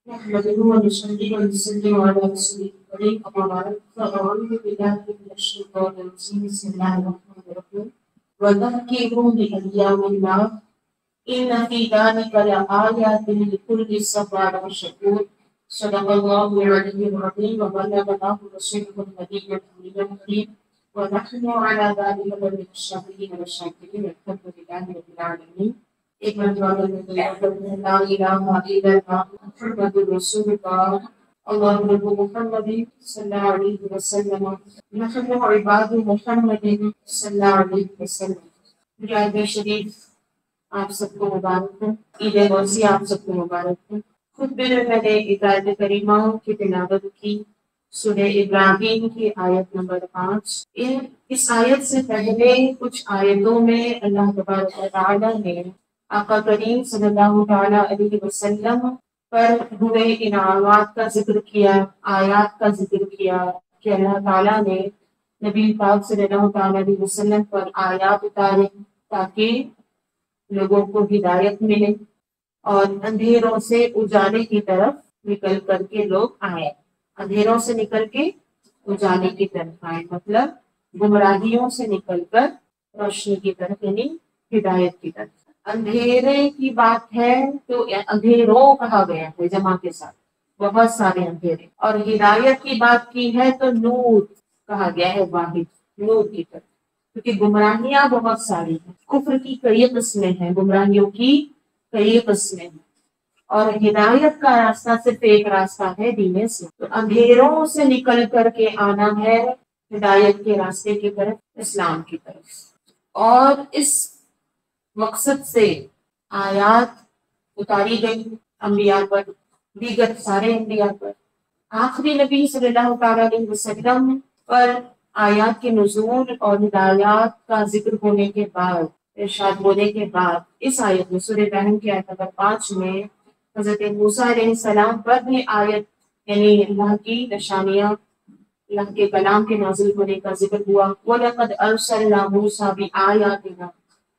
نحمده ونصلي ونسلم على رسوله الكريم أما بعد فأعوذ بالله من الشيطان الرجيم بسم الله الرحمن الرحيم وذكرهم بأيام الله إن في ذلك لآيات لكل صبار شكور صدق الله العلي العظيم وبلغ الله رسوله النبي الأمين الكريم ونحن على ذلك من الشاهدين والشاكرين والحمد لله رب العالمين. ایک مرتبہ لا الہ الا اللہ محمد رسول اللہ اللہم رب محمد صلی اللہ علیہ وسلم نحن عباد محمد صلی اللہ علیہ وسلم. عید شریف آپ سب کو مبارک ہو، عید غوثی آپ سب کو مبارک ہو. خطبے میں میں نے ایک آیت کریمہ کی تلاوت کی، سورہ ابراہیم کی آیت نمبر 5. اس آیت سے پہلے کچھ آیتوں میں اللہ تبارک و تعالی نے آقا کریم صلی اللہ تعالی علیہ وسلم پر ہوئے انعامات کا ذکر کیا، آیات کا ذکر کیا کہ اللہ تعالیٰ نے نبی پاک صلی اللہ تعالی علیہ وسلم پر آیات اتارے تاکہ لوگوں کو ہدایت ملے اور اندھیروں سے اجالے کی طرف نکل کر کے لوگ آئے. اندھیروں سے نکل کے اجالے کی طرف آئے مطلب گمراہیوں سے نکل کر روشنی کی طرف یعنی ہدایت کی طرف. اندھیرے کی بات ہے تو اندھیروں کہا گیا ہے جمع کے ساتھ، بہت سارے اندھیرے. اور ہدایت کی بات کی ہے تو نور کہا گیا ہے، واحد نور کی طرف، کیونکہ گمراہیاں بہت ساری ہیں. کفر کی کئی قسمیں ہیں، گمراہیوں کی کئی قسمیں ہیں، اور ہدایت کا راستہ صرف ایک راستہ ہے دین سے. تو اندھیروں سے نکل کر کے آنا ہے ہدایت کے راستے کی طرف، اسلام کی طرف. اور اس مقصد سے آیات اتاری گئی انبیاء پر، دیگر سارے انبیاء پر. آخری نبی صلی اللہ تعالی علیہ وسلم پر آیات کے نزول اور ہدایات کا ذکر ہونے کے بعد، ارشاد ہونے کے بعد، اس آیت میں سورہ رحم کی آیت نمبر 5 میں حضرت موسیٰ علیہ السلام پر بھی آیت یعنی اللہ کی نشانیاں، اللہ کے کلام کے نازل ہونے کا ذکر ہوا. وَلَقَدْ أَرْسَلْنَا مُوسَىٰ بِآيَاتِنَا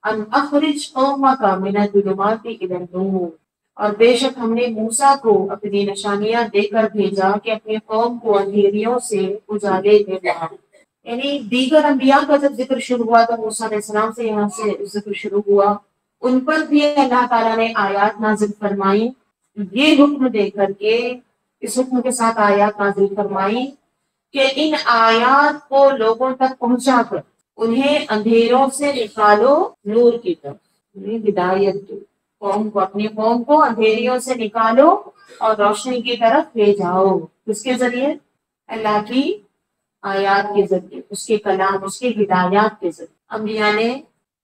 ان اخرج قومک من الظلمات الی النور. اور بے شک ہم نے موسیٰ کو اپنی نشانیاں دے کر بھیجا کہ اپنے قوم کو اندھیریوں سے اجالے میں لا. یعنی دیگر انبیاء کا جب ذکر شروع ہوا تو موسیٰ علیہ السلام سے یہاں سے ذکر شروع ہوا، ان پر بھی اللہ تعالیٰ نے آیات نازل فرمائی. یہ حکم دے کر کے، اس حکم کے ساتھ آیات نازل فرمائی کہ ان آیات کو لوگوں تک پہنچا کر انہیں اندھیروں سے نکالو نور کی طرف، ہدایت دو. قوم کو، اپنی قوم کو اندھیریوں سے نکالو اور روشنی کی طرف لے جاؤ. کس کے ذریعے؟ اللہ کی آیات کے ذریعے، اس کے کلام، اس کے ہدایات کے ذریعے. انبیاء نے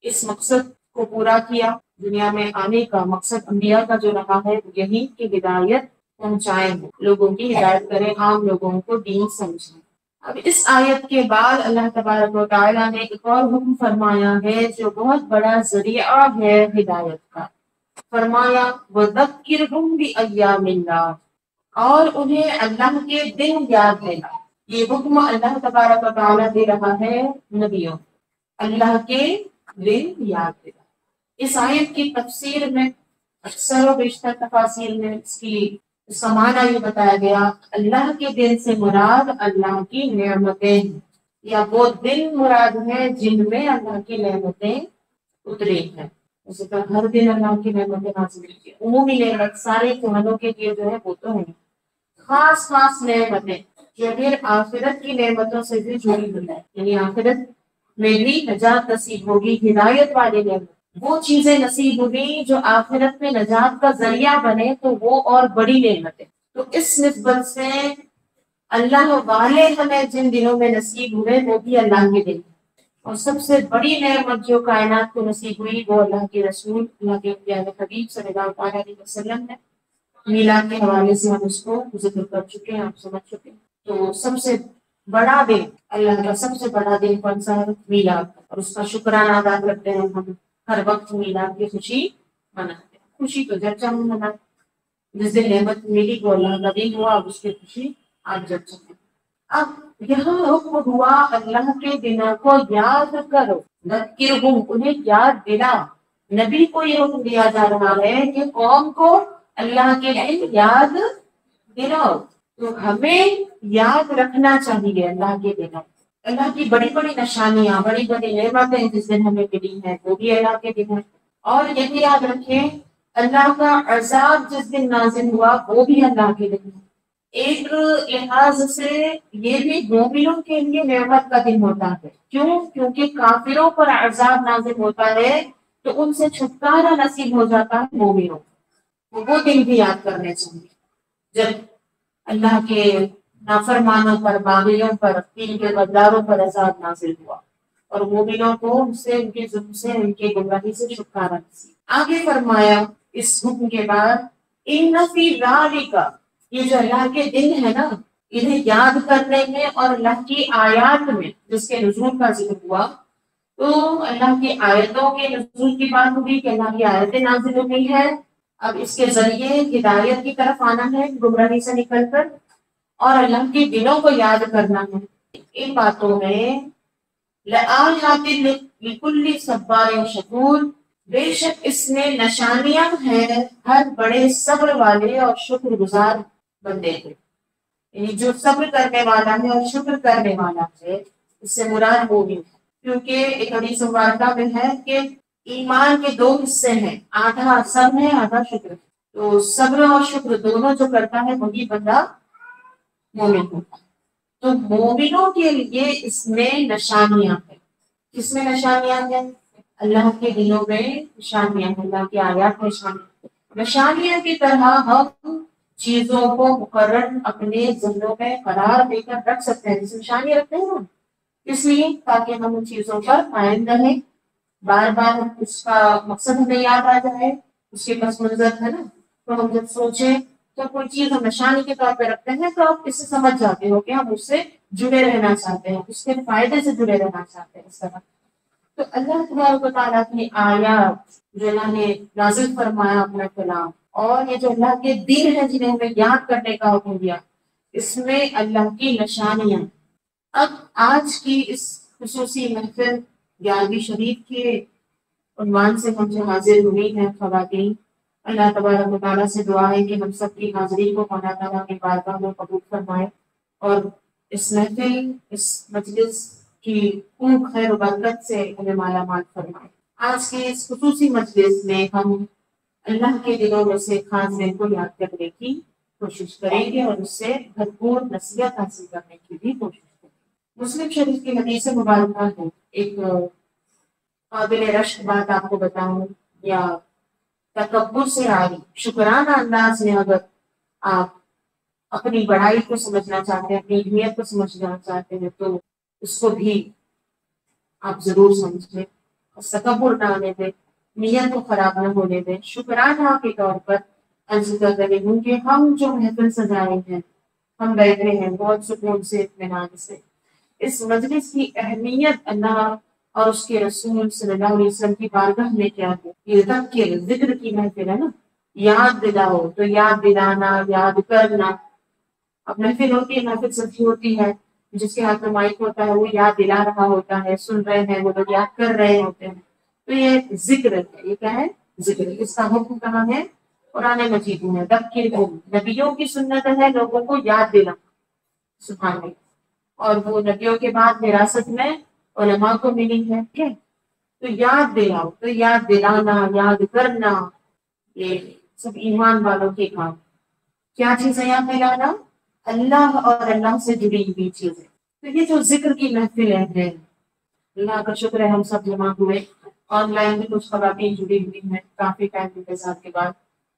اس مقصد کو پورا کیا. دنیا میں آنے کا مقصد انبیاء کا جو رہا ہے وہ یہی کہ ہدایت پہنچائیں، لوگوں کی ہدایت کریں، عام لوگوں کو دین سمجھیں. اب اس آیت کے بعد اللہ تبارک و تعالیٰ نے ایک اور حکم فرمایا ہے جو بہت بڑا ذریعہ ہے ہدایت کا. فرمایا وَذَكِّرْهُمْ بِأَيَّامِ اللَّهِ، اور انہیں اللہ کے دن یاد دینا. یہ حکم اللہ تبارک و تعالیٰ دے رہا ہے نبیوں، اللہ کے دن یاد دینا. اس آیت کی تفسیر میں اکثر و بیشتر تفاسیر میں اس کا معنی یہ بتایا گیا اللہ کے دن سے مراد اللہ کی نعمتیں ہیں، یا وہ دن مراد ہے جن میں اللہ کی نعمتیں اتری ہیں. اسی طرح ہر دن اللہ کی نعمتیں نازل ہوتی ہیں. عمومی نعمت سارے جہانوں کے لیے جو ہے وہ تو ہے، خاص خاص نعمتیں جو پھر آخرت کی نعمتوں سے بھی جڑی ہوئی ہے، یعنی آخرت میں بھی نجات نصیب ہوگی. ہدایت والے نعمت وہ چیزیں نصیب ہوگی جو آخرت میں نجات کا ذریعہ بنے تو وہ اور بڑی نعمت ہے. تو اس نسبت سے اللہ والے ہمیں جن دنوں میں نصیب ہوئے وہ بھی اللہ کے دن، اور سب سے بڑی نعمت جو کائنات کو نصیب ہوئی وہ اللہ کے رسول، اللہ کے پیارے حبیب صلی اللہ علیہ وسلم ہے. میلاد کے حوالے سے ہم اس کو ذکر کر چکے ہیں، آپ سمجھ چکے ہیں. تو سب سے بڑا دن، اللہ کا سب سے بڑا دن کون سا ہے؟ میلاد. اور اس کا شکرانہ ادا کرتے ہیں ہم ہر وقت، میلاد کی خوشی مناتے ہیں. خوشی تو جب چاہوں منائیں، جس دن نعمت ملی وہ اللہ کا دن ہوا، اب اس کی خوشی آپ جب چاہیں. اب یہاں حکم ہوا اللہ کے دنوں کو یاد کرو، ذکرہم، انہیں یاد دلا. نبی کو یہ حکم دیا جا رہا ہے کہ قوم کو اللہ کے دن یاد دنوں تو ہمیں یاد رکھنا چاہیے اللہ کے دنوں، اللہ کی بڑی بڑی نشانیاں، بڑی بڑی نعمتیں جس دن ہمیں ملی ہیں وہ بھی اللہ کے دن ہے۔ اور یہ بھی یاد رکھیں اللہ کا عذاب جس دن نازل ہوا وہ بھی اللہ کے دن ہے۔ ایک لحاظ سے یہ بھی مومنوں کے لیے نعمت کا دن ہوتا ہے، کیوں؟ کیونکہ کافروں پر عذاب نازل ہوتا ہے تو ان سے چھٹکارا نصیب ہو جاتا ہے مومنوں کو، وہ دن بھی یاد کرنے چاہیے جب اللہ کے نافرمانوں پر، باغیوں پر، دین کے غداروں پر عذاب نازل ہوا اور مومنوں کو ان سے، ان کے ظلم سے، ان کے گمراہی سے چھٹکارا نصیب۔ آگے فرمایا اس حکم کے بعد ان فی ذالک، یہ جو اللہ کے دن ہے نا، انہیں یاد کرنے میں اور اللہ کی آیات میں جس کے نزول کا ذکر ہوا، تو اللہ کی آیتوں کے نزول کی بات ہوئی کہ اللہ کی آیتیں نازل ہو گئی ہے، اب اس کے ذریعے ہدایت کی طرف آنا ہے گمراہی سے نکل کر، اور اللہ کے دنوں کو یاد کرنا ہے۔ ان باتوں میں لآیات لکل صبار شکور، بے شک اس میں نشانیاں ہیں ہر بڑے صبر والے اور شکر گزار بندے کو، یعنی جو صبر کرنے والا ہے اور شکر کرنے والا ہے، اس سے مراد مومن ہے۔ کیونکہ ایک حدیث مبارکہ میں ہے کہ ایمان کے دو حصے ہیں، آدھا صبر ہے، آدھا شکر ہے، تو صبر اور شکر دونوں جو کرتا ہے وہی بندہ مومن ہوتا ہے۔ تو مومنوں کے لیے اس میں نشانیاں ہیں۔ کس میں نشانیاں ہیں؟ اللہ کے دنوں میں نشانیاں ہیں، اللہ کی آیات نشانیاں۔ نشانیاں کی طرح ہم چیزوں کو مقرر اپنے ذہنوں میں قرار دے کر رکھ سکتے ہیں، جیسے نشانیاں رکھتے ہیں ہم، اس لیے تاکہ ہم ان چیزوں پر قائم رہیں، بار بار اس کا مقصد ہمیں یاد آ جائے، اس کے پس منظر ہے نا، تو ہم جب سوچیں تو کوئی چیز ہم نشانی کے طور پہ رکھتے ہیں تو آپ اس سے سمجھ جاتے ہو کہ ہم اس سے جڑے رہنا چاہتے ہیں، اس کے فائدے سے جڑے رہنا چاہتے ہیں، اس طرح۔ تو اللہ تبارک و تعالیٰ کی آیات جو اللہ نے نازل فرمایا اپنا کلام، اور یہ جو اللہ کے دین ہے جنہیں ہمیں یاد کرنے کا حکم دیا، اس میں اللہ کی نشانیاں۔ اب آج کی اس خصوصی محفل 11ویں شریف کے عنوان سے ہم جو حاضر ہوئی ہیں خواتین، اللہ تبارک و تعالیٰ سے دعا ہے کہ ہم سب کی حاضری کو مولا تعالیٰ کی بارگاہ میں قبول فرمائے، اور اس محفل، اس مجلس کی خوب خیر و برکت سے ہمیں مالا مال فرمائے۔ آج کے اس خصوصی مجلس میں ہم اللہ کے دنوں میں سے خاص دن کو یاد کرنے کی کوشش کریں گے اور اس سے بھرپور نصیحت حاصل کرنے کی بھی کوشش کریں گے۔ مسلم شریف کی حدیث مبارکہ ہے، ایک قابل رشک بات آپ کو بتاؤں یا تکبر سے آئی شکرانہ انداز میں اگر آپ اپنی بڑائی کو سمجھنا چاہتے ہیں، اپنی اہمیت کو سمجھنا چاہتے ہیں، تو اس کو بھی آپ ضرور سمجھیں، تکبر نہ آنے دیں، نیت کو خراب نہ ہونے دیں۔ شکرانہ کے طور پر عرض کر رہے ہوں کہ ہم جو محفل سجائے ہیں، ہم بیٹھے ہیں بہت سکون سے، اطمینان سے، اس مجلس کی اہمیت اللہ اور اس کے رسول صلی اللہ علیہ وسلم کی بارگاہ میں کیا ہے، یہ ذکر، ذکر کی محفل ہے نا، یاد دلاؤ تو یاد دلانا، یاد کرنا۔ اب محفل ہوتی ہے، محفل سچی ہوتی ہے، جس کے ہاتھ میں مائک ہوتا ہے وہ یاد دلا رہا ہوتا ہے، سن رہے ہیں وہ لوگ یاد کر رہے ہوتے ہیں، تو یہ ذکر ہے۔ یہ کیا ہے؟ ذکر۔ اس کا حکم کہاں ہے؟ قرآن مجید میں، ذکرہم، نبیوں کی سنت ہے لوگوں کو یاد دلانا، سبحان اللہ، اور وہ نبیوں کے بعد وراثت میں علماء کو ملی ہے، ٹھیک ہے؟ تو یاد دلاؤ، تو یاد دلانا، یاد کرنا، یہ سب ایمان والوں کے کام۔ کیا چیزیں یاد دلانا؟ اللہ اور اللہ سے جڑی ہوئی چیزیں۔ تو یہ جو ذکر کی محفلیں ہیں، اللہ کا شکر ہے ہم سب جمع ہوئے، آن لائن بھی کچھ خواتین جڑی ہوئی ہیں کافی ٹائم انتظار کے بعد،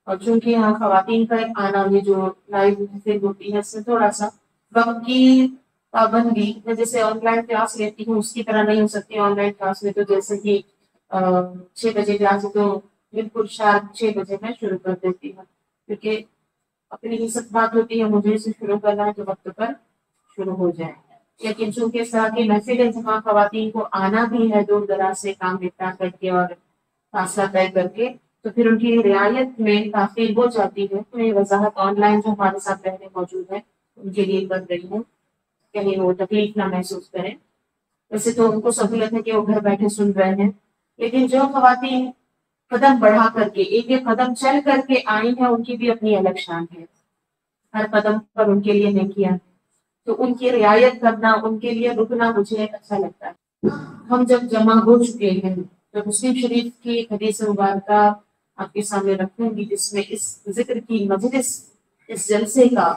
اور چونکہ یہاں خواتین کا ایک آنا، یہ جو لائیو محفل ہوتی ہے، اس سے تھوڑا سا وقت کی پابندی، میں جیسے آن لائن کلاس لیتی ہوں اس کی طرح نہیں ہو سکتی۔ آن لائن کلاس میں تو جیسے کہ 6 بجے کلاس ہے تو بالکل شارپ 6 بجے میں شروع کر دیتی ہوں، کیونکہ اپنی ہی سب بات ہوتی ہے، مجھے اسے شروع کرنا ہے تو وقت پر شروع ہو جائے۔ لیکن چونکہ اس طرح کی محفلیں جہاں خواتین کو آنا بھی ہے دور دراز سے کام نپٹا کر کے اور فاصلہ طے کر کے، تو پھر ان کی رعایت میں تاخیر ہو جاتی ہے۔ تو یہ وضاحت آن لائن جو ہمارے ساتھ بہنیں موجود ہیں ان کے لیے کر رہی ہوں، کہیں وہ تکلیف نہ محسوس کریں۔ ویسے تو ان کو سہولت ہے کہ وہ گھر بیٹھے سن رہے ہیں، لیکن جو خواتین قدم بڑھا کر کے ایک ایک قدم چل کر کے آئی ہیں ان کی بھی اپنی الگ شان ہے۔ ہر قدم پر ان کے لیے نیکیاں ہیں، تو ان کی رعایت کرنا، ان کے لیے رکنا مجھے اچھا لگتا ہے۔ ہم جب جمع ہو چکے ہیں تو مسلم شریف کی حدیث مبارکہ آپ کے سامنے رکھوں گی، جس میں اس ذکر کی مجلس، اس جلسے کا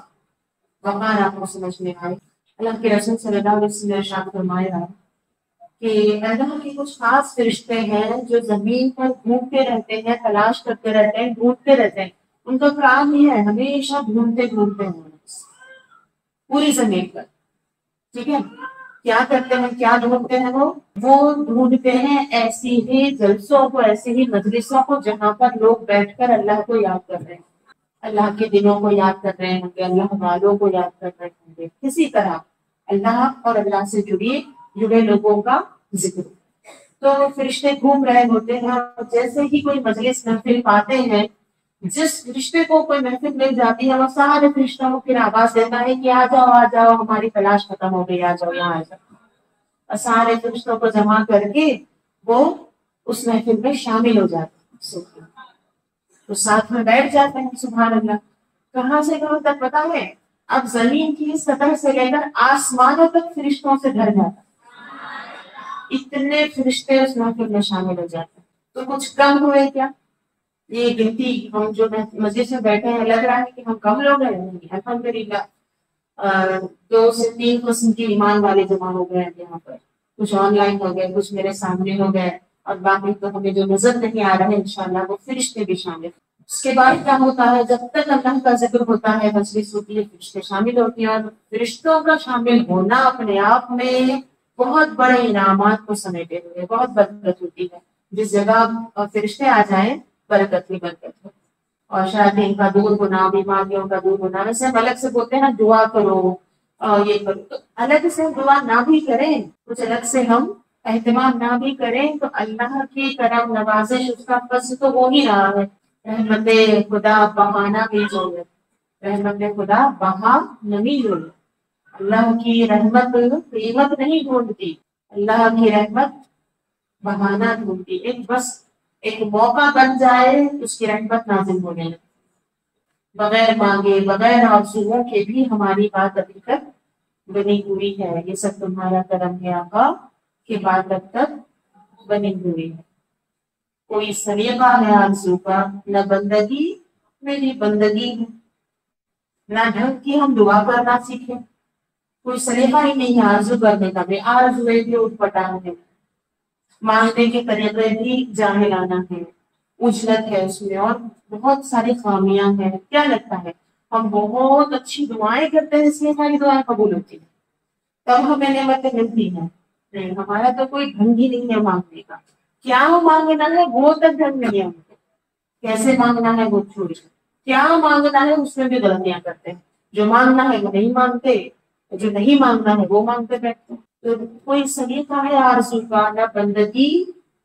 وقار آپ کو سمجھ میں آئے۔ اللہ کے رسول صلی اللہ علیہ وسلم نے ارشاد فرمایا کہ اللہ کے کچھ خاص فرشتے ہیں جو زمین پر گھومتے رہتے ہیں، تلاش کرتے رہتے ہیں، ڈھونڈتے رہتے ہیں۔ ان کا کام یہ ہے ہمیشہ ڈھونڈتے ڈھونڈتے ہیں پوری زمین پر، ٹھیک ہے؟ کیا کرتے ہیں، کیا ڈھونڈتے ہیں؟ وہ ڈھونڈتے ہیں ایسی ہی جلسوں کو، ایسی ہی مجلسوں کو جہاں پر لوگ بیٹھ کر اللہ کو یاد کر رہے ہیں، اللہ کے دنوں کو یاد کر رہے ہوں گے، اللہ والوں کو یاد کر رہے ہوں گے، کسی طرح اللہ اور اللہ سے جڑے لوگوں کا ذکر۔ تو فرشتے گھوم رہے ہوتے ہیں، اور جیسے ہی کوئی مجلس محفل پاتے ہیں، جس فرشتے کو کوئی محفل مل جاتی ہے وہ سارے فرشتوں کو پھر آواز دیتا ہے کہ آ جاؤ ہماری تلاش ختم ہو گئی، آ جاؤ یہاں آ جاؤ، اور سارے فرشتوں کو جمع کر کے وہ اس محفل میں شامل ہو جاتے ہیں، تو ساتھ میں بیٹھ جاتے ہیں۔ سبحان اللہ، کہاں سے کہاں تک پتا ہے؟ اب زمین کی سطح سے لے کر آسمانوں تک فرشتوں سے بھر جاتا ہے، اتنے فرشتے اس محفل میں شامل ہو جاتے ہیں۔ تو کچھ کم ہوئے کیا؟ یہ گنتی ہم جو مسجد میں بیٹھے ہیں لگ رہا ہے کہ ہم کم لوگ ہیں، نہیں، الحمدللہ 2 سے 3 قسم کے ایمان والے جمع ہو گئے ہیں یہاں پر، کچھ آن لائن ہو گئے، کچھ میرے سامنے ہو گئے، اور باقی تو ہمیں جو نظر نہیں آ رہا ہے انشاءاللہ وہ فرشتے بھی شامل۔ اس کے بعد کیا ہوتا ہے؟ جب تک اللہ کا ذکر ہوتا ہے، مجلس ہوتی ہے، فرشتے شامل ہوتی ہیں، اور فرشتوں کا شامل ہونا اپنے آپ میں بہت بڑے انعامات کو سمیٹے ہوئے، بہت برکت ہوتی ہے۔ جس جگہ فرشتے آ جائیں برکت ہی برکت ہے، اور شیاطین کا دور ہونا، بیماریوں کا دور ہونا۔ ویسے ہم الگ سے بولتے ہیں نا دعا کرو اور یہ کرو، تو الگ سے دعا نہ بھی کریں، کچھ الگ سے ہم اہتمام نہ بھی کریں تو اللہ کی کرم نوازش، اس کا فضل تو ہو ہی رہا ہے۔ رحمت خدا بہانا بھی جو ہے، رحمت خدا بہا نہیں جو ہے، اللہ کی رحمت قیمت نہیں ڈھونڈتی، اللہ کی رحمت بہانا ڈھونڈتی، ایک موقع بن جائے اس کی رحمت نازل ہونے لگے، بغیر مانگے، بغیر آرزوؤں کے بھی ہماری بات ابھی تک بنی ہوئی ہے۔ یہ سب تمہارا کرم ہے آقا کہ بات اب تک بنی ہوئی ہے۔ کوئی سلیقہ ہے آرزو کا، نہ بندگی میری بندگی ہے، نہ ڈھنگ کی ہم دعا کرنا سیکھیں، کوئی سلیقہ ہی نہیں ہے آرزو کرنے کا بھی، آرزویں بھی اٹھ پٹانا ہے، مانگنے کے طریقے بھی جاہلانہ ہے، اجلت ہے اس میں، اور بہت ساری خامیاں ہیں۔ کیا لگتا ہے ہم بہت اچھی دعائیں کرتے ہیں اس لیے ہماری دعائیں قبول ہوتی ہیں، تب ہمیں نعمتیں ملتی ہیں؟ نہیں، ہمارا تو کوئی ڈھنگ ہی نہیں ہے مانگنے کا، کیا مانگنا ہے وہ تک ڈھنگ نہیں ہے، کیسے مانگنا ہے وہ چھوڑیے، کیا مانگنا ہے اس میں بھی غلطیاں کرتے ہیں، جو مانگنا ہے وہ نہیں مانگتے، جو نہیں مانگنا ہے وہ مانگتے بیٹھتے ہیں۔ تو کوئی سلیقہ ہے آرزو کا، نہ بندگی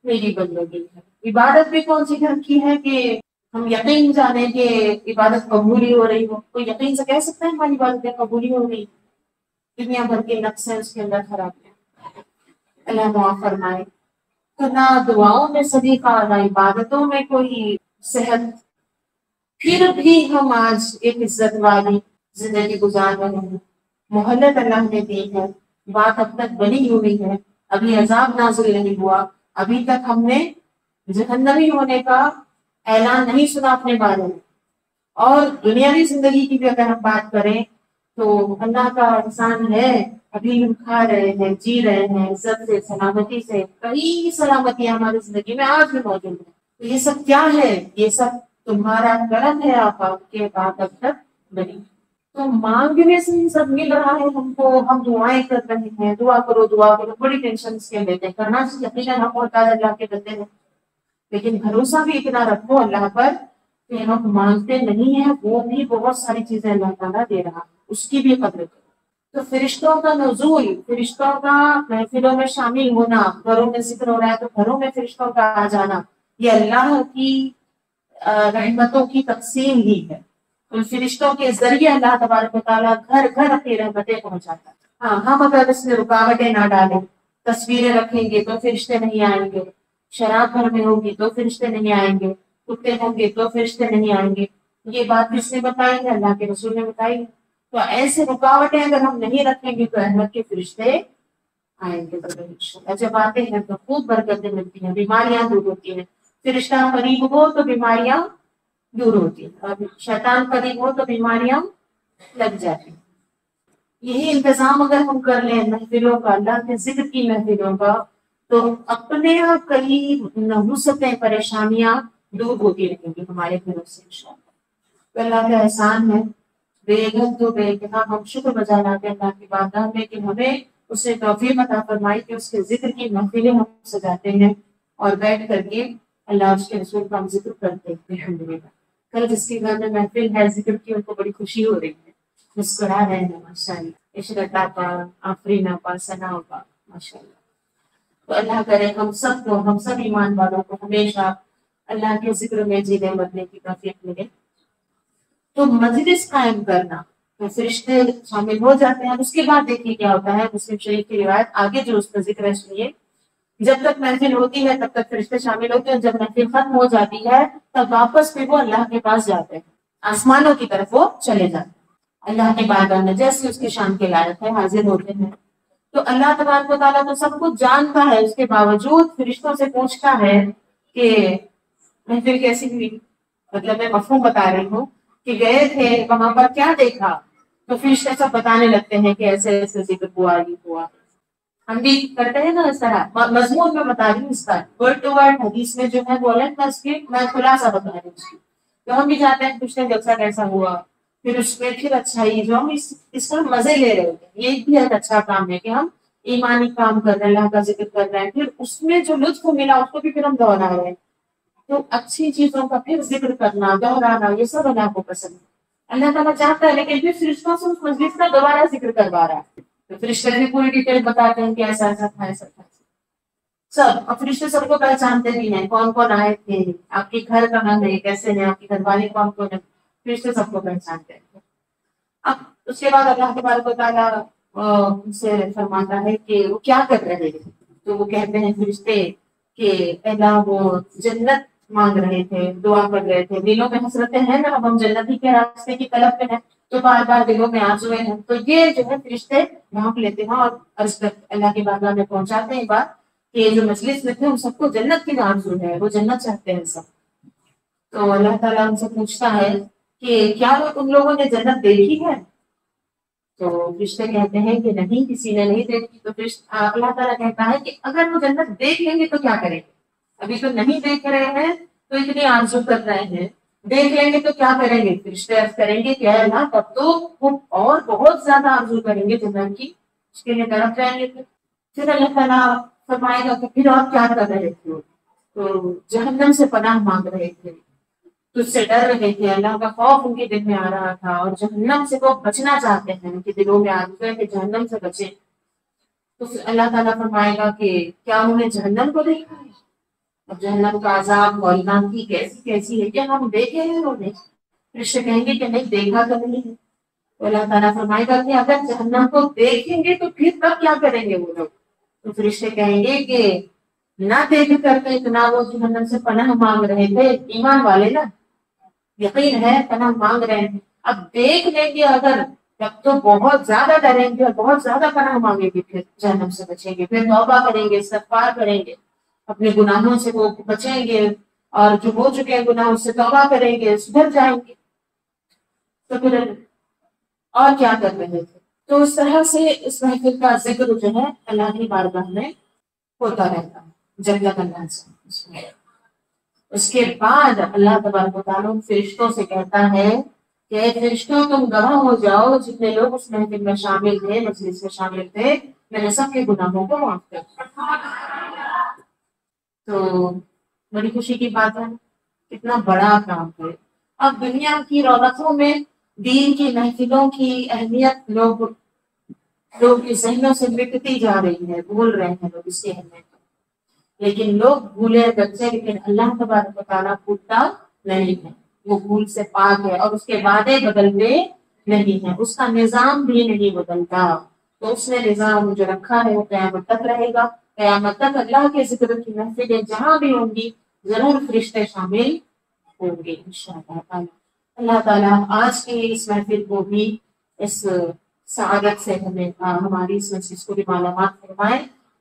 میری بندگی ہے۔ عبادت بھی کون سی ڈھنگ کی ہے کہ ہم یقین جانیں کہ عبادت قبولی ہو رہی ہو؟ کوئی یقین سے کہہ سکتا ہے ہماری عبادتیں قبولی ہو رہی؟ دنیا بھر کے نقص ہیں اس کے اندر، خرابیاں، اللہ معاف فرمائے۔ تو نہ دعاؤں میں سلیقہ، نہ عبادتوں میں کوئی صحت، پھر بھی ہم آج ایک عزت والی زندگی گزار رہے ہیں، مہلت اللہ نے دی ہے، بات اب تک بنی ہوئی ہے، ابھی عذاب نازل نہیں ہوا، ابھی تک ہم نے جہنمی ہونے کا اعلان نہیں سنا اپنے بارے میں، اور دنیاوی زندگی کی بھی اگر ہم بات کریں تو اللہ کا احسان ہے، ابھی ہم کھا رہے ہیں، جی رہے ہیں عزت سے، سلامتی سے، کئی سلامتیاں ہماری زندگی میں آج بھی موجود ہیں۔ تو یہ سب کیا ہے؟ یہ سب تمہارا کرم ہے آقا کے بات اب تک بنی۔ تو مانگنے سے ہی سب مل رہا ہے ہم کو، ہم دعائیں کر رہے ہیں، دعا کرو دعا کرو، بڑی ٹینشن اس کے لیتے ہیں، کرنا سے یقیناً حق ہوتا ہے اللہ کے بندے ہیں، لیکن بھروسہ بھی اتنا رکھو اللہ پر کہ ہم مانگتے نہیں ہیں، وہ بھی بہت ساری چیزیں اللہ تعالیٰ دے رہا ہے، اس کی بھی قدر کرو۔ تو فرشتوں کا نزول، فرشتوں کا محفلوں میں شامل ہونا، گھروں میں ذکر ہو رہا ہے تو گھروں میں فرشتوں کا آ جانا، یہ اللہ کی رحمتوں کی تقسیم ہی ہے۔ ان فرشتوں کے ذریعے اللہ تبارک و تعالیٰ گھر گھر اپنی رحمتیں پہنچاتا ہے۔ ہاں، ہم اگر اس میں رکاوٹیں نہ ڈالیں، تصویریں رکھیں گے تو فرشتے نہیں آئیں گے، شراب گھر میں ہوگی تو فرشتے نہیں آئیں گے، کتے ہوں گے تو فرشتے نہیں آئیں گے، یہ بات کس نے بتائی ہے؟ اللہ کے رسول نے بتائی ہے۔ تو ایسے رکاوٹیں اگر ہم نہیں رکھیں گے تو رحمت کے فرشتے آئیں گے ضرور انشاءاللہ۔ جب آتے ہیں تو خوب برکتیں ملتی ہیں، بیماریاں دور ہوتی ہیں۔ فرشتہ قریب ہو تو بیماریاں دور ہوتی ہیں، اور شیطان قریب ہو تو بیماریاں لگ جاتی ہیں۔ یہی انتظام اگر ہم کر لیں محفلوں کا، اللہ کے ذکر کی محفلوں کا، تو اپنے آپ قریب نحوستیں پریشانیاں دور ہوتی رہیں گی ہمارے گھروں سے انشاءاللہ۔ تو اللہ کا احسان ہے بے حد تو بے انتہا، ہم شکر بجا لاتے ہیں اللہ کی بارگاہ میں کہ ہمیں اس نے توفیق عطا فرمائی کہ اس کے ذکر کی محفلیں ہم سجاتے ہیں اور بیٹھ کر کے اللہ اس کے رسول کا ہم ذکر کرتے ہیں الحمدللہ۔ کل جس کے گھر میں محفل ہے ذکر کی، ان کو بڑی خوشی ہو رہی ہے، مسکرا رہے ہیں ماشاء اللہ، عشرت آپا، آفرین آپا، ثنا آپا، ماشاء اللہ۔ تو اللہ کرے ہم سب کو، ہم سب ایمان والوں کو ہمیشہ اللہ کے ذکر میں جینے مرنے کی توفیق ملے۔ تو مجلس قائم کرنا، تو فرشتے شامل ہو جاتے ہیں۔ اس کے بعد دیکھیے کیا ہوتا ہے، مسلم شریف کی روایت آگے جو اس کا ذکر ہے سنیے۔ جب تک محفل ہوتی ہے تب تک فرشتے شامل ہوتے ہیں، جب محفل ختم ہو جاتی ہے تب واپس پھر وہ اللہ کے پاس جاتے ہیں، آسمانوں کی طرف وہ چلے جاتے ہیں، اللہ کی بارگاہ میں جیسے اس کی شان کے لائق ہے حاضر ہوتے ہیں۔ تو اللہ تبارک و تعالیٰ تو سب کچھ جانتا ہے، اس کے باوجود فرشتوں سے پوچھتا ہے کہ محفل کیسی ہوئی، مطلب میں مفہوم بتا رہی ہوں کہ گئے تھے وہاں پر کیا دیکھا، تو فرشتے سب بتانے لگتے ہیں کہ ایسے ایسے ذکر ہوا، یہ ہوا۔ ہم بھی کرتے ہیں نا اس طرح، مضمون میں بتا رہی ہوں اس کا، ورڈ ٹو ورڈ حدیث میں جو ہے بولے میں خلاصہ بتا رہی ہوں اس کی۔ تو ہم بھی جاتے ہیں پوچھتے ہیں جلسہ کیسا ہوا، پھر اس میں پھر اچھا ہی جو ہم اس کا مزے لے رہے ہوتے ہیں، یہ بھی ایک اچھا کام ہے کہ ہم ایمانی کام کر رہے ہیں، اللہ کا ذکر کر رہے ہیں، پھر اس میں جو لطف ملا اس کو بھی پھر ہم دوہرا رہے ہیں۔ تو اچھی چیزوں کا پھر ذکر کرنا، دوہرانا، یہ سب اللہ کو پسند ہے، اللہ تعالیٰ چاہتا ہے، لیکن پھر فرشتوں سے اس مجلس کا دوبارہ ذکر کروا رہا ہے۔ تو فرشتے بھی پوری ڈیٹیل بتاتے ہیں کہ ایسا ایسا تھا، ایسا تھا سب۔ اور فرشتے سب کو پہچانتے بھی ہیں، کون کون آئے تھے، آپ کے گھر کہاں ہے، کیسے ہیں، آپ کے گھر والے کون کون ہیں، فرشتے سب کو پہچانتے ہیں۔ اب اس کے بعد اللہ تبارک و تعالیٰ ان سے فرماتا ہے کہ وہ کیا کر رہے ہیں، تو وہ کہتے ہیں فرشتے کہ اللہ وہ جنت مانگ رہے تھے، دعا کر رہے تھے، دلوں میں حسرتیں ہیں نا، اب ہم جنتی کے راستے کی طلب میں ہیں تو بار بار دلوں میں آرزویں ہیں، تو یہ جو ہے فرشتے ڈھانپ لیتے ہیں اور عرض کر اللہ کی بارگاہ میں پہنچاتے ہیں بات کہ جو مجلس میں تھے ان سب کو جنت کی آرزو ہے، وہ جنت چاہتے ہیں سب۔ تو اللہ تعالیٰ ان سے پوچھتا ہے کہ کیا وہ تم لوگوں نے جنت دیکھی ہے؟ تو فرشتے کہتے ہیں کہ نہیں، کسی نے نہیں دیکھی۔ تو اللہ تعالیٰ کہتا ہے کہ اگر وہ جنت دیکھ لیں گے تو کیا کریں گے، ابھی تو نہیں دیکھ رہے ہیں تو اتنی آرزو کر رہے ہیں، دیکھ لیں گے تو کیا کریں گے؟ فرشتے عرض کریں گے کہ اے اللہ تب تو وہ اور بہت زیادہ آرزو کریں گے جنت کی، اس کے لیے طرف جائیں گے۔ پھر اللہ تعالیٰ فرمائے گا کہ پھر آپ کیا کر رہے تھے؟ تو جہنم سے پناہ مانگ رہے تھے، تجھ سے ڈر رہے تھے، اللہ کا خوف ان کے دل میں آ رہا تھا، اور جہنم سے وہ بچنا چاہتے ہیں، ان کے دلوں میں آرزو ہے کہ جہنم سے بچیں۔ تو پھر اللہ تعالیٰ فرمائے گا کہ کیا انہوں نے جہنم کو دیکھا ہے؟ اب جہنم کا عذاب ہولناکی کیسی کیسی ہے، کیا ہم دیکھے ہیں انہوں نے؟ فرشتے کہیں گے کہ نہیں، دیکھا تو نہیں ہے۔ تو اللہ تعالیٰ فرمائے گا کہ اگر جہنم کو دیکھیں گے تو پھر تب کیا کریں گے وہ لوگ؟ تو فرشتے کہیں گے کہ نہ دیکھ کر کے اتنا وہ جہنم سے پناہ مانگ رہے تھے، ایمان والے نا، یقین ہے پناہ مانگ رہے ہیں، اب دیکھ لیں گے اگر تب تو بہت زیادہ ڈریں گے اور بہت زیادہ پناہ مانگیں گے، پھر جہنم سے بچیں گے، پھر توبہ کریں گے، استغفار کریں گے، اپنے گناہوں سے وہ بچیں گے، اور جو ہو چکے ہیں گناہ اس سے توبہ کریں گے، سدھر جائیں گے۔ تو پھر اور کیا کر رہے تھے؟ تو اس طرح سے اس محفل کا ذکر جو ہے اللہ کی بارگاہ میں ہوتا رہتا ہے جل اللہ سے۔ اس کے بعد اللہ تبارک و تعالیٰ فرشتوں سے کہتا ہے کہ اے فرشتوں تم گواہ ہو جاؤ، جتنے لوگ اس محفل میں شامل تھے، مجلس میں شامل تھے، میں نے سب کے گناہوں کو معاف کر دیا۔ تو بڑی خوشی کی بات ہے، کتنا بڑا کام ہے۔ اب دنیا کی رونقوں میں دین کی محفلوں کی اہمیت لوگ کے ذہنوں سے مٹتی جا رہی ہے، بھول رہے ہیں لوگ اس کی اہمیت، لیکن لوگ بھولے بچے، لیکن اللہ تبارک و تعالیٰ بھولتا نہیں ہے، وہ بھول سے پاک ہے، اور اس کے وعدے بدلتے نہیں ہیں، اس کا نظام بھی نہیں بدلتا۔ تو اس نے نظام جو رکھا ہے وہ قیامت تک رہے گا، قیامت تک اللہ کے ذکر کی محفلیں جہاں بھی ہوں گی ضرور فرشتے شامل ہوں گے انشاءاللہ تعالیٰ۔ اللہ تعالیٰ آج کے اس محفل کو بھی اس سعادت سے ہماری اس مجلس کو بھی معلومات فرمائے،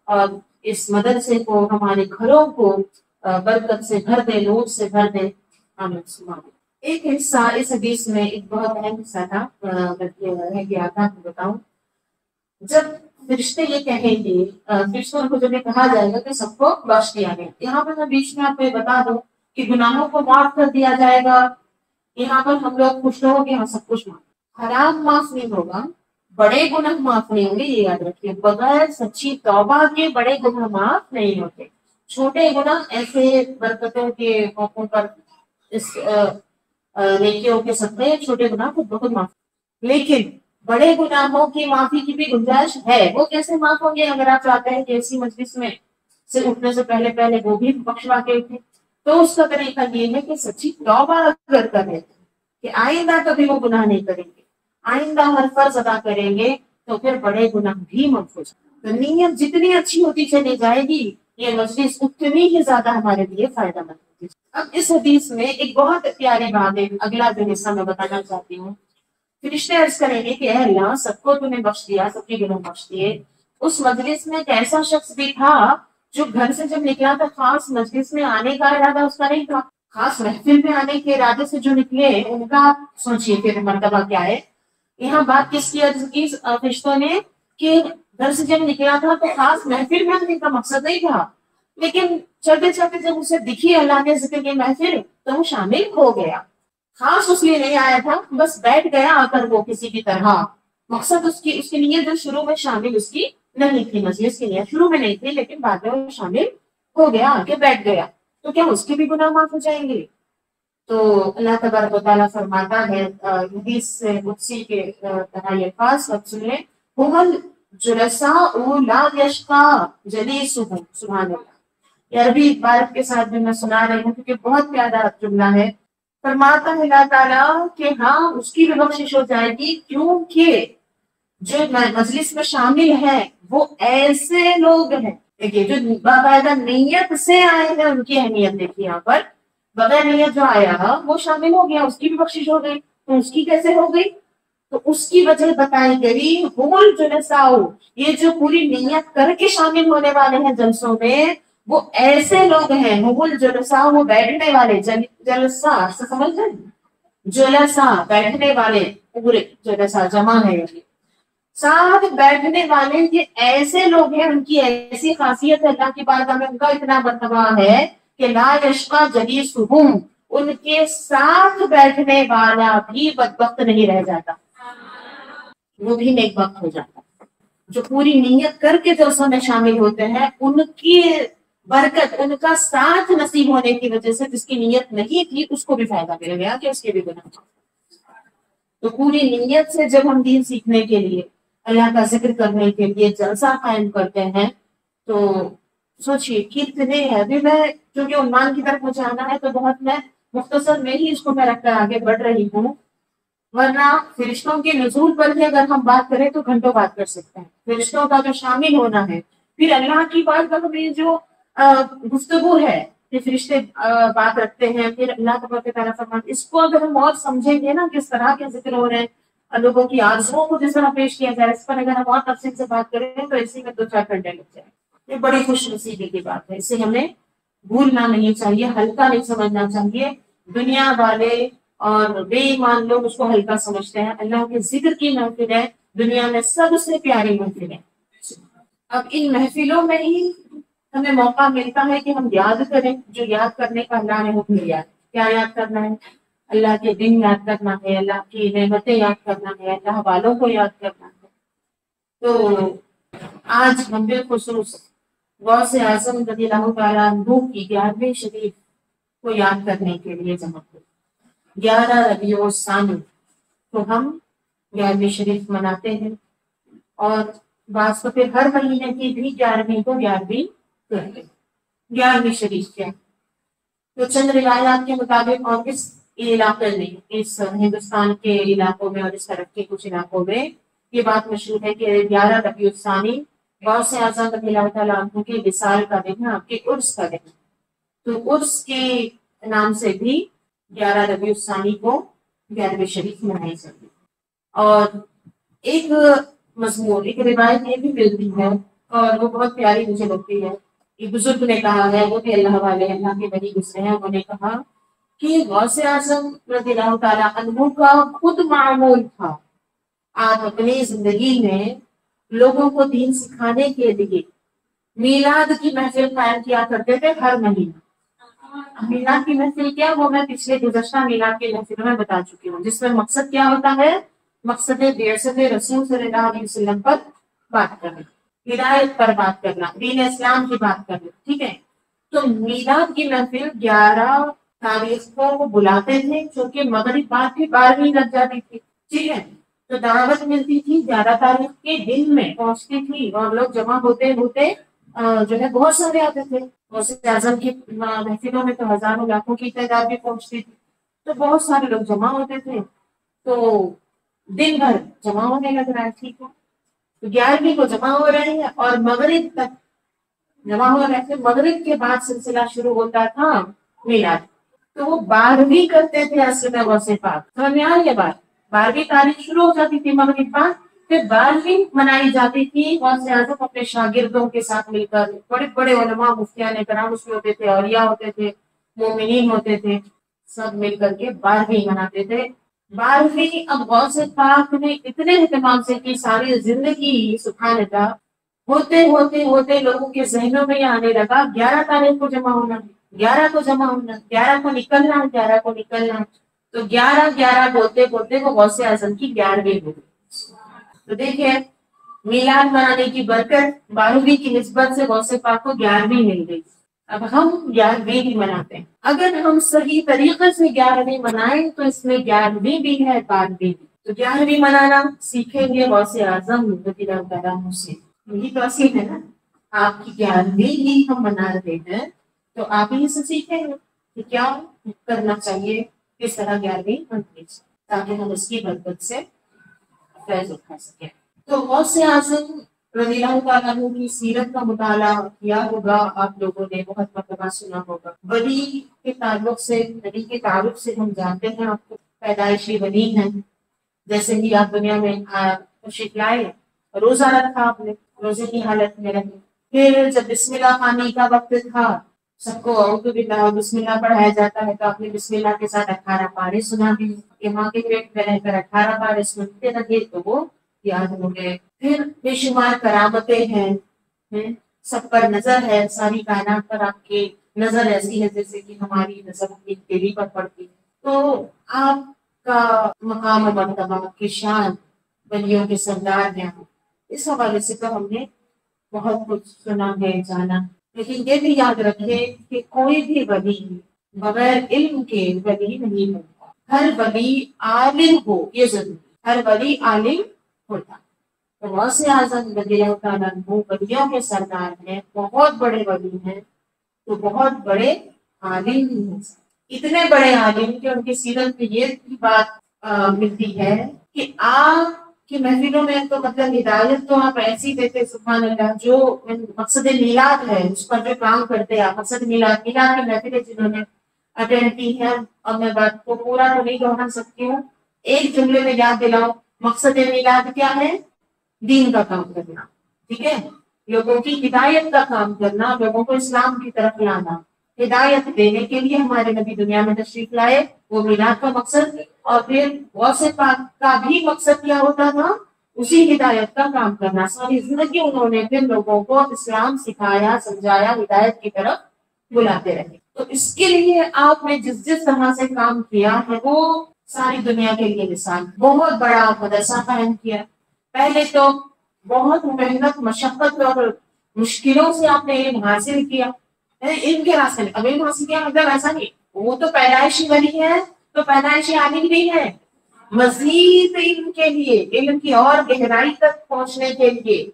اور اس مدرسے کو، ہمارے گھروں کو برکت سے بھر دے، نور سے بھر دے، آمین ثم آمین۔ ایک حصہ اس حدیث میں ایک بہت اہم حصہ تھا، رہ گیا تھا، بتاؤں۔ جب فرشتے یہ کہیں گے، فرشتوں کو جب یہ کہا جائے گا کہ سب کو بخش دیا گیا، یہاں پر میں بیچ میں آپ کو یہ بتا دوں کہ گناہوں کو معاف کر دیا جائے گا، یہاں پر ہم لوگ خوش رہو گے، ہاں سب کچھ معاف، حرام معاف نہیں ہوگا، بڑے گناہ معاف نہیں ہوں گے، یہ یاد رکھیے، بغیر سچی توبہ کے بڑے گناہ معاف نہیں ہوتے، چھوٹے گناہ ایسے برکتوں کے موقعوں پر اس نیکیوں کے صدقے چھوٹے گناہ کو بہت معاف، لیکن بڑے گناہوں کی معافی کی بھی گنجائش ہے۔ وہ کیسے معاف ہوں گے؟ اگر آپ چاہتے ہیں کہ اسی مجلس میں سے اٹھنے سے پہلے پہلے وہ بھی بخشوا کے اٹھے، تو اس کا طریقہ یہ ہے کہ سچی توبہ اگر کریں کہ آئندہ کبھی وہ گناہ نہیں کریں گے، آئندہ ہر فرض ادا کریں گے، تو پھر بڑے گناہ بھی معاف ہو جائیں گے۔ تو نیت جتنی اچھی ہوتی چلی جائے گی، یہ مجلس اتنی ہی زیادہ ہمارے لیے فائدہ مند ہوگی۔ اب اس حدیث میں ایک بہت پیاری بات ہے، اگلا جو حصہ میں بتانا چاہتی ہوں۔ فرشتے عرض کریں گے کہ اے اللہ، سب کو تو نے بخش دیا، سب کے گناہ بخش دیے، اس مجلس میں ایک ایسا شخص بھی تھا جو گھر سے جب نکلا تھا خاص مجلس میں آنے کا ارادہ اس کا نہیں تھا، خاص محفل میں آنے کے ارادے سے جو نکلے ان کا سوچیے پھر مرتبہ کیا ہے۔ یہاں بات کس کی عرض کی فرشتوں نے کہ گھر سے جب نکلا تھا تو خاص محفل میں آنے کا مقصد نہیں تھا، لیکن چلتے چلتے جب اسے دکھی اللہ کے ذکر کی محفل تو وہ شامل ہو گیا، خاص اس لیے نہیں آیا تھا، بس بیٹھ گیا آ کر وہ کسی بھی طرح، مقصد اس کی نیت جو شروع میں شامل اس کی نہیں تھی، مجلس کی نیت شروع میں نہیں تھی، لیکن بعد میں وہ شامل ہو گیا، آ کے بیٹھ گیا، تو کیا اس کے بھی گناہ معاف ہو جائیں گے؟ تو اللہ تبارک و تعالیٰ فرماتا ہے حدیث سے قدسی کے طرح یہ الفاظ اب سن لیں، هُمُ الجُلَسَاءُ لَا يَشْقَىٰ جَلِيسُهُمْ، سبحان اللہ۔ یہ عربی عبارت کے ساتھ جو میں سنا رہی ہوں کیونکہ بہت پیارا جملہ ہے، فرماتا ہے اللہ تعالیٰ کہ ہاں اس کی بھی بخشش ہو جائے گی، کیونکہ جو مجلس میں شامل ہیں وہ ایسے لوگ ہیں، دیکھیے جو باقاعدہ نیت سے آئے ہیں ان کی اہمیت دیکھیے، یہاں پر بغیر نیت جو آیا وہ شامل ہو گیا، اس کی بھی بخشش ہو گئی، تو اس کی کیسے ہو گئی؟ تو اس کی وجہ بتائی گئی، ہم الجلساء، یہ جو پوری نیت کر کے شامل ہونے والے ہیں جلسوں میں، وہ ایسے لوگ ہیں، ہم الجلساء، وہ بیٹھنے والے، جلسہ سے سمجھ رہے ہیں؟ جلسہ بیٹھنے والے، پورے جلسہ جمع ہے، ساتھ بیٹھنے والے یہ ایسے لوگ ہیں، ان کی ایسی خاصیت ہے اللہ کی بارگاہ میں، ان کا اتنا مرتبہ ہے کہ لا یشقیٰ جلیسہم، ان کے ساتھ بیٹھنے والا بھی بدبخت نہیں رہ جاتا، وہ بھی نیک بخت ہو جاتا۔ جو پوری نیت کر کے جلسوں میں شامل ہوتے ہیں، ان کی برکت، ان کا ساتھ نصیب ہونے کی وجہ سے جس کی نیت نہیں تھی اس کو بھی فائدہ مل گیا کہ اس کے بھی گناہ۔ تو پوری نیت سے جب ہم دین سیکھنے کے لیے، اللہ کا ذکر کرنے کے لیے جلسہ قائم کرتے ہیں، تو سوچئے کتنے ہے۔ ابھی میں چونکہ عنوان کی طرف مجھے آنا ہے تو بہت میں مختصر میں ہی اس کو میں رکھ کر آگے بڑھ رہی ہوں، ورنہ فرشتوں کے نزول پر بھی اگر ہم بات کریں تو گھنٹوں بات کر سکتے ہیں، فرشتوں کا جو شامل ہونا ہے، پھر اللہ کی بارگاہ میں جو گفتگو ہے کہ فرشتے بات رکھتے ہیں، پھر اللہ تبارک و تعالیٰ فرماتے، اس کو اگر ہم اور سمجھیں گے نا کس طرح کے ذکر ہو رہے ہیں، لوگوں کی آرزوؤں کو جس طرح پیش کیا جائے، اس پر اگر ہم اور تفصیل سے بات کریں تو اسی میں 2-4 گھنٹے لگ جائیں۔ یہ بڑی خوش نصیبی کی بات ہے، اسے ہمیں بھولنا نہیں چاہیے، ہلکا نہیں سمجھنا چاہیے۔ دنیا والے اور بے ایمان لوگ اس کو ہلکا سمجھتے ہیں، اللہ کے ذکر کی محفل ہے، دنیا میں سب سے پیاری محفل ہے۔ اب ان محفلوں میں ہی ہمیں موقع ملتا ہے کہ ہم یاد کریں جو یاد کرنے کا اللہ نے حکم دیا ہے۔ کیا یاد کرنا ہے؟ اللہ کے دن یاد کرنا ہے، اللہ کی نعمتیں یاد کرنا ہے، اللہ والوں کو یاد کرنا ہے۔ تو آج ہم بالخصوص غوث اعظم رضی اللہ تعالیٰ عنہ کی 11ویں شریف کو یاد کرنے کے لیے جمع ہوئے۔ 11 ربیع الثانی تو ہم 11ویں شریف مناتے ہیں، اور بعض تو پھر ہر مہینے کی بھی 11ویں کو 11ویں کرتے ہیں۔ 11ویں شریف کیا؟ تو چند روایات کے مطابق اور اس علاقے میں، اس ہندوستان کے علاقوں میں اور اس طرف کے کچھ علاقوں میں یہ بات مشہور ہے کہ 11 ربیع الثانی غوث اعظم رضی اللہ تعالیٰ عنہ کے وصال کا دن ہے، آپ کے عرس کا دن ہے، تو عرس کے نام سے بھی 11 ربیع الثانی کو 11ویں شریف منائی جاتی ہے۔ اور ایک مضمون، ایک روایت یہ بھی ملتی ہے اور وہ بہت پیاری مجھے لگتی ہے۔ ایک بزرگ نے کہا ہے، وہ بھی اللہ والے، اللہ کے ولی گزرے ہیں، انہوں نے کہا کہ غوث اعظم رضی اللہ تعالیٰ عنہ کا خود معمول تھا، آپ اپنی زندگی میں لوگوں کو دین سکھانے کے لیے میلاد کی محفل قائم کیا کرتے تھے ہر مہینہ۔ میلاد کی محفل کیا، وہ میں پچھلے گزشتہ میلاد کی محفل میں بتا چکی ہوں، جس میں مقصد کیا ہوتا ہے، مقصد بعثت رسول صلی اللہ علیہ وسلم پر بات کرنا، ہدایت پر بات کرنا، دین اسلام کی بات کرنا، ٹھیک ہے۔ تو میلاد کی محفل 11 تاریخ کو وہ بلاتے تھے، چونکہ مغرب بعد بھی 12ویں لگ جاتی تھی، ٹھیک ہے۔ تو دعوت ملتی تھی 11 تاریخ کے دن میں پہنچتی تھی، اور لوگ جمع ہوتے ہوتے جو ہے بہت سارے آتے تھے۔ غوث اعظم کی محفلوں میں تو ہزاروں لاکھوں کی تعداد بھی پہنچتی تھی، تو بہت سارے لوگ جمع ہوتے تھے، تو دن بھر جمع ہونے لگ رہا ہے، ٹھیک ہے۔ تو 11ویں کو جمع ہو رہے ہیں اور مغرب تک جمع ہو رہے تھے، مغرب کے بعد سلسلہ شروع ہوتا تھا میلاد۔ تو وہ 12ویں کرتے تھے اصل میں غوث پاک، سمجھ میں آ رہی ہے بات؟ 12ویں تاریخ شروع ہو جاتی تھی مغرب بعد، پھر 12ویں منائی جاتی تھی غوث اعظم اپنے شاگردوں کے ساتھ مل کر، بڑے بڑے علماء مفتیان کرام اس میں ہوتے تھے، اولیاء ہوتے تھے، مومنین ہوتے تھے، سب مل کر کے 12ویں مناتے تھے۔ 12ویں اب غوث پاک نے اتنے اہتمام سے کی، ساری زندگی سبحان اللہ، ہوتے ہوتے ہوتے لوگوں کے ذہنوں میں یہ آنے لگا 11 تاریخ کو جمع ہونا، 11 کو جمع ہونا، 11 کو نکلنا، 11 کو نکلنا۔ تو 11 بولتے بولتے وہ غوث اعظم کی 11ویں ہو گئی۔ تو دیکھیں میلاد منانے کی برکت 12ویں کی نسبت سے غوث پاک کو 11ویں مل گئی۔ اب ہم 11ویں بھی مناتے ہیں، اگر ہم صحیح طریقے سے 11ویں منائیں تو اس میں 11ویں بھی ہے، 12ویں بھی۔ تو 11ویں منانا سیکھیں گے غوث اعظم رضی اللہ تعالیٰ عنہ سے، یہی تو اصل ہے نا، آپ کی 11ویں ہی ہم منا رہے ہیں، تو آپ ہی سے سیکھیں گے کہ کیا کرنا چاہیے، کس طرح 11ویں منانی چاہیے، تاکہ ہم اس کی برکت سے فیض اٹھا سکیں۔ تو غوث اعظم رضی اللہ تعالیٰ عنہ کی سیرت کا مطالعہ کیا ہوگا آپ لوگوں نے، بہت مرتبہ سنا ہوگا۔ ولی کے تعلق سے، نبی کے تعلق سے ہم جانتے ہیں آپ کو پیدائشی ولی ہیں، جیسے ہی آپ دنیا میں تشریف لائے، روزہ رکھا آپ نے، روزے کی حالت میں رہے، پھر جب بسم اللہ خوانی کا وقت تھا، سب کو اعوذ باللہ بسم اللہ پڑھایا جاتا ہے، تو آپ نے بسم اللہ کے ساتھ 18 پارے سنا دی کہ ماں کے پیٹ میں رہ کر 18 پارے سنتے رہے، تو وہ یاد ہو گئے۔ پھر بے شمار کرامتیں ہیں، سب پر نظر ہے، ساری کائنات پر آپ کی نظر ایسی ہے جیسے کہ ہماری نظر اپنی تیری پر پڑتی ہے۔ تو آپ کا مقام و مرتبہ کی شان ولیوں کے سردار ہیں، اس حوالے سے تو ہم نے بہت کچھ سنا ہے، جانا، لیکن یہ بھی یاد رکھے کہ کوئی بھی ولی بغیر علم کے ولی نہیں ہوتا، ہر ولی عالم ہو، یہ ضروری، ہر ولی عالم ہوتا۔ تو غوث اعظم رضی اللہ تعالیٰ عنہ ولیوں کے سردار ہیں، بہت بڑے ولی ہیں، تو بہت بڑے عالم بھی ہیں، اتنے بڑے عالم کہ ان کی سیرت میں یہ بھی بات ملتی ہے کہ آپ کی محفلوں میں تو مطلب ہدایت تو آپ ایسی دیتے سبحان اللہ، جو مقصد میلاد ہے اس پر جو کام کرتے آپ، مقصد میلاد کی محفلیں جنہوں نے اٹینڈ کی ہے، اور میں بات کو پورا تو نہیں دہرا سکتی ہوں، ایک جملے میں یاد دلاؤ، مقصد میلاد کیا ہے؟ دین کا کام کرنا، ٹھیک ہے، لوگوں کی ہدایت کا کام کرنا، لوگوں کو اسلام کی طرف لانا، ہدایت دینے کے لیے ہمارے نبی دنیا میں تشریف لائے، وہ میلاد کا مقصد، اور پھر غوث پاک کا بھی مقصد کیا ہوتا تھا؟ اسی ہدایت کا کام کرنا۔ ساری زندگی انہوں نے پھر لوگوں کو اسلام سکھایا، سمجھایا، ہدایت کی طرف بلاتے رہے۔ تو اس کے لیے آپ نے جس طرح سے کام کیا ہے وہ ساری دنیا کے لیے مثال، بہت بڑا مدرسہ قائم کیا، پہلے تو بہت محنت، مشقت اور مشکلوں سے آپ نے علم حاصل کیا، علم کے راستے میں، اب علم حاصل کیا مطلب ایسا نہیں وہ تو پیدائشی ولی ہے تو پیدائشی عالم بھی ہے، مزید علم کے لیے، علم کی اور گہرائی تک پہنچنے کے لیے،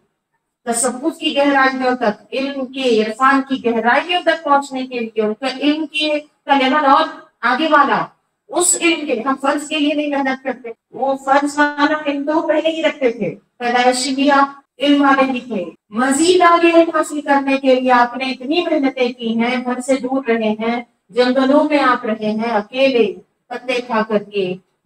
تصوف کی گہرائیوں تک، علم کی عرفان کی گہرائیوں تک پہنچنے کے لیے، ان کا علم کا لیول اور آگے والا، اس علم کے، ہم فرض کے لیے نہیں محنت کرتے، وہ فرض والا علم تو پہلے ہی رکھتے تھے، پیدائشی بھی آپ علم والے بھی تھے، مزید آگے علم حاصل کرنے کے لیے آپ نے اتنی محنتیں کی ہیں، گھر سے دور رہے ہیں، جنگلوں میں آپ رہے ہیں، اکیلے پتے کھا کر کے،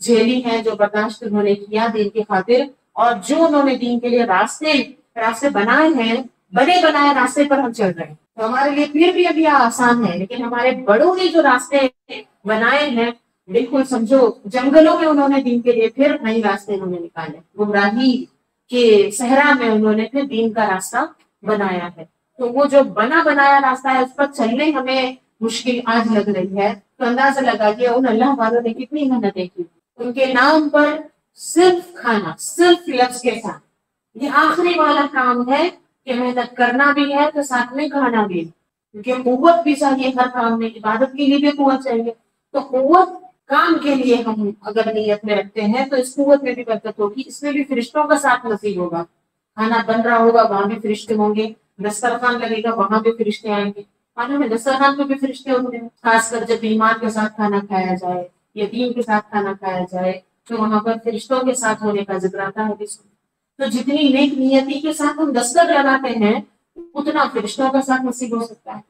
جھیلی ہیں، جو برداشت انہوں نے کیا دین کی خاطر، اور جو انہوں نے دین کے لیے راستے بنائے ہیں، بنے بنائے راستے پر ہم چل رہے ہیں، تو ہمارے لیے پھر بھی ابھی آسان ہے. لیکن ہمارے بڑوں نے جو راستے بنائے ہیں، بالکل سمجھو جنگلوں میں انہوں نے دین کے لیے پھر نئی راستے انہوں نے نکالے، گمراہی کے صحرا میں انہوں نے پھر دین کا راستہ بنایا ہے. تو وہ جو بنا بنایا راستہ ہے اس پر چلنے ہمیں مشکل آج لگ رہی ہے، تو اندازہ لگا کہ ان اللہ والوں نے کتنی محنتیں کی. ان کے نام پر صرف کھانا، صرف لفظ کے ساتھ، یہ آخری والا کام ہے کہ محنت کرنا بھی ہے تو ساتھ میں کھانا بھی ہے، کیونکہ قوت بھی چاہیے ہر کام میں، عبادت کے لیے بھی قوت چاہیے. تو قوت کام کے لیے ہم اگر نیت میں رکھتے ہیں تو اس قوت میں بھی برکت ہوگی، اس میں بھی فرشتوں کا ساتھ نصیب ہوگا. کھانا بن رہا ہوگا وہاں بھی فرشتے ہوں گے، دسترخوان لگے گا وہاں بھی فرشتے آئیں گے. کھانا میں دسترخوان پہ بھی فرشتے ہوتے ہیں، خاص کر جب بیمار کے ساتھ کھانا کھایا جائے، یتیم کے ساتھ کھانا کھایا جائے تو وہاں پر فرشتوں کے ساتھ ہونے کا ذکر آتا ہے. تو جتنی نیک نیتی کے ساتھ ہم دستک لگاتے ہیں اتنا فرشتوں کا ساتھ نصیب ہو سکتا ہے.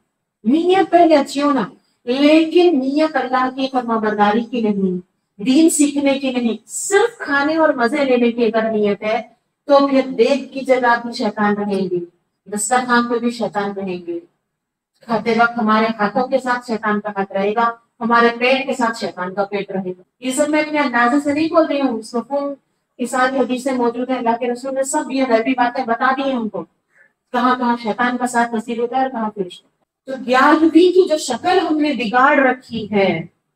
نیت پہلے اچھی ہونا، لیکن نیت اللہ کی فرمانبرداری کی نہیں، دین سیکھنے کی نہیں، صرف کھانے اور مزے لینے کی اگر نیت ہے تو پھر دیکھ کی جگہ بھی شیطان رہیں گی، دسترخوان پہ بھی شیطان رہیں گے، کھاتے وقت ہمارے ہاتھوں کے ساتھ شیطان کا ہاتھ رہے گا، ہمارے پیٹ کے ساتھ شیطان کا پیٹ رہے گا. یہ سب میں اپنے اندازے سے نہیں بول رہی ہوں، اس مفہوم کی ساری حدیثیں موجود ہیں، اللہ کے رسول نے سب یہ غیبی باتیں بتا دی ہیں ہم کو، کہاں کہاں شیطان کا ساتھ نصیب ہوتا ہے اور کہاں فرشتہ. تو 11ویں کی جو شکل ہم نے بگاڑ رکھی ہے،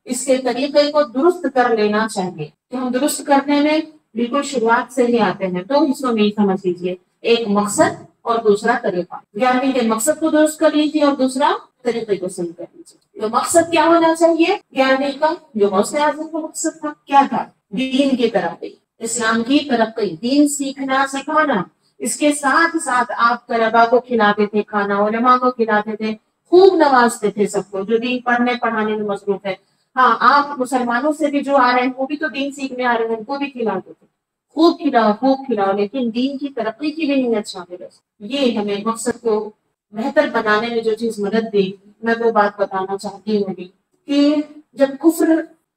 اس کے طریقے کو درست کر لینا چاہیے. کہ ہم درست کرنے میں بالکل شروعات سے ہی آتے ہیں. تو حصوں میں ہی سمجھ لیجیے، ایک مقصد اور دوسرا طریقہ. 11ویں کے مقصد کو درست کر لیجیے اور دوسرا طریقے کو صحیح کر لیجیے. تو مقصد کیا ہونا چاہیے 11ویں کا؟ جو غوث اعظم کا مقصد تھا کیا تھا؟ دین کی ترقی، اسلام کی ترقی، دین سیکھنا سکھانا. اس کے ساتھ ساتھ آپ طلبا کو کھلاتے تھے کھانا، علماء کو کھلاتے تھے، خوب نوازتے تھے سب کو جو دین پڑھنے پڑھانے میں مصروف ہے. ہاں، آپ مسلمانوں سے بھی جو آ رہے ہیں وہ بھی تو دین سیکھنے آ رہے ہیں، ان کو بھی کھلاتے تھے، خوب کھلاؤ، لیکن دین کی ترقی کی بھی نیت شامل ہے. یہ ہمیں مقصد کو بہتر بنانے میں جو چیز مدد دے، میں وہ بات بتانا چاہتی ہوں کہ جب کفر،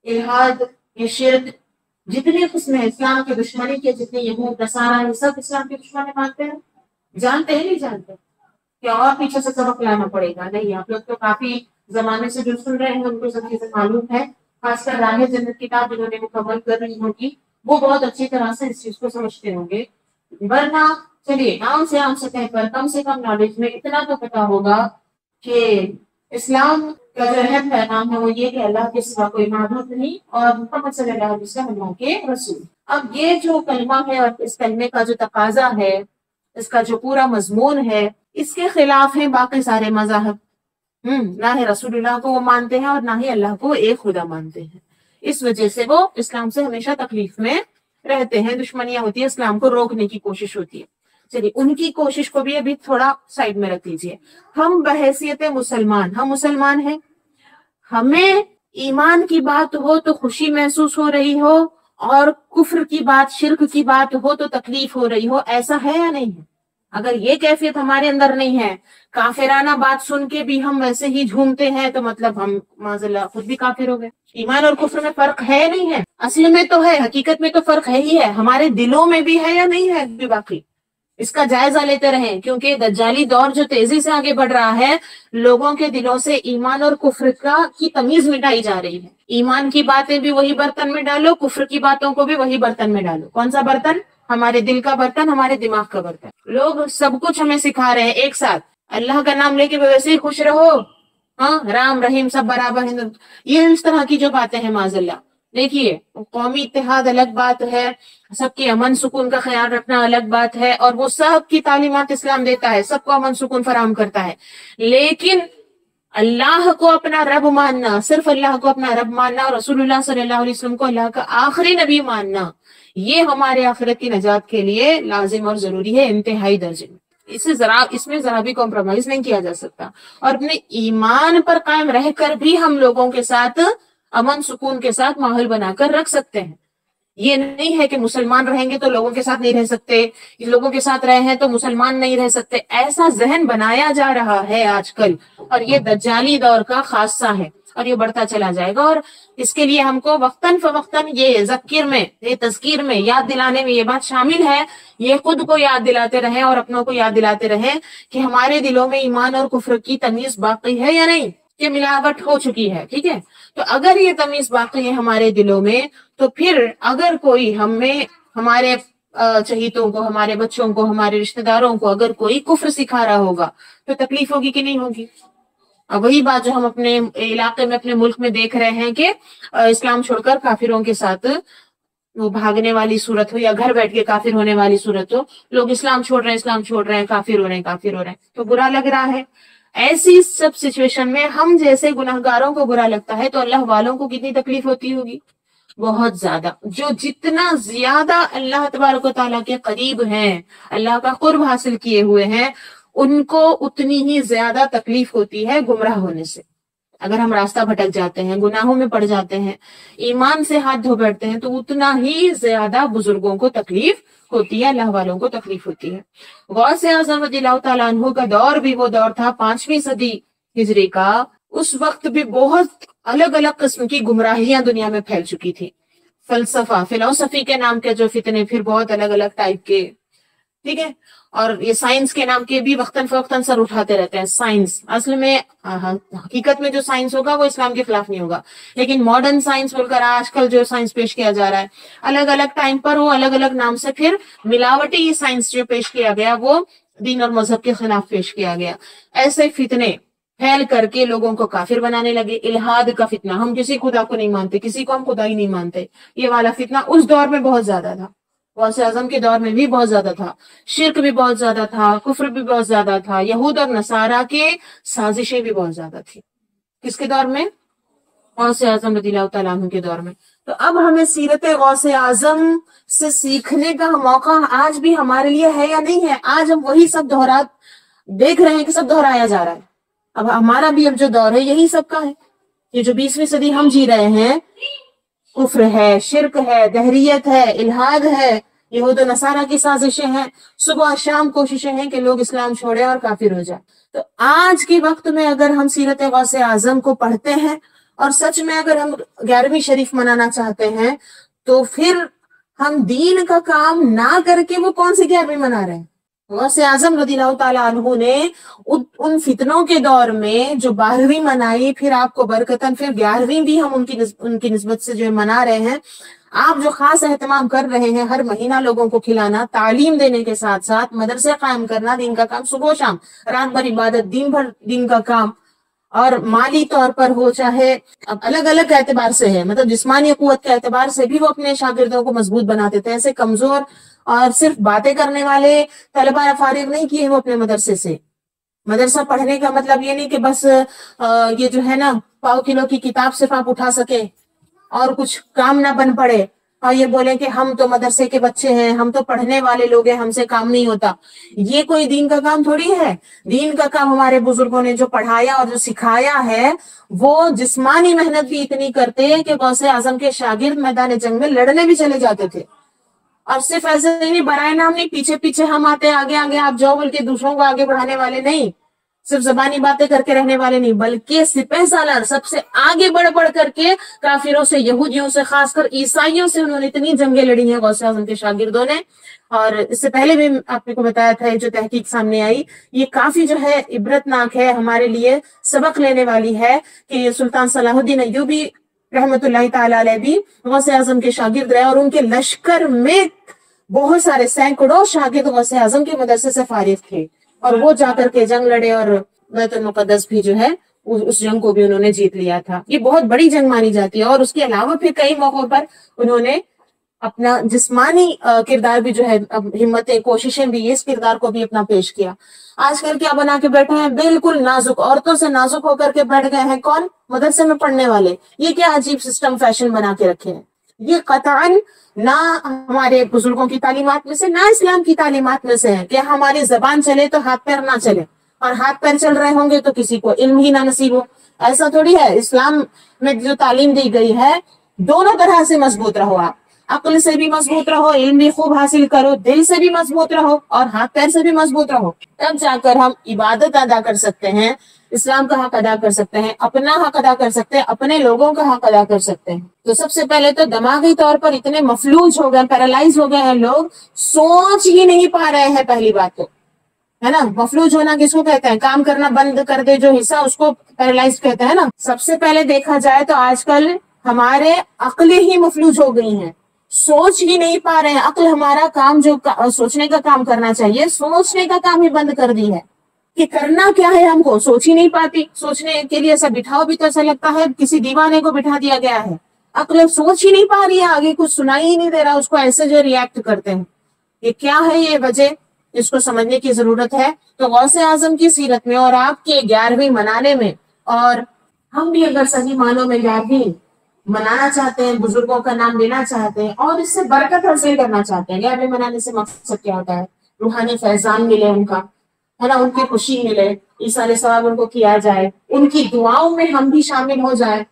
الحاد، یہ شرک، جتنی قسمیں اسلام کی دشمنی کے، جتنے یہود نصارہ، یہ سب اسلام کی دشمنی مانتے ہیں. جانتے ہیں نہیں جانتے کہ اور پیچھے سے سبق لانا پڑے گا؟ نہیں، آپ لوگ تو کافی زمانے سے جو سن رہے ہیں ان کو سب چیزیں معلوم ہے. خاص کر راہ جنت کتاب جنہوں نے مکمل کر رہی ہوگی وہ بہت اچھی طرح سے اس چیز کو سمجھتے ہوں گے. ورنہ چلیے عام سے سطح پر کم سے کم نالج میں اتنا تو پتا ہوگا کہ اسلام کا جو اہم پیغام ہے وہ یہ کہ اللہ کے سوا کوئی معبود نہیں اور محمد صلی اللہ علیہ وسلم اللہ کے رسول. اب یہ جو کلمہ ہے اور اس کلمے کا جو تقاضا ہے، اس کا جو پورا مضمون ہے، اس کے خلاف ہیں باقی سارے مذاہب. نہ ہی رسول اللہ کو وہ مانتے ہیں اور نہ ہی اللہ کو ایک خدا مانتے ہیں. اس وجہ سے وہ اسلام سے ہمیشہ تکلیف میں رہتے ہیں، دشمنیاں ہوتی ہیں، اسلام کو روکنے کی کوشش ہوتی ہے. چلیے ان کی کوشش کو بھی ابھی تھوڑا سائڈ میں رکھ لیجیے. ہم بحیثیت مسلمان، ہم مسلمان ہیں، ہمیں ایمان کی بات ہو تو خوشی محسوس ہو رہی ہو اور کفر کی بات، شرک کی بات ہو تو تکلیف ہو رہی ہو، ایسا ہے یا نہیں ہے؟ اگر یہ کیفیت ہمارے اندر نہیں ہے، کافرانہ بات سن کے بھی ہم ویسے ہی جھومتے ہیں، تو مطلب ہم معاذ اللہ خود بھی کافر ہو گئے. ایمان اور کفر میں فرق ہے نہیں ہے؟ اصل میں تو ہے، حقیقت میں تو فرق ہے ہی ہے. ہمارے دلوں میں بھی ہے یا نہیں ہے بھی باقی؟ اس کا جائزہ لیتے رہیں، کیونکہ دجالی دور جو تیزی سے آگے بڑھ رہا ہے، لوگوں کے دلوں سے ایمان اور کفر کی تمیز مٹائی جا رہی ہے. ایمان کی باتیں بھی وہی برتن میں ڈالو، کفر کی باتوں کو بھی وہی برتن میں ڈالو. کون سا برتن؟ ہمارے دل کا برتن، ہمارے دماغ کا برتن. لوگ سب کچھ ہمیں سکھا رہے ہیں ایک ساتھ، اللہ کا نام لے کے ویسے ہی خوش رہو، ہاں رام رحیم سب برابر ہیں، یہ اس طرح کی جو باتیں ہیں معاذ اللہ. دیکھیے قومی اتحاد الگ بات ہے، سب کے امن سکون کا خیال رکھنا الگ بات ہے، اور وہ سب کی تعلیمات اسلام دیتا ہے، سب کو امن سکون فراہم کرتا ہے. لیکن اللہ کو اپنا رب ماننا، صرف اللہ کو اپنا رب ماننا اور رسول اللہ صلی اللہ علیہ وسلم کو اللہ کا آخری نبی ماننا، یہ ہمارے آخرت کی نجات کے لیے لازم اور ضروری ہے، انتہائی درجے میں. اس میں ذرا بھی کمپرومائز نہیں کیا جا سکتا. اور اپنے ایمان پر قائم رہ کر بھی ہم لوگوں کے ساتھ امن سکون کے ساتھ ماحول بنا کر رکھ سکتے ہیں. یہ نہیں ہے کہ مسلمان رہیں گے تو لوگوں کے ساتھ نہیں رہ سکتے، لوگوں کے ساتھ رہے ہیں تو مسلمان نہیں رہ سکتے. ایسا ذہن بنایا جا رہا ہے آج کل، اور یہ دجالی دور کا خاصہ ہے. اور یہ بڑھتا چلا جائے گا. اور اس کے لیے ہم کو وقتاً فوقتاً یہ ذکر میں، یہ تذکیر میں، یاد دلانے میں یہ بات شامل ہے، یہ خود کو یاد دلاتے رہیں اور اپنوں کو یاد دلاتے رہیں کہ ہمارے دلوں میں ایمان اور کفر کی تمیز باقی ہے یا نہیں، کہ ملاوٹ ہو چکی ہے. ٹھیک ہے، تو اگر یہ تمیز باقی ہے ہمارے دلوں میں، تو پھر اگر کوئی ہمیں، ہمارے چہیتوں کو، ہمارے بچوں کو، ہمارے رشتہ داروں کو اگر کوئی کفر سکھا رہا ہوگا تو تکلیف ہوگی کہ نہیں ہوگی؟ اب وہی بات جو ہم اپنے علاقے میں، اپنے ملک میں دیکھ رہے ہیں کہ اسلام چھوڑ کر کافروں کے ساتھ وہ بھاگنے والی صورت ہو، یا گھر بیٹھ کے کافر ہونے والی صورت ہو. لوگ اسلام چھوڑ رہے ہیں، اسلام چھوڑ رہے ہیں، کافر ہو رہے ہیں، کافر ہو رہے ہیں، تو برا لگ رہا ہے. ایسی سب سچویشن میں ہم جیسے گناہگاروں کو برا لگتا ہے تو اللہ والوں کو کتنی تکلیف ہوتی ہوگی؟ بہت زیادہ. جو جتنا زیادہ اللہ تبارک و تعالیٰ کے قریب ہیں، اللہ کا قرب حاصل کیے ہوئے ہیں، ان کو اتنی ہی زیادہ تکلیف ہوتی ہے گمراہ ہونے سے. اگر ہم راستہ بھٹک جاتے ہیں، گناہوں میں پڑ جاتے ہیں، ایمان سے ہاتھ دھو بیٹھتے ہیں، تو اتنا ہی زیادہ بزرگوں کو تکلیف ہوتی ہے، اللہ والوں کو تکلیف ہوتی ہے. غوث اعظم رضی اللہ تعالیٰ عنہ کا دور بھی وہ دور تھا 5ویں صدی ہجری کا. اس وقت بھی بہت الگ الگ قسم کی گمراہیاں دنیا میں پھیل چکی تھی. فلسفی کے نام کے جو فتنے، پھر بہت الگ الگ ٹائپ کے. ٹھیک ہے، اور یہ سائنس کے نام کے بھی وقتاً فوقتاً سر اٹھاتے رہتے ہیں. سائنس اصل میں، حقیقت میں جو سائنس ہوگا وہ اسلام کے خلاف نہیں ہوگا، لیکن ماڈرن سائنس بول کر آج کل جو سائنس پیش کیا جا رہا ہے، الگ الگ ٹائم پر وہ الگ الگ نام سے پھر ملاوٹی سائنس جو پیش کیا گیا وہ دین اور مذہب کے خلاف پیش کیا گیا. ایسے فتنے پھیل کر کے لوگوں کو کافر بنانے لگے. الہاد کا فتنہ، ہم کسی خدا کو نہیں مانتے، کسی کو ہم خدا ہی نہیں مانتے، یہ والا فتنہ اس دور میں بہت زیادہ تھا. غوث اعظم کے دور میں بھی بہت زیادہ تھا. شرک بھی بہت زیادہ تھا، کفر بھی بہت زیادہ تھا، یہود اور نصارہ کے سازشیں بھی بہت زیادہ تھی. کس کے دور میں؟ غوث اعظم رضی اللہ تعالیٰ عنہ کے دور میں. تو اب ہمیں سیرت غوث اعظم سے سیکھنے کا موقع آج بھی ہمارے لیے ہے یا نہیں ہے؟ آج ہم وہی سب دیکھ رہے ہیں کہ سب دہرایا جا رہا ہے. اب ہمارا بھی اب جو دور ہے یہی سب کا ہے. یہ جو 20ویں صدی ہم جی رہے ہیں، کفر ہے، شرک ہے، دہریت ہے، الہاد ہے، یہود و نصارہ کی سازشیں ہیں. صبح شام کوششیں ہیں کہ لوگ اسلام چھوڑیں اور کافر ہو جائیں. تو آج کے وقت میں اگر ہم سیرت غوث اعظم کو پڑھتے ہیں اور سچ میں اگر ہم 11ویں شریف منانا چاہتے ہیں، تو پھر ہم دین کا کام نہ کر کے وہ کون سی 11ویں منا رہے ہیں؟ غوث اعظم رضی اللہ تعالیٰ عنہ نے ان فتنوں کے دور میں جو 12ویں منائی، پھر آپ کو برکتاً پھر 11ویں بھی ہم ان کی نسبت سے جو منا رہے ہیں. آپ جو خاص اہتمام کر رہے ہیں ہر مہینہ لوگوں کو کھلانا، تعلیم دینے کے ساتھ ساتھ مدرسے قائم کرنا، دین کا کام، صبح و شام، رات بھر عبادت، دن بھر دین کا کام، اور مالی طور پر ہو، چاہے اب الگ الگ اعتبار سے ہے، مطلب جسمانی قوت کے اعتبار سے بھی وہ اپنے شاگردوں کو مضبوط بناتے تھے. ایسے کمزور اور صرف باتیں کرنے والے طلبہ فارغ نہیں کیے وہ اپنے مدرسے سے. مدرسہ پڑھنے کا مطلب یہ نہیں کہ بس یہ جو ہے نا پاؤ کلو کی کتاب صرف آپ اٹھا سکیں اور کچھ کام نہ بن پڑے اور یہ بولیں کہ ہم تو مدرسے کے بچے ہیں، ہم تو پڑھنے والے لوگ ہیں، ہم سے کام نہیں ہوتا. یہ کوئی دین کا کام تھوڑی ہے. دین کا کام ہمارے بزرگوں نے جو پڑھایا اور جو سکھایا ہے، وہ جسمانی محنت بھی اتنی کرتے ہیں کہ غوث اعظم کے شاگرد میدان جنگ میں لڑنے بھی چلے جاتے تھے. اور صرف ایسے نہیں، برائے نام نہیں، پیچھے پیچھے ہم آتے، آگے آگے آپ جاؤ بلکہ دوسروں کو آگے بڑھانے والے نہیں، صرف زبانی باتیں کر کے رہنے والے نہیں، بلکہ سپہ سالار سب سے آگے بڑھ کر کے کافروں سے، یہودیوں سے، خاص کر عیسائیوں سے انہوں نے اتنی جنگیں لڑی ہیں غوث اعظم کے شاگردوں نے. اور اس سے پہلے بھی آپ کو بتایا تھا، جو تحقیق سامنے آئی یہ کافی جو ہے عبرتناک ہے، ہمارے لیے سبق لینے والی ہے کہ سلطان صلاح الدین ایوبی رحمت اللہ تعالی علیہ بھی غوث اعظم کے شاگرد رہے، اور ان کے لشکر میں بہت سارے سینکڑوں شاگرد غوث اعظم کے مدرسے سے فارغ تھے، اور وہ جا کر کے جنگ لڑے، اور بیت المقدس بھی جو ہے اس جنگ کو بھی انہوں نے جیت لیا تھا. یہ بہت بڑی جنگ مانی جاتی ہے. اور اس کے علاوہ پھر کئی موقعوں پر انہوں نے اپنا جسمانی کردار بھی جو ہے، ہمتیں، کوششیں بھی، اس کردار کو بھی اپنا پیش کیا. آج کل کیا بنا کے بیٹھے ہیں؟ بالکل نازک، عورتوں سے نازک ہو کر کے بیٹھ گئے ہیں. کون؟ مدرسے میں پڑھنے والے. یہ کیا عجیب سسٹم فیشن بنا کے رکھے ہیں. یہ قطعاً نہ ہمارے بزرگوں کی تعلیمات میں سے، نہ اسلام کی تعلیمات میں سے ہے کہ ہماری زبان چلے تو ہاتھ پیر نہ چلے، اور ہاتھ پیر چل رہے ہوں گے تو کسی کو علم ہی نہ نصیب ہو. ایسا تھوڑی ہے. اسلام میں جو تعلیم دی گئی ہے، دونوں طرح سے مضبوط رہو آپ. عقل سے بھی مضبوط رہو، علم بھی خوب حاصل کرو، دل سے بھی مضبوط رہو اور ہاتھ پیر سے بھی مضبوط رہو، تب جا کر ہم عبادت ادا کر سکتے ہیں، اسلام کا حق ادا کر سکتے ہیں، اپنا حق ادا کر سکتے ہیں، اپنے لوگوں کا حق ادا کر سکتے ہیں۔ تو سب سے پہلے تو دماغی طور پر اتنے مفلوج ہو گئے، پیرالائز ہو گئے ہیں لوگ، سوچ ہی نہیں پا رہے ہیں۔ پہلی بات تو ہے نا، مفلوج ہونا کس کو کہتے ہیں؟ کام کرنا بند کر دے جو حصہ، اس کو پیرالائز کہتے ہیں نا۔ سب سے پہلے دیکھا جائے تو آج کل ہمارے عقلیں ہی مفلوج ہو گئی ہیں، سوچ ہی نہیں پا رہے ہیں۔ عقل ہمارا کام جو سوچنے کا کام کرنا چاہیے، سوچنے کا کام ہی بند کر دی ہے کہ کرنا کیا ہے، ہم کو سوچ ہی نہیں پاتی۔ سوچنے کے لیے ایسا بٹھاؤ بھی تو ایسا لگتا ہے کسی دیوانے کو بٹھا دیا گیا ہے۔ عقل سوچ ہی نہیں پا رہی ہے، آگے کچھ سنائی ہی نہیں دے رہا، اس کو ایسے جو ریئیکٹ کرتے ہیں۔ یہ کیا ہے؟ یہ وجہ اس کو سمجھنے کی ضرورت ہے۔ تو غوث اعظم کی سیرت میں اور آپ کے 11ویں منانے میں، اور ہم بھی اگر صحیح معنوں میں 11ویں منانا چاہتے ہیں، بزرگوں کا نام لینا چاہتے ہیں اور اس سے برکت حاصل کرنا چاہتے ہیں، 11ویں منانے سے مقصد کیا ہوتا ہے؟ روحانی فیضان ملے ان کا، ہے نا، ان کی خوشی ملے، ایثار ثواب ان کو کیا جائے، ان کی دعاؤں میں ہم بھی شامل ہو جائیں۔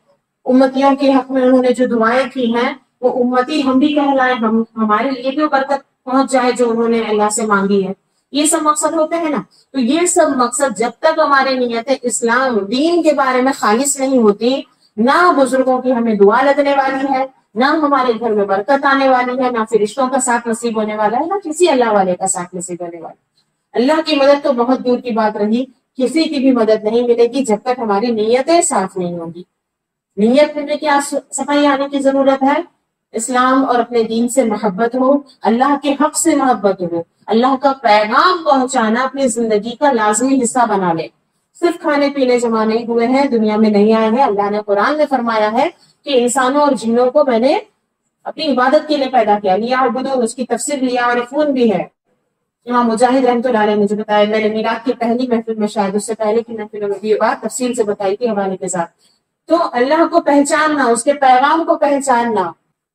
امتیوں کے حق میں انہوں نے جو دعائیں کی ہیں وہ امتی ہم بھی کہلائیں، ہمارے لیے بھی برکت پہنچ جائے جو انہوں نے اللہ سے مانگی ہے۔ یہ سب مقصد ہوتے ہیں نا۔ تو یہ سب مقصد جب تک ہمارے نیت اسلام دین کے بارے میں خالص نہیں ہوتی، نہ بزرگوں کی ہمیں دعا لگنے والی ہے، نہ ہمارے گھر میں برکت آنے والی ہے، نہ فرشتوں کا ساتھ نصیب ہونے والا ہے، نہ کسی اللہ والے کا ساتھ نصیب ہونے والا ہے۔ اللہ کی مدد تو بہت دور کی بات رہی، کسی کی بھی مدد نہیں ملے گی جب تک ہماری نیتیں صاف نہیں ہوگی۔ نیت میں کیا صفائی آنے کی ضرورت ہے؟ اسلام اور اپنے دین سے محبت ہو، اللہ کے حق سے محبت ہو، اللہ کا پیغام پہنچانا اپنی زندگی کا لازمی حصہ بنا لے۔ صرف کھانے پینے جمع نہیں ہوئے ہیں، دنیا میں نہیں آئے ہیں۔ اللہ نے قرآن میں فرمایا ہے کہ انسانوں اور جنوں کو میں نے اپنی عبادت کے لیے پیدا کیا، لیا عبدون، اس کی تفسیر لیا عارفون بھی ہے۔ امام مجاہد رحمۃ اللہ علیہ نے مجھے بتایا، میں نے میلاد کی پہلی محفل میں، شاید اس سے پہلے کی محفل میں بھی یہ بات تفصیل سے بتائی تھی حوالے کے ساتھ۔ تو اللہ کو پہچاننا، اس کے پیغام کو پہچاننا،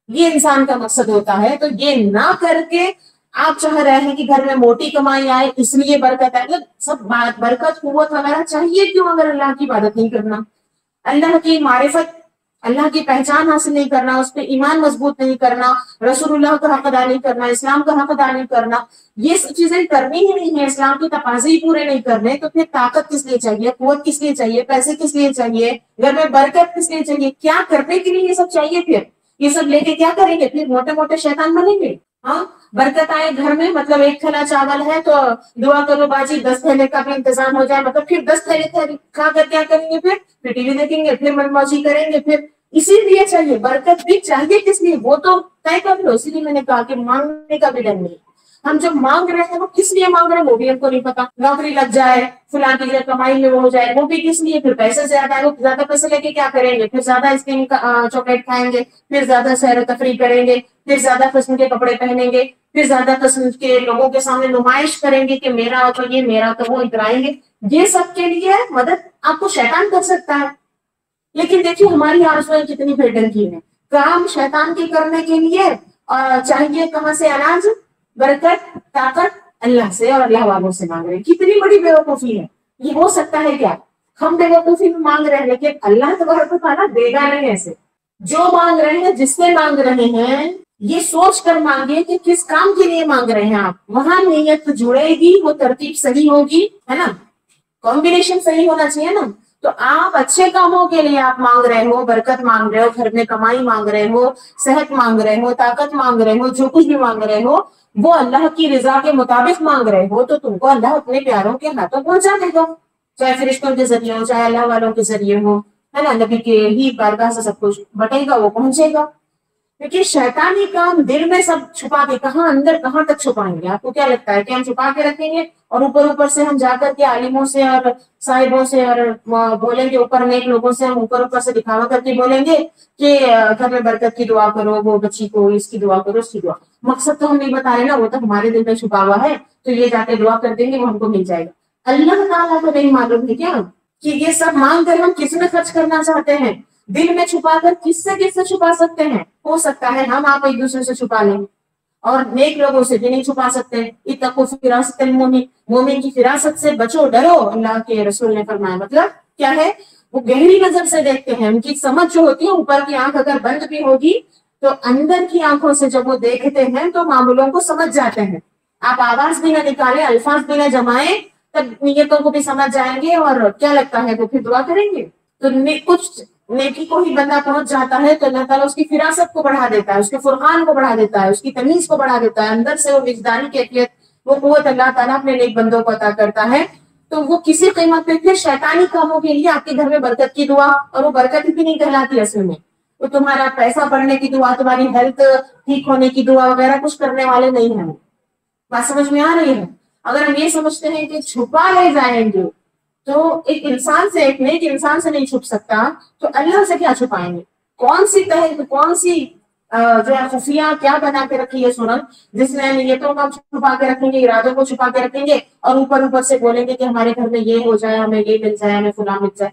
یہ انسان کا مقصد ہوتا ہے۔ تو یہ نہ کر کے آپ چاہ رہے ہیں کہ گھر میں موٹی کمائی آئے اس لیے برکت ہے، سب بات برکت قوت وغیرہ چاہیے کیوں اگر اللہ کی عبادت نہیں کرنا، اللہ کی معرفت، اللہ کی پہچان حاصل نہیں کرنا، اس پہ ایمان مضبوط نہیں کرنا، رسول اللہ کا حق ادا نہیں کرنا، اسلام کا حق ادا نہیں کرنا، یہ سب چیزیں کرنی ہی نہیں ہے، اسلام کے تقاضے ہی پورے نہیں کرنے، تو پھر طاقت کس لیے چاہیے، قوت کس لیے چاہیے، پیسے کس لیے چاہیے، گھر میں برکت کس لیے چاہیے، کیا کرنے کے لیے یہ سب چاہیے؟ پھر یہ سب لے کے کیا کریں گے؟ پھر موٹے موٹے شیطان بنیں گے۔ ہاں، برکت آئے گھر میں، مطلب ایک تھیلا چاول ہے تو دعا کرو باجی 10 تھیلے کا بھی انتظام ہو جائے، مطلب پھر 10 تھیلے کھا کر کیا کریں گے؟ پھر ٹی وی دیکھیں گے، پھر من موجی کریں گے۔ پھر اسی لیے چاہیے برکت بھی چاہیے، کس لیے وہ تو طے کر لو۔ اسی لیے میں نے کہا کہ مانگنے کا بھی ڈر نہیں، ہم جو مانگ رہے ہیں وہ کس لیے مانگ رہے ہیں وہ بھی ہم کو نہیں پتا۔ نوکری لگ جائے، فلاں کی کمائی میں وہ ہو جائے، وہ بھی کس لیے؟ پھر پیسے زیادہ ہے، وہ زیادہ پیسے لے کے کیا کریں گے؟ پھر زیادہ آئس کریم چاکلیٹ کھائیں گے، پھر زیادہ سیر و تفریح کریں گے، پھر زیادہ قسم کے کپڑے پہنیں گے، پھر زیادہ قسم کے لوگوں کے سامنے نمائش کریں گے کہ میرا تو یہ، میرا تو وہ، اترائیں گے۔ یہ سب کے لیے مدد آپ کو شیطان کر سکتا ہے۔ لیکن دیکھیے ہماری آرزویں کتنی بے ڈنکی ہیں، کام شیطان کے کرنے کے لیے چاہیے کہاں سے؟ اناج، برکت، طاقت اللہ سے اور اللہ والوں سے مانگ رہے ہیں۔ کتنی بڑی بیوقوفی ہے، یہ ہو سکتا ہے کیا؟ ہم بیوقوفی میں مانگ رہے ہیں، لیکن اللہ تبارک و تعالیٰ دے گا نہیں ایسے۔ جو مانگ رہے ہیں، جس سے مانگ رہے ہیں، یہ سوچ کر مانگے کہ کس کام کے لیے مانگ رہے ہیں آپ، وہاں نیت جڑے گی، وہ ترتیب صحیح ہوگی، ہے نا، کمبینیشن صحیح ہونا چاہیے نا۔ تو آپ اچھے کاموں کے لیے آپ مانگ رہے ہو، برکت مانگ رہے ہو، گھر میں کمائی مانگ رہے ہو، صحت مانگ رہے ہو، طاقت مانگ رہے ہو، جو کچھ بھی مانگ رہے ہو وہ اللہ کی رضا کے مطابق مانگ رہے ہو، تو تم کو اللہ اپنے پیاروں کے ہاتھوں پہنچا دے گا، چاہے فرشتوں کے ذریعے ہو، چاہے اللہ والوں کے ذریعے ہو، ہے نا، نبی کے ہی بارگاہ سے سب کچھ بٹے گا، وہ پہنچے گا۔ کیونکہ شیطانی کام دل میں سب چھپا کے کہاں اندر کہاں تک چھپائیں گے؟ آپ کو کیا لگتا ہے کہ ہم چھپا کے رکھیں گے اور اوپر سے ہم جا کر کے عالموں سے اور صاحبوں سے اور بولیں گے، اوپر نیک لوگوں سے ہم اوپر سے دکھاوا کر کے بولیں گے کہ گھر میں برکت کی دعا کرو، وہ بچی کو اس کی دعا کرو، اس کی دعا، مقصد تو ہم نہیں بتا رہے نا، وہ تو ہمارے دل میں چھپا ہوا ہے، تو یہ جا کے دعا کر دیں گے، وہ ہم کو مل جائے گا۔ اللہ تعالیٰ کو نہیں معلوم ہے کیا کہ یہ سب مانگ کر ہم کس میں خرچ کرنا چاہتے ہیں؟ دل میں چھپا کر کس سے چھپا سکتے ہیں؟ ہو سکتا ہے ہم آپ ایک دوسرے سے چھپا لیں، اور نیک لوگوں سے بھی نہیں چھپا سکتے۔ اتقوا فراست المومن، مومن کی فراست سے بچو، ڈرو، اللہ کے رسول نے فرمایا۔ مطلب کیا ہے؟ وہ گہری نظر سے دیکھتے ہیں، ان کی سمجھ جو ہوتی ہے، اوپر کی آنکھ اگر بند بھی ہوگی تو اندر کی آنکھوں سے جب وہ دیکھتے ہیں تو معمولوں کو سمجھ جاتے ہیں. آپ آواز بھی نہ نکالیں، الفاظ بھی نہ جمائیں، تب نیتوں کو بھی سمجھ جائیں گے، اور کیا لگتا ہے وہ پھر دعا کریں گے. تو کچھ نیکی کو ہی بندہ پہنچ جاتا ہے تو اللہ تعالیٰ اس کی فراست کو بڑھا دیتا ہے، اس کے فرقان کو بڑھا دیتا ہے، اس کی تمیز کو بڑھا دیتا ہے. اندر سے وہ وجدانی کیفیت، وہ قوت اللہ تعالیٰ اپنے نیک بندوں کو عطا کرتا ہے. تو وہ کسی قیمت پہ پھر شیطانی کاموں کے لیے آپ کے گھر میں برکت کی دعا، اور وہ برکت بھی نہیں کہلاتی اصل میں، وہ تمہارا پیسہ بڑھنے کی دعا، تمہاری ہیلتھ ٹھیک ہونے کی دعا وغیرہ کچھ کرنے والے نہیں ہیں. بات سمجھ میں آ رہی ہے؟ اگر ہم یہ سمجھتے ہیں کہ چھپا لے جائیں گے تو ایک انسان سے، ایک نیک انسان سے نہیں چھپ سکتا، تو اللہ سے کیا چھپائیں گے؟ کون سی کون سی جو ہے خفیہ کیا بنا کے رکھی ہے سورت، جس میں نیتوں کو چھپا کے رکھیں گے، ارادوں کو چھپا کے رکھیں گے، اور اوپر سے بولیں گے کہ ہمارے گھر میں یہ ہو جائے، ہمیں یہ مل جائے، ہمیں فلاں مل جائے.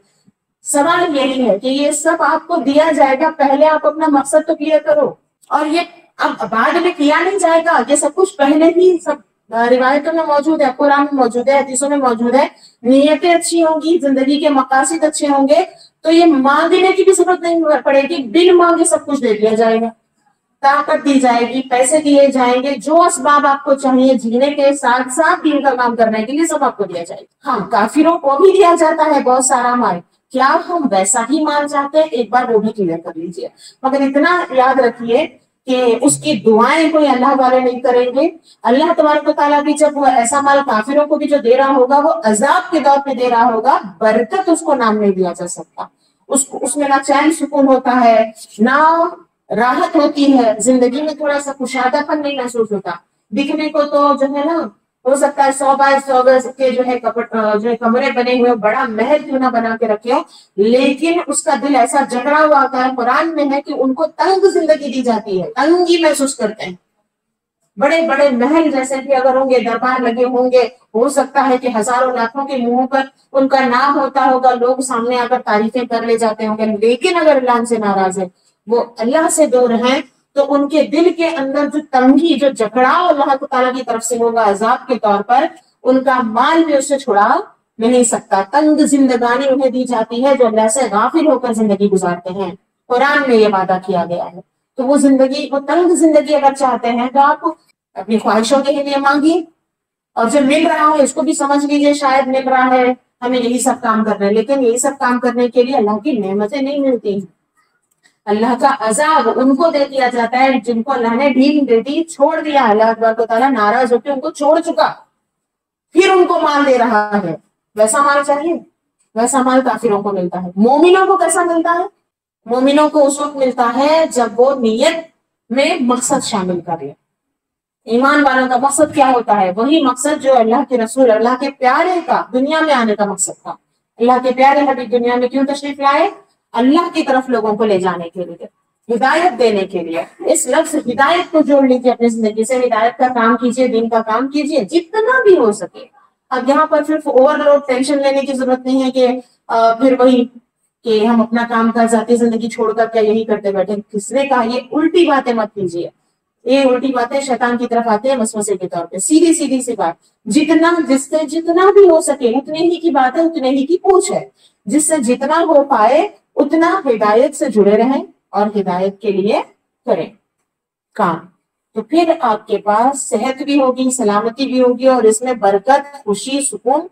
سوال یہی ہے کہ یہ سب آپ کو دیا جائے گا، پہلے آپ اپنا مقصد تو کلیئر کرو. اور یہ اب بعد میں کیا نہیں جائے گا، یہ سب کچھ پہلے ہی سب روایتوں میں موجود ہے، قرآن میں موجود ہے، حدیثوں میں موجود ہے. نیتیں اچھی ہوں گی، زندگی کے مقاصد اچھے ہوں گے، تو یہ مانگنے کی بھی ضرورت نہیں پڑے گی، بن مانگے سب کچھ دے دیا جائے گا. طاقت دی جائے گی، پیسے دیے جائیں گے، جو اسباب آپ کو چاہیے جینے کے، ساتھ ساتھ دین کا کام کرنے کے لیے سب آپ کو دیا جائے گا. ہاں، کافروں کو بھی دیا جاتا ہے بہت سارا مال. کیا ہم ویسا ہی مال چاہتے ہیں؟ ایک بار وہ بھی کلیئر کر لیجیے. مگر اتنا یاد رکھیے کہ اس کی دعائیں کوئی اللہ والے نہیں کریں گے. اللہ تبارک و تعالیٰ بھی جب وہ ایسا مال کافروں کو بھی جو دے رہا ہوگا، وہ عذاب کے دور پہ دے رہا ہوگا، برکت اس کو نام نہیں دیا جا سکتا. اس میں نہ چین سکون ہوتا ہے، نہ راحت ہوتی ہے، زندگی میں تھوڑا سا کشادہ پن نہیں محسوس ہوتا. دکھنے کو تو جو ہے نا، ہو سکتا ہے 100 بائی 100 گز کے جو ہے کمرے بنے ہوئے، بڑا محل کیوں نہ بنا کے رکھے ہو، لیکن اس کا دل ایسا جکڑا ہوا ہوتا ہے. قرآن میں ہے کہ ان کو تنگ زندگی دی جاتی ہے، تنگی محسوس کرتے ہیں. بڑے بڑے محل جیسے کہ اگر ہوں گے، دربار لگے ہوں گے، ہو سکتا ہے کہ ہزاروں لاکھوں کے منہوں پر ان کا نام ہوتا ہوگا، لوگ سامنے آ کر تعریفیں کر لے جاتے ہوں گے، لیکن اگر اللہ سے ناراض ہے، وہ اللہ سے دور ہیں، تو ان کے دل کے اندر جو تنگی، جو جکڑاؤ اللہ تعالیٰ کی طرف سے ہوگا عذاب کے طور پر، ان کا مال بھی اس سے چھڑا نہیں سکتا. تنگ زندگانی انہیں دی جاتی ہے جو اللہ سے غافل ہو کر زندگی گزارتے ہیں. قرآن میں یہ وعدہ کیا گیا ہے. تو وہ زندگی، وہ تنگ زندگی اگر چاہتے ہیں تو آپ اپنی خواہشوں کے لیے مانگیے، اور جو مل رہا ہے اس کو بھی سمجھ لیجیے شاید مل رہا ہے، ہمیں یہی سب کام کرنا ہے. لیکن یہی سب کام کرنے کے لیے اللہ کی نعمتیں نہیں ملتی ہیں. اللہ کا عذاب ان کو دے دیا جاتا ہے جن کو اللہ نے ڈھیل دے دی، چھوڑ دیا. اللہ تبارک و تعالیٰ ناراض ہو کے ان کو چھوڑ چکا، پھر ان کو مال دے رہا ہے. ویسا مال چاہیے؟ ویسا مال کافروں کو ملتا ہے. مومنوں کو کیسا ملتا ہے؟ مومنوں کو اس وقت ملتا ہے جب وہ نیت میں مقصد شامل کر لے. ایمان والوں کا مقصد کیا ہوتا ہے؟ وہی مقصد جو اللہ کے رسول، اللہ کے پیارے کا دنیا میں آنے کا مقصد تھا. اللہ کے پیارے حبیب دنیا میں کیوں تشریف لائے؟ اللہ کی طرف لوگوں کو لے جانے کے لیے، ہدایت دینے کے لیے. اس لفظ ہدایت کو جوڑ لیجیے اپنی زندگی سے. ہدایت کا کام کیجیے، دین کا کام کیجیے جتنا بھی ہو سکے. اب یہاں پر صرف اوور لوڈ ٹینشن لینے کی ضرورت نہیں ہے کہ پھر وہی کہ ہم اپنا کام کا ذاتی زندگی چھوڑ کر کیا یہی کرتے بیٹھے. کس نے کہا یہ الٹی باتیں مت کیجیے. یہ الٹی باتیں شیطان کی طرف آتے ہیں وسوسے کے طور پہ. سیدھی سیدھی سی بات، جس سے جتنا بھی ہو سکے اتنے ہی کی بات ہے، اتنے ہی کی پوچھ ہے. جس سے جتنا ہو پائے اتنا ہدایت سے جڑے رہیں اور ہدایت کے لیے کریں کام. تو پھر آپ کے پاس صحت بھی ہوگی، سلامتی بھی ہوگی، اور اس میں برکت، خوشی، سکون،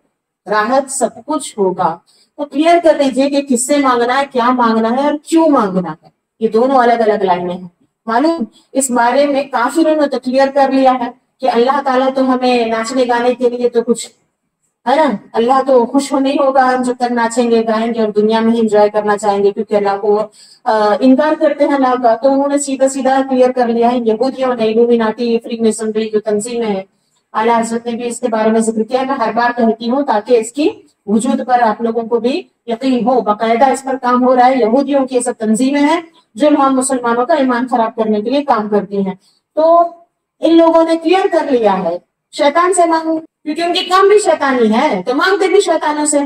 راحت سب کچھ ہوگا. تو کلیئر کر لیجیے کہ کس سے مانگنا ہے، کیا مانگنا ہے، اور کیوں مانگنا ہے. یہ دونوں الگ الگ لائنیں ہیں. معلوم اس بارے میں کافروں نے تو کلیئر کر لیا ہے کہ اللہ تعالیٰ تو ہمیں ناچنے گانے کے لیے تو کچھ ہے نا، اللہ تو خوش نہیں ہوگا ہم جب تک ناچیں گے گائیں گے اور دنیا میں ہی انجوائے کرنا چاہیں گے، کیونکہ اللہ کو انکار کرتے ہیں اللہ کا. تو انہوں نے سیدھا سیدھا کلیئر کر لیا ہے. یہودیوں نے الومیناٹی، فری میسنری جو تنظیمیں ہیں، اعلیٰ حضرت نے بھی اس کے بارے میں ذکر کیا. میں ہر بار کہتی ہوں تاکہ اس کی وجود پر آپ لوگوں کو بھی یقین ہو، باقاعدہ اس پر کام ہو رہا ہے. یہودیوں کی یہ سب تنظیمیں ہیں جو ہم مسلمانوں کا ایمان خراب کرنے کے لیے کام کرتی ہیں. تو ان لوگوں نے کلیئر کر لیا ہے شیطان سے مانگو، کیونکہ ان کے کام بھی شیطانی ہے، تو مانگتے بھی شیطانوں سے.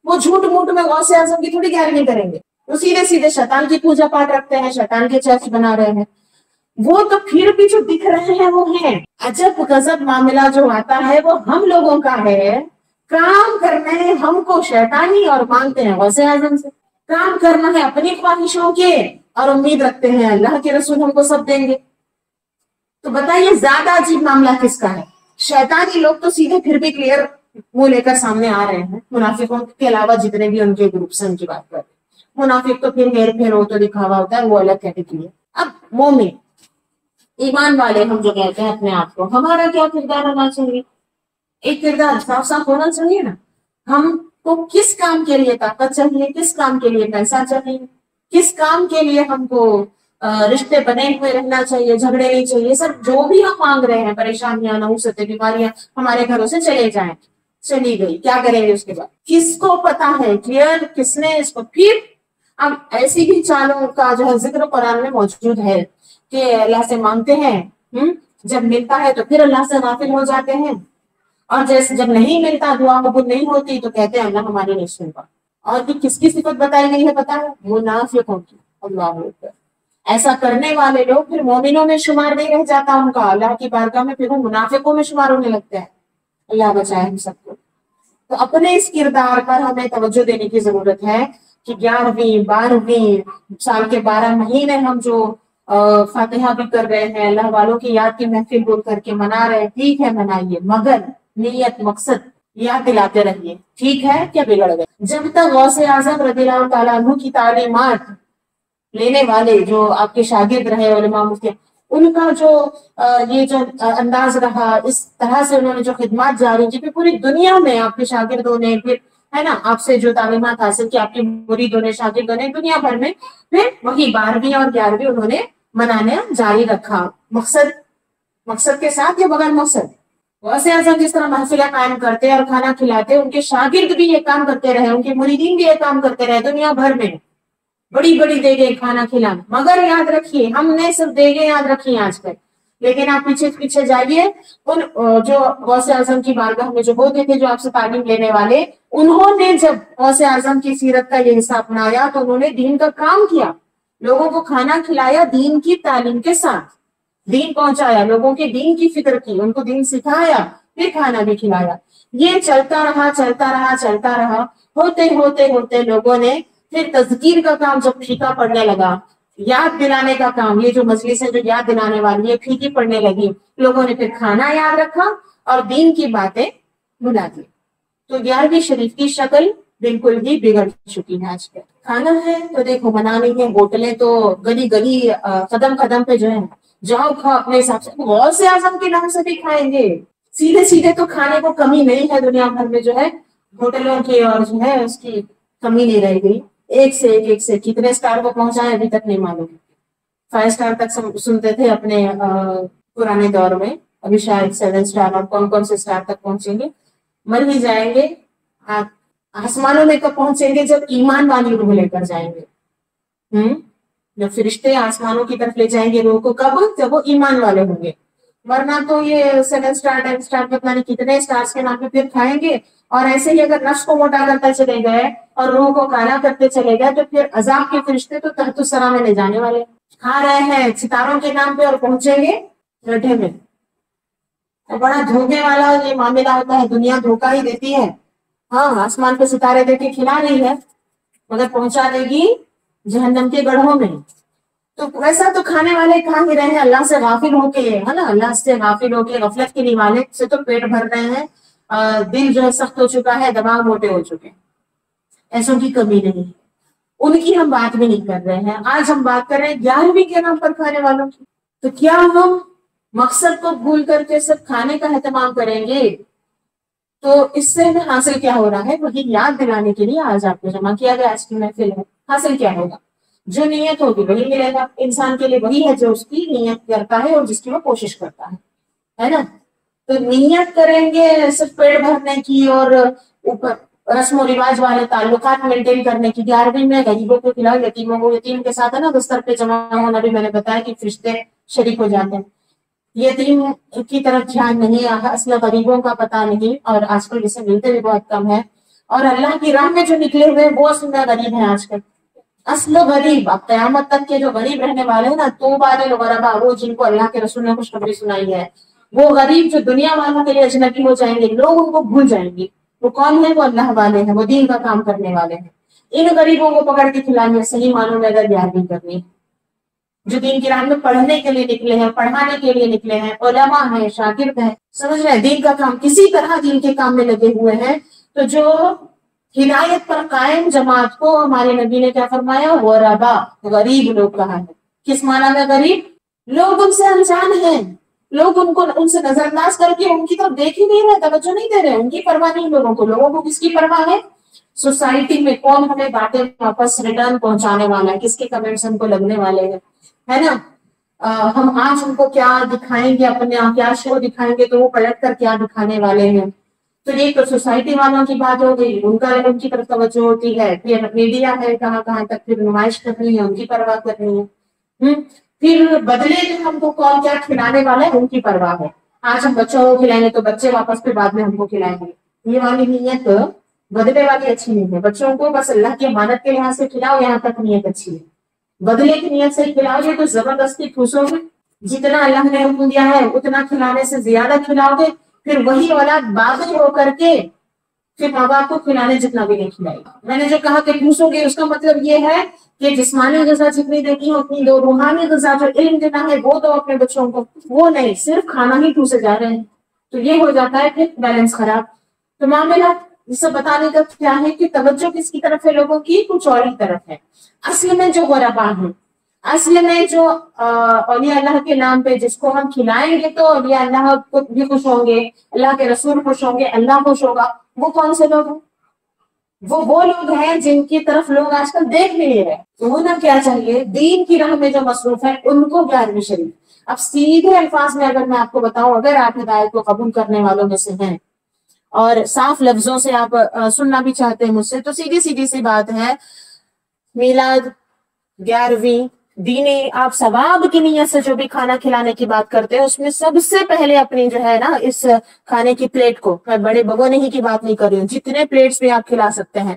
وہ جھوٹ موٹ میں غوث اعظم کی تھوڑی گیرنٹی کریں گے. وہ سیدھے سیدھے شیطان کی پوجا پاٹ رکھتے ہیں، شیطان کے چرچ بنا رہے ہیں. وہ تو پھر بھی جو دکھ رہے ہیں وہ ہیں. عجب غضب معاملہ جو آتا ہے وہ ہم لوگوں کا ہے. کام کرنے ہم کو شیطانی اور مانگتے ہیں غوث اعظم سے. کام کرنا ہے اپنی خواہشوں کے اور امید رکھتے ہیں اللہ کے رسول ہم کو سب دیں گے. تو بتائیے زیادہ عجیب معاملہ کس کا ہے؟ شیطانی لوگ تو سیدھے پھر بھی کلیئر وہ لے کر سامنے آ رہے ہیں. منافقوں کے علاوہ جتنے بھی ان کے گروپس ہیں ان کی بات کرتے ہیں. منافق تو پھر ہیر پھیر ہو تو دکھاوا ہوتا ہے، وہ الگ کیٹیگری ہے. اب مومن ایمان والے ہم جو کہتے ہیں اپنے آپ کو، ہمارا کیا کردار ہونا چاہیے؟ ایک کردار صاف صاف ہونا چاہیے نا. ہم کو کس کام کے لیے طاقت چاہیے، کس کام کے لیے پیسہ چاہیے، کس کام کے لیے ہم کو رشتے بنے ہوئے رہنا چاہیے، جھگڑے نہیں چاہیے. سب جو بھی ہم مانگ رہے ہیں، پریشانیاں، نحوستیں، بیماریاں ہمارے گھروں سے چلے جائیں، چلی گئی، کیا کریں گے اس کے بعد؟ کس کو پتا ہے کلیئر کس نے اس کو؟ پھر اب ایسی بھی چالوں کا جو ہے ذکر قرآن میں موجود ہے کہ اللہ سے مانگتے ہیں، جب ملتا ہے تو پھر اللہ سے غافل ہو جاتے ہیں، اور جیسے جب نہیں ملتا، دعا قبول نہیں ہوتی، تو کہتے ہیں اللہ ہماری نہیں سنتا. اور پھر کس کی صفت بتائی گئی ہے پتا ہے؟ منافقوں کی. اللہ اکبر. ایسا کرنے والے لوگ پھر مومنوں میں شمار نہیں رہ جاتا ان کا، اللہ کی بارگاہ میں پھر وہ منافقوں میں شمار ہونے لگتے ہیں. اللہ بچائے ہم سب کو. تو اپنے اس کردار پر ہمیں توجہ دینے کی ضرورت ہے کہ 11ویں 12ویں سال کے 12 مہینے ہم جو فاتحہ بھی کر رہے ہیں، اللہ والوں کی یاد کی محفل بول کر کے منا رہے ہیں. ٹھیک ہے منائیے، مگر نیت مقصد یاد دلاتے رہیے. ٹھیک ہے کیا بگڑ گئے؟ جب تک غوث اعظم رضی اللہ تعالیٰ عنہ کی تعلیمات لینے والے جو آپ کے شاگرد رہے علماء مفتی، ان کا جو یہ جو انداز رہا، اس طرح سے انہوں نے جو خدمات جاری کی، پھر پوری دنیا میں آپ کے شاگردوں نے، پھر ہے نا آپ سے جو تعلیمات حاصل کی، آپ کے مریدوں نے، شاگردوں نے، دنیا بھر میں پھر وہی 12ویں اور 11ویں انہوں نے منانا جاری رکھا. مقصد کے ساتھ یا بغیر مقصد؟ غوث اعظم جس طرح محفلیں قائم کرتے اور کھانا کھلاتے، ان کے شاگرد بھی یہ کام کرتے رہے، ان کے مریدین بھی یہ کام کرتے رہے دنیا بھر میں. بڑی بڑی دیگیں کھانا کھلانا. مگر یاد رکھیے، ہم نے صرف دیگیں یاد رکھی آج تک، لیکن آپ پیچھے جائیے، ان جو غوث اعظم کی بارگاہ میں جو ہوتے تھے، جو آپ سے تعلیم لینے والے، انہوں نے جب غوث اعظم کی سیرت کا یہ حصہ اپنایا تو انہوں نے دین کا کام کیا، لوگوں کو کھانا کھلایا دین کی تعلیم کے ساتھ، دین پہنچایا، لوگوں کے دین کی فکر کی، ان کو دین سکھایا، پھر کھانا بھی کھلایا. یہ چلتا رہا. ہوتے لوگوں نے پھر تذکیر کا کام جب پھیکا پڑنے لگا، یاد دلانے کا کام، یہ جو مجلس ہے جو یاد دلانے والی ہے پھیکی پڑنے لگی، لوگوں نے پھر کھانا یاد رکھا اور دین کی باتیں بھلا دی. تو 11ویں شریف کی شکل بالکل ہی بگڑ چکی ہے آج کل. کھانا ہے تو دیکھو منانی ہے، ہوٹلیں تو گلی گلی قدم قدم پہ جو ہے، جاؤ کھاؤ اپنے حساب سے. غوث اعظم کے نام سے بھی کھائیں گے. سیدھے تو کھانے کو کمی نہیں ہے دنیا بھر میں، جو ہے ہوٹلوں کی اور جو ہے اس کی کمی نہیں رہ گئی. ایک سے کتنے اسٹار کو پہنچائے ابھی تک نہیں معلوم. 5 اسٹار تک سنتے تھے اپنے پرانے دور میں، ابھی شاید 7 اسٹار اور کون سے اسٹار تک پہنچیں گے. مر ہی جائیں گے. آسمانوں میں کب پہنچیں گے؟ جب ایمان والی روح لے کر جائیں گے. جب فرشتے آسمانوں کی طرف لے جائیں گے روح کو، کب؟ جب وہ ایمان والے ہوں گے. ورنہ تو یہ 7 اسٹار 10 اسٹار پتہ نہیں کتنے اسٹارز کے نام پہ پھر کھائیں گے. اور ایسے ہی اگر نفس کو موٹا کرتے چلے گئے اور روح کو کالا کرتے چلے گئے تو پھر عذاب کے فرشتے تو تحت الثری میں لے جانے والے. کھا رہے ہیں ستاروں کے نام پہ اور پہنچیں گے گڈھے میں. بڑا دھوکے والا یہ معاملہ ہوتا ہے، دنیا دھوکہ ہی دیتی ہے. ہاں آسمان پہ ستارے دے کے کھلا رہی ہے مگر پہنچا دے گی جہنم کے گڑھوں میں. تو ویسا تو کھانے والے کھا ہی رہے ہیں اللہ سے غافل ہو کے، ہے نا، اللہ سے غافل ہو کے غفلت کے نوالے سے تو پیٹ بھر رہے ہیں. دل جو ہے سخت ہو چکا ہے، دماغ موٹے ہو چکے ہیں. ایسوں کی کمی نہیں ہے، ان کی ہم بات بھی نہیں کر رہے ہیں. آج ہم بات کر رہے ہیں 11ویں کے نام پر کھانے والوں کی. تو کیا ہم مقصد کو بھول کر کے صرف کھانے کا اہتمام کریں گے؟ تو اس سے ہمیں حاصل کیا ہو رہا ہے؟ وہی یاد دلانے کے لیے آج آپ کو جمع کیا گیا، آج کی محفل ہے. حاصل کیا ہوگا؟ جو نیت ہوگی وہی ملے گا. انسان کے لیے وہی ہے جو اس کی نیت کرتا ہے اور جس کی وہ کوشش کرتا ہے نا. تو نیت کریں گے صرف پیٹ بھرنے کی اور اوپر رسم و رواج والے تعلقات مینٹین کرنے کی. 11ویں میں غریبوں کو کھلاؤ، یتیموں کو، یتیم کے ساتھ ہے نا بستر پہ جمع ہونا بھی میں نے بتایا کہ فرشتے شریک ہو جاتے ہیں. یتیم کی طرف دھیان نہیں، اصل غریبوں کا پتہ نہیں، اور آج کل جسے ملتے بھی بہت کم ہے. اور اللہ کی راہ میں جو نکلے ہوئے وہ اصل میں غریب ہیں آج کل. اصل غریب اب قیامت تک کے جو غریب رہنے والے ہیں نا، طوبیٰ للغرباء، وہ جن کو اللہ کے رسول نے خوشخبری سنائی ہے، وہ غریب جو دنیا والوں کے لیے اجنبی ہو جائیں گے، لوگ ان کو بھول جائیں گے. وہ کون ہے؟ وہ اللہ والے ہیں، وہ دین کا کام کرنے والے ہیں. ان غریبوں کو پکڑ کے کھلانے صحیح معنوں میں اگر 11ویں کرنی ہے. جو دین کی راہ میں پڑھنے کے لیے نکلے ہیں، پڑھانے کے لیے نکلے ہیں، علماء ہیں، شاگرد ہیں، سمجھ رہے ہیں، دین کا کام کسی طرح دین کے کام میں لگے ہوئے ہیں، تو جو ہدایت پر قائم جماعت کو ہمارے نبی نے کیا فرمایا؟ غربا، غریب لوگ کہا ہے۔ کس معنی میں غریب؟ لوگ ان سے انجان ہیں، لوگ ان سے نظر انداز کر کے ان کی طرف دیکھ ہی نہیں رہے، توجہ نہیں دے رہے، ان کی پرواہ نہیں لوگوں کو کس کی پرواہ ہے؟ سوسائٹی میں کون ہمیں باتیں واپس ریٹرن پہنچانے والا ہے، کس کے کمنٹس ہم کو لگنے والے ہیں، ہے نا؟ ہم آج ان کو کیا دکھائیں گے، اپنے کیا شو دکھائیں گے، تو وہ پلٹ کر کیا دکھانے والے ہیں۔ تو یہ تو سوسائٹی والوں کی بات ہو گئی، ان کی طرف توجہ ہوتی ہے۔ پھر میڈیا ہے، کہاں کہاں تک پھر نمائش کرنی ہے، ان کی پرواہ کرنی ہے۔ پھر بدلے میں ہم کو کون کیا کھلانے والا ہے، ان کی پرواہ ہے۔ آج ہم بچوں کو کھلائیں گے تو بچے واپس پھر بعد میں ہم کو کھلائیں گے، یہ والی نیت بدلے والی اچھی نہیں ہے۔ بچوں کو بس اللہ کی امانت کے لحاظ سے کھلاؤ، یہاں تک نیت اچھی ہے۔ بدلے کی نیت سے کھلاؤ گے تو زبردستی ٹھوسو گے، جتنا اللہ نے حکم دیا ہے اتنا کھلانے سے زیادہ کھلاؤ گے، پھر وہی اولاد باغی ہو کر کے پھر ماں باپ کو کھلانے جتنا بھی نہیں کھلائے گا۔ میں نے جو کہا کہ ٹھوسو گے، اس کا مطلب یہ ہے کہ جسمانی غذا جتنی دیتی ہے اتنی دو، روحانی غذا جو علم دینا ہے وہ دو اپنے بچوں کو، وہ نہیں، صرف کھانا ہی ٹھوسے جا رہے ہیں، تو یہ ہو جاتا ہے پھر بیلنس خراب۔ تو معاملہ یہ سب بتانے کا کیا ہے کہ توجہ کس کی طرف ہے لوگوں کی؟ کچھ اور ہی طرف ہے۔ اصل میں جو غربا ہیں، اصل میں جو اولیاء اللہ کے نام پہ جس کو ہم کھلائیں گے تو اولیاء اللہ کو بھی خوش ہوں گے، اللہ کے رسول خوش ہوں گے، اللہ خوش ہوگا، وہ کون سے لوگ ہیں؟ وہ لوگ ہیں جن کی طرف لوگ آج کل دیکھ بھی نہیں رہے۔ تو ہونا کیا چاہیے؟ دین کی راہ میں جو مصروف ہے ان کو 11ویں شریف۔ اب سیدھے الفاظ میں اگر میں آپ کو بتاؤں، اگر آپ ہدایت کو قبول کرنے والوں میں سے ہیں اور صاف لفظوں سے آپ سننا بھی چاہتے ہیں مجھ سے، تو سیدھی سی بات ہے، میلاد 11ویں دینی آپ ثواب کی نیت سے جو بھی کھانا کھلانے کی بات کرتے ہیں، اس میں سب سے پہلے اپنی جو ہے نا اس کھانے کی پلیٹ کو، میں بڑے بگونے ہی کی بات نہیں کر رہی ہوں، جتنے پلیٹس بھی آپ کھلا سکتے ہیں،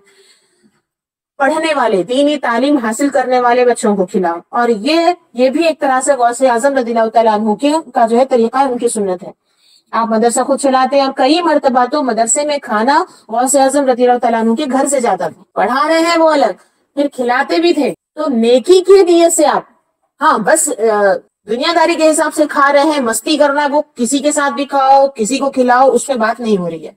پڑھنے والے، دینی تعلیم حاصل کرنے والے بچوں کو کھلاؤ۔ اور یہ بھی ایک طرح سے غوث اعظم رضی اللہ تعالیٰ عنہ کا جو ہے طریقہ، ان کی سنت ہے۔ آپ مدرسہ خود چلاتے ہیں، اور کئی مرتبہ تو مدرسے میں کھانا غوث اعظم رضی اللہ تعالیٰ عنہ کے گھر سے جاتا تھا، پڑھا رہے ہیں وہ الگ، پھر کھلاتے بھی تھے۔ تو نیکی کی نیت سے آپ، ہاں بس دنیا داری کے حساب سے کھا رہے ہیں، مستی کرنا ہے، وہ کسی کے ساتھ بھی کھاؤ، کسی کو کھلاؤ، اس پہ بات نہیں ہو رہی ہے۔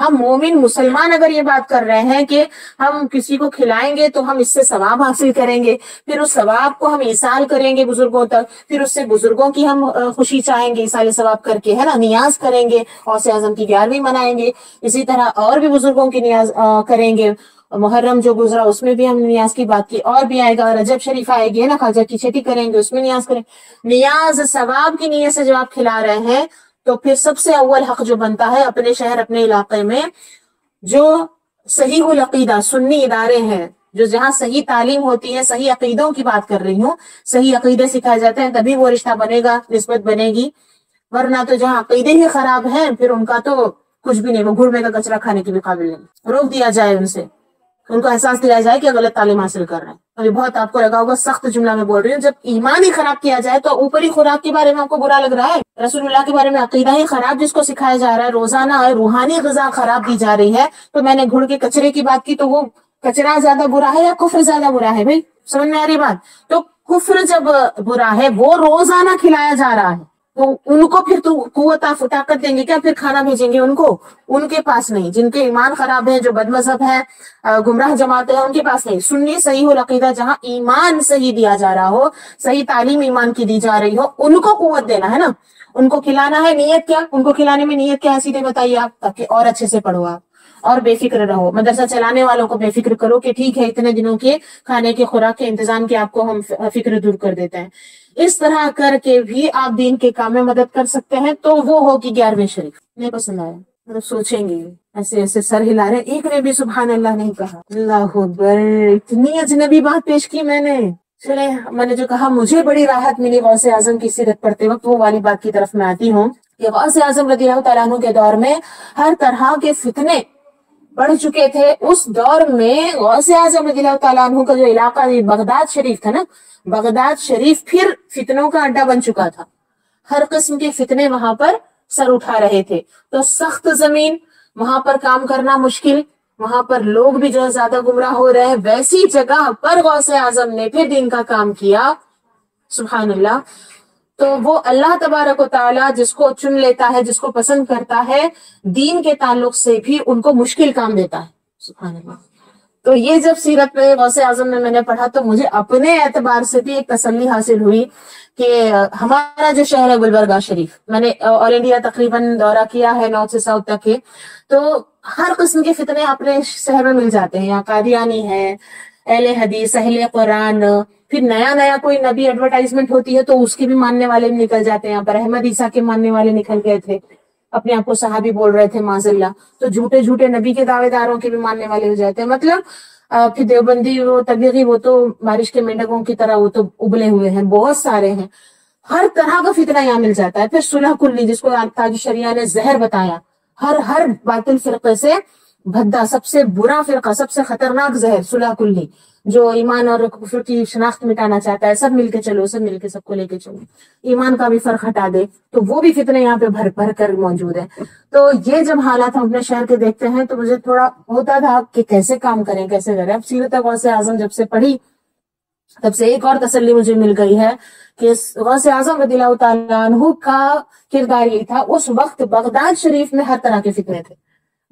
ہم مومن مسلمان اگر یہ بات کر رہے ہیں کہ ہم کسی کو کھلائیں گے تو ہم اس سے ثواب حاصل کریں گے، پھر اس ثواب کو ہم ایصال کریں گے بزرگوں تک، پھر اس سے بزرگوں کی ہم خوشی چاہیں گے، ایصال ثواب کر کے، ہے نا، نیاز کریں گے، غوث اعظم کی 11ویں منائیں گے، اسی طرح اور بھی بزرگوں کی نیاز کریں گے۔ محرم جو گزرا اس میں بھی ہم نیاز کی بات کی، اور بھی آئے گا، رجب شریف آئے گی، ہے نا، خواجہ کی چھٹی کریں گے، اس میں نیاز کریں۔ نیاز ثواب کی نیت سے جب آپ کھلا رہے ہیں تو پھر سب سے اول حق جو بنتا ہے اپنے شہر، اپنے علاقے میں جو صحیح العقیدہ سنی ادارے ہیں، جو جہاں صحیح تعلیم ہوتی ہے، صحیح عقیدوں کی بات کر رہی ہوں، صحیح عقیدے سکھائے جاتے ہیں، تبھی وہ رشتہ بنے گا، نسبت بنے گی، ورنہ تو جہاں عقیدے ہی خراب ہیں پھر ان کا تو کچھ بھی نہیں، وہ گھڑ میں کا کچرا کھانے کے بھی قابل نہیں۔ روک دیا جائے ان سے، ان کو احساس دیا جائے کہ غلط تعلیم حاصل کر رہے ہیں۔ اور یہ بہت آپ کو لگا ہوگا سخت جملہ میں بول رہی ہوں، جب ایمان ہی خراب کیا جائے تو اوپری خوراک کے بارے میں آپ کو برا لگ رہا ہے؟ رسول اللہ کے بارے میں عقیدہ ہی خراب جس کو سکھایا جا رہا ہے، روزانہ روحانی غذا خراب دی جا رہی ہے، تو میں نے گھڑ کے کچرے کی بات کی، تو وہ کچرا زیادہ برا ہے یا کفر زیادہ برا ہے؟ بھائی سمجھ میں آ رہی بات؟ تو کفر جب برا ہے، وہ روزانہ کھلایا جا رہا ہے، تو ان کو پھر تو قوت طاقت دیں گے کیا؟ پھر کھانا بھیجیں گے ان کو؟ ان کے پاس نہیں، جن کے ایمان خراب ہے، جو بد مذہب ہے، گمراہ جماعت ہے، ان کے پاس نہیں۔ سنی صحیح العقیدہ جہاں ایمان صحیح دیا جا رہا ہو، صحیح تعلیم ایمان کی دی جا رہی ہو، ان کو قوت دینا ہے نا، ان کو کھلانا ہے۔ نیت کیا؟ ان کو کھلانے میں نیت کیا ہے سیدھے بتائیے آپ، تاکہ اور اچھے سے پڑھو آپ اور بے فکر رہو۔ مدرسہ چلانے والوں کو بے فکر کرو کہ ٹھیک ہے اتنے دنوں کے کھانے کے خوراک کے انتظام کے آپ کو ہم فکر دور کر دیتے ہیں۔ اس طرح کر کے بھی آپ دین کے کام میں مدد کر سکتے ہیں، تو وہ ہوگی 11ویں شریف۔ نہیں پسند آیا؟ مطلب سوچیں گے، ایسے سر ہلا رہے، ایک نے بھی سبحان اللہ نہیں کہا۔ اللہ اکبر، اتنی اجنبی بات پیش کی میں نے۔ چلے، میں نے جو کہا مجھے بڑی راحت ملی غوث اعظم کی سیرت پڑھتے وقت، وہ والی بات کی طرف میں آتی ہوں کہ غوث اعظم رضی اللہ تعالیٰ عنہ کے دور میں ہر طرح کے فتنے بڑھ چکے تھے۔ اس دور میں غوث اعظم رضی اللہ تعالیٰ عنہ کا جو علاقہ بغداد شریف تھا نا، بغداد شریف پھر فتنوں کا اڈا بن چکا تھا، ہر قسم کے فتنے وہاں پر سر اٹھا رہے تھے۔ تو سخت زمین، وہاں پر کام کرنا مشکل، وہاں پر لوگ بھی جو زیادہ گمراہ ہو رہے ہیں، ویسی جگہ پر غوث اعظم نے پھر دین کا کام کیا۔ سبحان اللہ. تو وہ اللہ تبارک و تعالیٰ جس کو چن لیتا ہے، جس کو پسند کرتا ہے، دین کے تعلق سے بھی ان کو مشکل کام دیتا ہے. سبحان اللہ. تو یہ جب سیرت میں غوث اعظم میں نے پڑھا تو مجھے اپنے اعتبار سے بھی ایک تسلی حاصل ہوئی کہ ہمارا جو شہر ہے گلبرگہ شریف، میں نے آل انڈیا تقریباً دورہ کیا ہے نارتھ سے ساؤتھ تک کے، تو ہر قسم کے فتنے اپنے شہر میں مل جاتے ہیں. یہاں قادیانی ہے، اہل حدیث، اہل قرآن، پھر نیا نیا کوئی نبی ایڈورٹائزمنٹ ہوتی ہے تو اس کے بھی ماننے والے بھی نکل جاتے ہیں. یہاں پر احمد عیسیٰ کے ماننے والے نکل گئے تھے، اپنے آپ کو صحابی بول رہے تھے معاذ اللہ، تو جھوٹے جھوٹے نبی کے دعوے داروں کے بھی ماننے والے ہو جاتے ہیں. مطلب پھر دیوبندی وہ تبلیغی وہ تو بارش کے مینڈکوں کی طرح وہ تو ابلے ہوئے ہیں، بہت سارے ہیں. ہر طرح کا فتنہ یہاں مل جاتا ہے. پھر صلح کلی جس کو تاج شریعہ نے زہر بتایا، ہر باطل فرقے سے بھدا، سب سے برا فرقہ، سب سے خطرناک زہر صلح کلی، جو ایمان اور کفر کی شناخت مٹانا چاہتا ہے. سب مل کے چلو، سب مل کے سب کو لے کے چلو، ایمان کا بھی فرق ہٹا دے. تو وہ بھی فتنے یہاں پہ بھر کر موجود ہیں. تو یہ جب حالات ہم اپنے شہر کے دیکھتے ہیں تو مجھے تھوڑا ہوتا تھا کہ کیسے کام کریں، کیسے کریں. اب سیرت غوث اعظم جب سے پڑھی تب سے ایک اور تسلی مجھے مل گئی ہے کہ غوث اعظم رضی اللہ تعالیٰ عنہ کا کردار یہ تھا. اس وقت بغداد شریف میں ہر طرح کے فتنے تھے،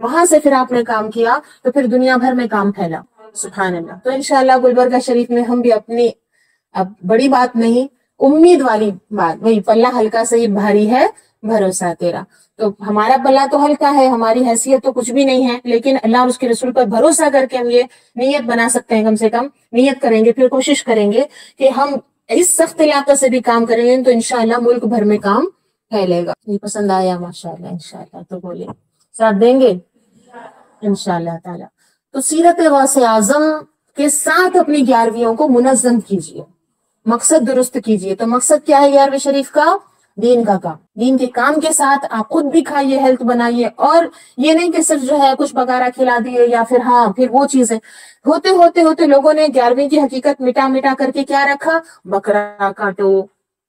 وہاں سے پھر آپ نے کام کیا تو پھر دنیا بھر میں کام پھیلا. سبحان اللہ. تو انشاءاللہ گلبرگہ شریف میں ہم بھی اپنی، اب بڑی بات نہیں، امید والی بات، وہی پلہ ہلکا سے ہی بھاری ہے بھروسہ تیرا. تو ہمارا پلہ تو ہلکا ہے، ہماری حیثیت تو کچھ بھی نہیں ہے، لیکن اللہ اور اس کے رسول پر بھروسہ کر کے ہم یہ نیت بنا سکتے ہیں، کم سے کم نیت کریں گے، پھر کوشش کریں گے کہ ہم اس سخت علاقے سے بھی کام کریں گے تو انشاءاللہ ملک بھر میں کام پھیلے گا. یہ پسند آیا ماشاءاللہ. انشاءاللہ تو بولے ساتھ دیں گے انشاءاللہ تعالی. تو سیرت غوث اعظم کے ساتھ اپنی 11ویوں کو منظم کیجیے، مقصد درست کیجیے. تو مقصد کیا ہے 11ویں شریف کا؟ دین کا کام. دین کے کام کے ساتھ آپ خود بھی کھائیے، ہیلتھ بنائیے، اور یہ نہیں کہ صرف جو ہے کچھ بغیرہ کھلا دیے یا پھر پھر وہ چیزیں ہوتے لوگوں نے 11ویں کی حقیقت مٹا کر کے کیا رکھا؟ بکرا کاٹو،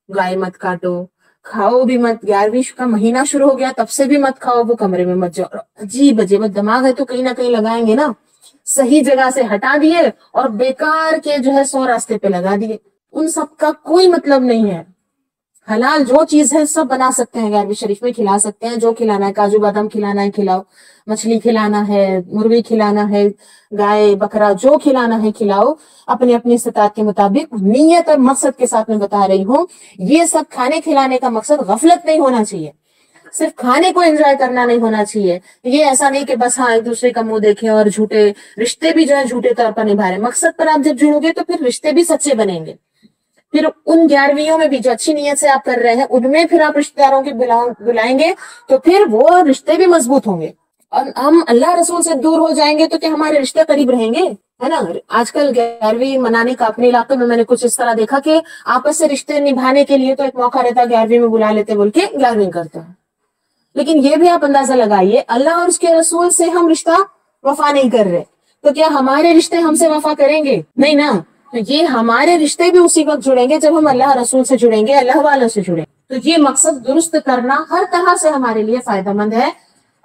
گائے مت کاٹو، کھاؤ بھی مت. 11ویں کا مہینہ شروع ہو گیا تب سے بھی مت کھاؤ، وہ کمرے میں مت جاؤ. عجیب دماغ ہے تو کہیں نہ کہیں لگائیں گے نا. صحیح جگہ سے ہٹا دیے اور بیکار کے جو ہے 100 راستے پہ لگا دیے. ان سب کا کوئی مطلب نہیں ہے. حلال جو چیز ہے سب بنا سکتے ہیں 11ویں شریف میں، کھلا سکتے ہیں. جو کھلانا ہے، کاجو بادام کھلانا ہے کھلاؤ، مچھلی کھلانا ہے، مرغی کھلانا ہے، گائے بکرا جو کھلانا ہے کھلاؤ، اپنی اپنی استطاعت کے مطابق. نیت اور مقصد کے ساتھ میں بتا رہی ہوں. یہ سب کھانے کھلانے کا مقصد غفلت نہیں ہونا چاہیے، صرف کھانے کو انجوائے کرنا نہیں ہونا چاہیے. یہ ایسا نہیں کہ بس ایک دوسرے کا منہ دیکھیں اور جھوٹے رشتے بھی جو ہے جھوٹے طور پر نبھا رہے. مقصد پر آپ جب جڑو گے تو پھر رشتے بھی سچے بنیں گے. پھر ان 11ویوں میں بھی جو اچھی نیت سے آپ کر رہے ہیں ان میں پھر آپ رشتے داروں کے بلائیں گے تو پھر وہ رشتے بھی مضبوط ہوں گے. اور ہم اللہ رسول سے دور ہو جائیں گے تو کیا ہمارے رشتے قریب رہیں گے؟ ہے نا. آج کل 11ویں منانے کا اپنے علاقے میں نے کچھ اس طرح دیکھا کہ آپس سے رشتے نبھانے کے لیے تو ایک موقع رہتا ہے 11ویں میں بلا لیتے بول کے 11ویں کرتے ہیں. لیکن یہ بھی آپ اندازہ لگائیے اللہ اور اس کے رسول سے ہم رشتہ وفا نہیں کر رہے تو کیا ہمارے رشتے ہم سے وفا کریں گے؟ نہیں نا. تو یہ ہمارے رشتے بھی اسی وقت جڑیں گے جب ہم اللہ رسول سے جڑیں گے، اللہ والوں سے جڑیں. تو یہ مقصد درست کرنا ہر طرح سے ہمارے لیے فائدہ مند ہے.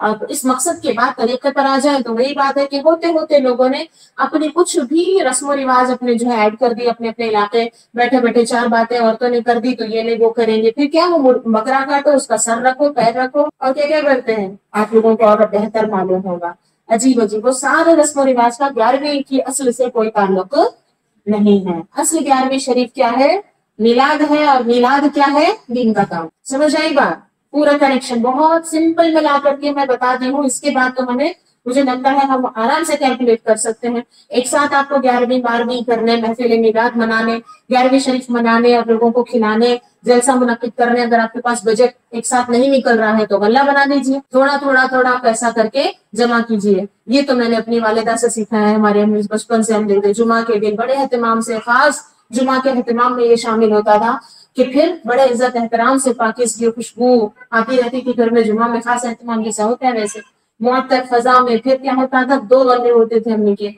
اب اس مقصد کے بعد طریقے پر آ جائیں تو وہی بات ہے کہ ہوتے لوگوں نے اپنی کچھ بھی رسم و رواج اپنے جو ہے ایڈ کر دی اپنے علاقے. بیٹھے 4 باتیں عورتوں نے کر دی تو یہ نہیں وہ کریں گے. پھر کیا وہ بکرا کاٹو، اس کا سر رکھو، پیر رکھو، اور کیا کرتے ہیں آپ لوگوں کو اور بہتر معلوم ہوگا. عجیب وہ سارے رسم و رواج کا 11ویں کی اصل سے کوئی تعلق نہیں ہے. اصل 11ویں شریف کیا ہے؟ میلاد ہے. اور میلاد کیا ہے؟ دین کا کام. سمجھ آئی بات؟ پورا کنیکشن بہت سمپل ملا کر کے میں بتا دی ہوں. اس کے بعد تو مجھے لگتا ہے ہم آرام سے کیلکولیٹ کر سکتے ہیں. ایک ساتھ آپ کو 11ویں 12ویں کرنے، محفل میلاد منانے، 11ویں شریف منانے اور لوگوں کو کھلانے، جلسہ منعقد کرنے. اگر آپ کے پاس بجٹ ایک ساتھ نہیں نکل رہا ہے تو غلہ بنا دیجیے، تھوڑا پیسہ کر کے جمع کیجیے. یہ تو میں نے اپنی والدہ سے سیکھا ہے. ہمارے بچپن سے ہم دیکھتے جمعہ کے دن بڑے اہتمام سے، خاص جمعہ کے اہتمام میں یہ شامل ہوتا تھا کہ پھر بڑے عزت احترام سے پاکیزگی خوشبو آتی رہتی تھی گھر میں. جمعہ میں خاص اہتمام جیسا ہوتا ہے ویسے معطر فضا میں. پھر کیا ہوتا تھا 2 غلے ہوتے تھے امی کے.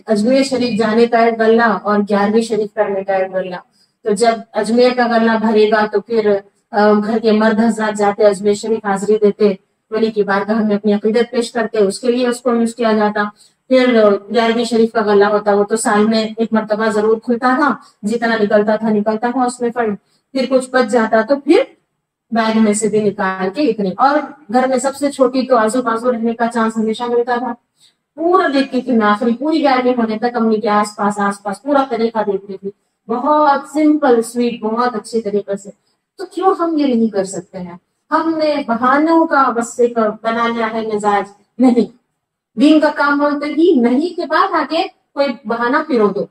اجمیر شریف جانے کا ایک غلہ اور 11ویں شریف کرنے کا ایک غلہ. تو جب اجمیر کا غلہ بھرے گا تو پھر گھر کے مرد حضرات جاتے اجمیر شریف حاضری دیتے، ولی کی بارگاہ میں اپنی عقیدت پیش کرتے، اس کے لیے اس کو یوز کیا جاتا. پھر 11ویں شریف کا غلہ ہوتا وہ تو سال میں ایک مرتبہ ضرور کھلتا تھا، جتنا نکلتا تھا اس میں فنڈ، پھر کچھ بچ جاتا تو پھر بیگ میں سے بھی نکال کے اتنے، اور گھر میں سب سے چھوٹی تو آزو بازو رہنے کا چانس ہمیشہ ملتا تھا. پورا دیکھتی تھی میں آخری پوری 11ویں ہونے تک امی کے آس پاس پورا طریقہ دیکھتی تھی، بہت سمپل سویٹ، بہت اچھے طریقے سے. تو کیوں ہم یہ نہیں کر سکتے ہیں؟ ہم نے بہانوں کا بس ایک بنا لیا ہے مزاج. نہیں، دین کا کام بولتے ہی نہیں کے بعد آگے کوئی بہانہ پھرو دو،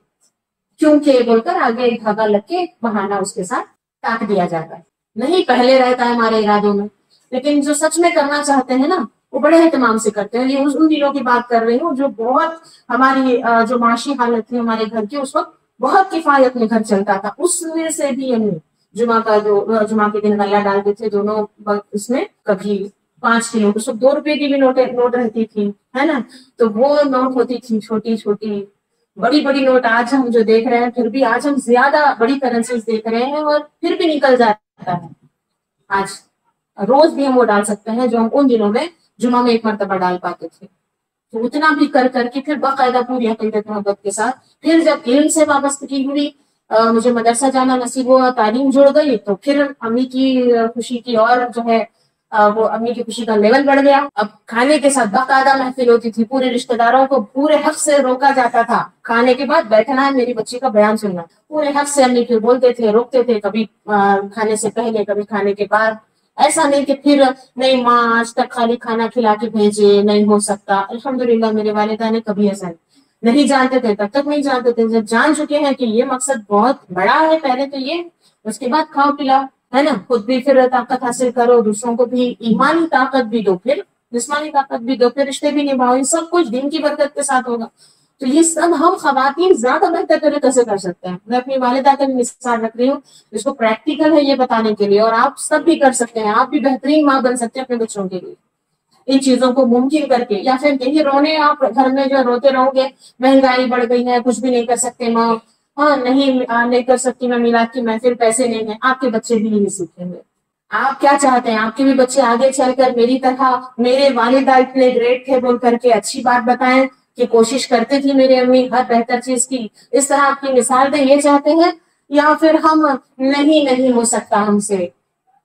کیونکہ بول کر آگے ایک دھاگا لگ کے بہانہ اس کے ساتھ کاٹ دیا جاتا ہے. نہیں، پہلے رہتا ہے ہمارے ارادوں میں. لیکن جو سچ میں کرنا چاہتے ہیں نا وہ بڑے اہتمام سے کرتے ہیں. یہ ان دنوں کی بات کر رہی ہوں جو بہت ہماری جو معاشی حالت تھی ہمارے گھر کی اس وقت بہت کفایت میں گھر چلتا تھا. اس میں سے بھی ہم جمعہ کے دن غلہ ڈالتے تھے دونوں اس میں، کبھی 5 کلو، اس وقت 2 روپے کی بھی نوٹ رہتی تھی، ہے نا. تو وہ نوٹ ہوتی تھی چھوٹی چھوٹی. بڑی بڑی نوٹ آج ہم جو دیکھ رہے ہیں، پھر بھی آج ہم زیادہ بڑی کرنسیز دیکھ رہے ہیں اور پھر بھی نکل جاتا ہے. آج روز بھی ہم وہ ڈال سکتے ہیں جو ہم ان دنوں میں جمعہ میں ایک مرتبہ ڈال پاتے تھے. تو اتنا بھی کر کے پھر باقاعدہ پوری عقیدت محبت کے ساتھ پھر جب علم سے وابستگی ہوئی، مجھے مدرسہ جانا نصیب ہوا، تعلیم جڑ گئی، تو پھر امی کی خوشی کی اور جو ہے وہ امی کی خوشی کا لیول بڑھ گیا. اب کھانے کے ساتھ باقاعدہ محفل ہوتی تھی، پورے رشتہ داروں کو پورے حق سے روکا جاتا تھا. کھانے کے بعد بیٹھنا ہے میری بچی کا بیان سننا، پورے حق سے امی پھر بولتے تھے، روکتے تھے، کبھی کھانے سے پہلے کبھی کھانے کے بعد. ایسا نہیں کہ پھر نہیں ماں آج تک خالی کھانا کھلا کے بھیجے، نہیں ہو سکتا. الحمدللہ میرے والدہ نے کبھی ایسا نہیں جانتے تھے، تب تک نہیں جانتے تھے. جب جان چکے ہیں کہ یہ مقصد بہت بڑا ہے، پہلے تو یہ، اس کے بعد کھاؤ پلاؤ، ہے نا. خود بھی پھر طاقت حاصل کرو، دوسروں کو بھی ایمانی طاقت بھی دو، پھر جسمانی طاقت بھی دو، پھر رشتے بھی نبھاؤ. یہ سب کچھ دین کی برکت کے ساتھ ہوگا. تو یہ سب ہم خواتین زیادہ بہتر طریقے سے کر سکتے ہیں. میں اپنی والدہ کا بھی مثال رکھ رہی ہوں، اس کو پریکٹیکل ہے یہ بتانے کے لیے، اور آپ سب بھی کر سکتے ہیں. آپ بھی بہترین ماں بن سکتے ہیں اپنے بچوں کے لیے ان چیزوں کو ممکن کر کے. یا پھر یہی رونے آپ گھر میں جو روتے رہو گے، مہنگائی بڑھ گئی ہے، کچھ بھی نہیں کر سکتے ماں، ہاں نہیں کر سکتی میں میلاد کی محفل، پیسے نہیں ہیں. آپ کے بچے بھی نہیں سیکھیں گے. آپ کیا چاہتے ہیں آپ کے بھی بچے آگے چل کر میری طرح میرے والدہ اتنے گریٹ تھے بول کر کے اچھی بات بتائیں کہ کوشش کرتی تھی میری امی ہر بہتر چیز کی، اس طرح آپ کی مثال دیں، یہ چاہتے ہیں؟ یا پھر ہم نہیں ہو سکتا ہم سے،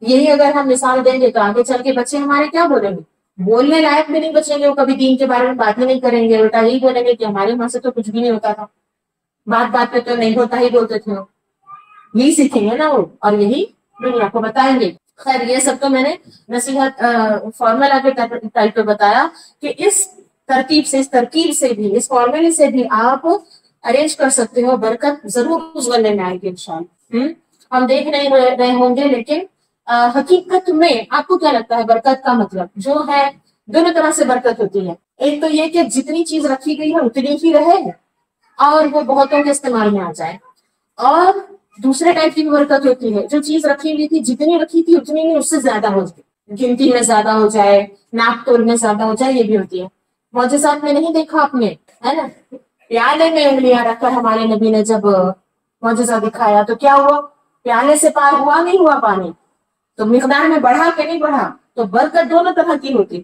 یہی اگر ہم مثال دیں گے تو آگے چل کے بچے ہمارے کیا بولیں گے؟ بولنے لائق بھی نہیں بچیں گے، وہ کبھی دین کے بارے میں بات ہی نہیں کریں گے، الٹا یہی بولیں گے کہ ہمارے وہاں سے تو کچھ بھی نہیں ہوتا تھا، بات پہ تو نہیں ہوتا ہی بولتے تھے. یہی سیکھیں گے نا وہ، اور یہی دنیا کو بتائیں گے. خیر یہ سب تو میں نے نصیحت فارمولا کے ٹائپ پہ بتایا کہ اس ترکیب سے بھی، اس فارمولے سے بھی آپ ارینج کر سکتے ہو. برکت ضرور اس غلے میں آئے گی انشاءاللہ. ہم دیکھ نہیں رہے ہوں گے، لیکن حقیقت میں آپ کو کیا لگتا ہے برکت کا مطلب جو ہے؟ دونوں طرح سے برکت ہوتی ہے. ایک تو یہ کہ جتنی چیز رکھی گئی ہے اتنی ہی رہے اور وہ بہتوں کے استعمال میں آ جائے، اور دوسرے ٹائپ کی برکت ہوتی ہے جو چیز رکھی ہوئی تھی جتنی رکھی تھی اتنی ہی اس سے زیادہ ہو جائے، گنتی میں زیادہ ہو جائے، ناپ تول میں زیادہ ہو جائے. یہ بھی ہوتی ہے. معجزات میں نہیں دیکھا آپ نے، ہے نا؟ پیالے میں انگلیاں رکھ کر ہمارے نبی نے جب معجزہ دکھایا تو کیا ہوا؟ پیالے سے پار ہوا نہیں ہوا پانی، تو مقدار میں بڑھا کہ نہیں بڑھا؟ تو برکت دونوں طرح کی ہوتی،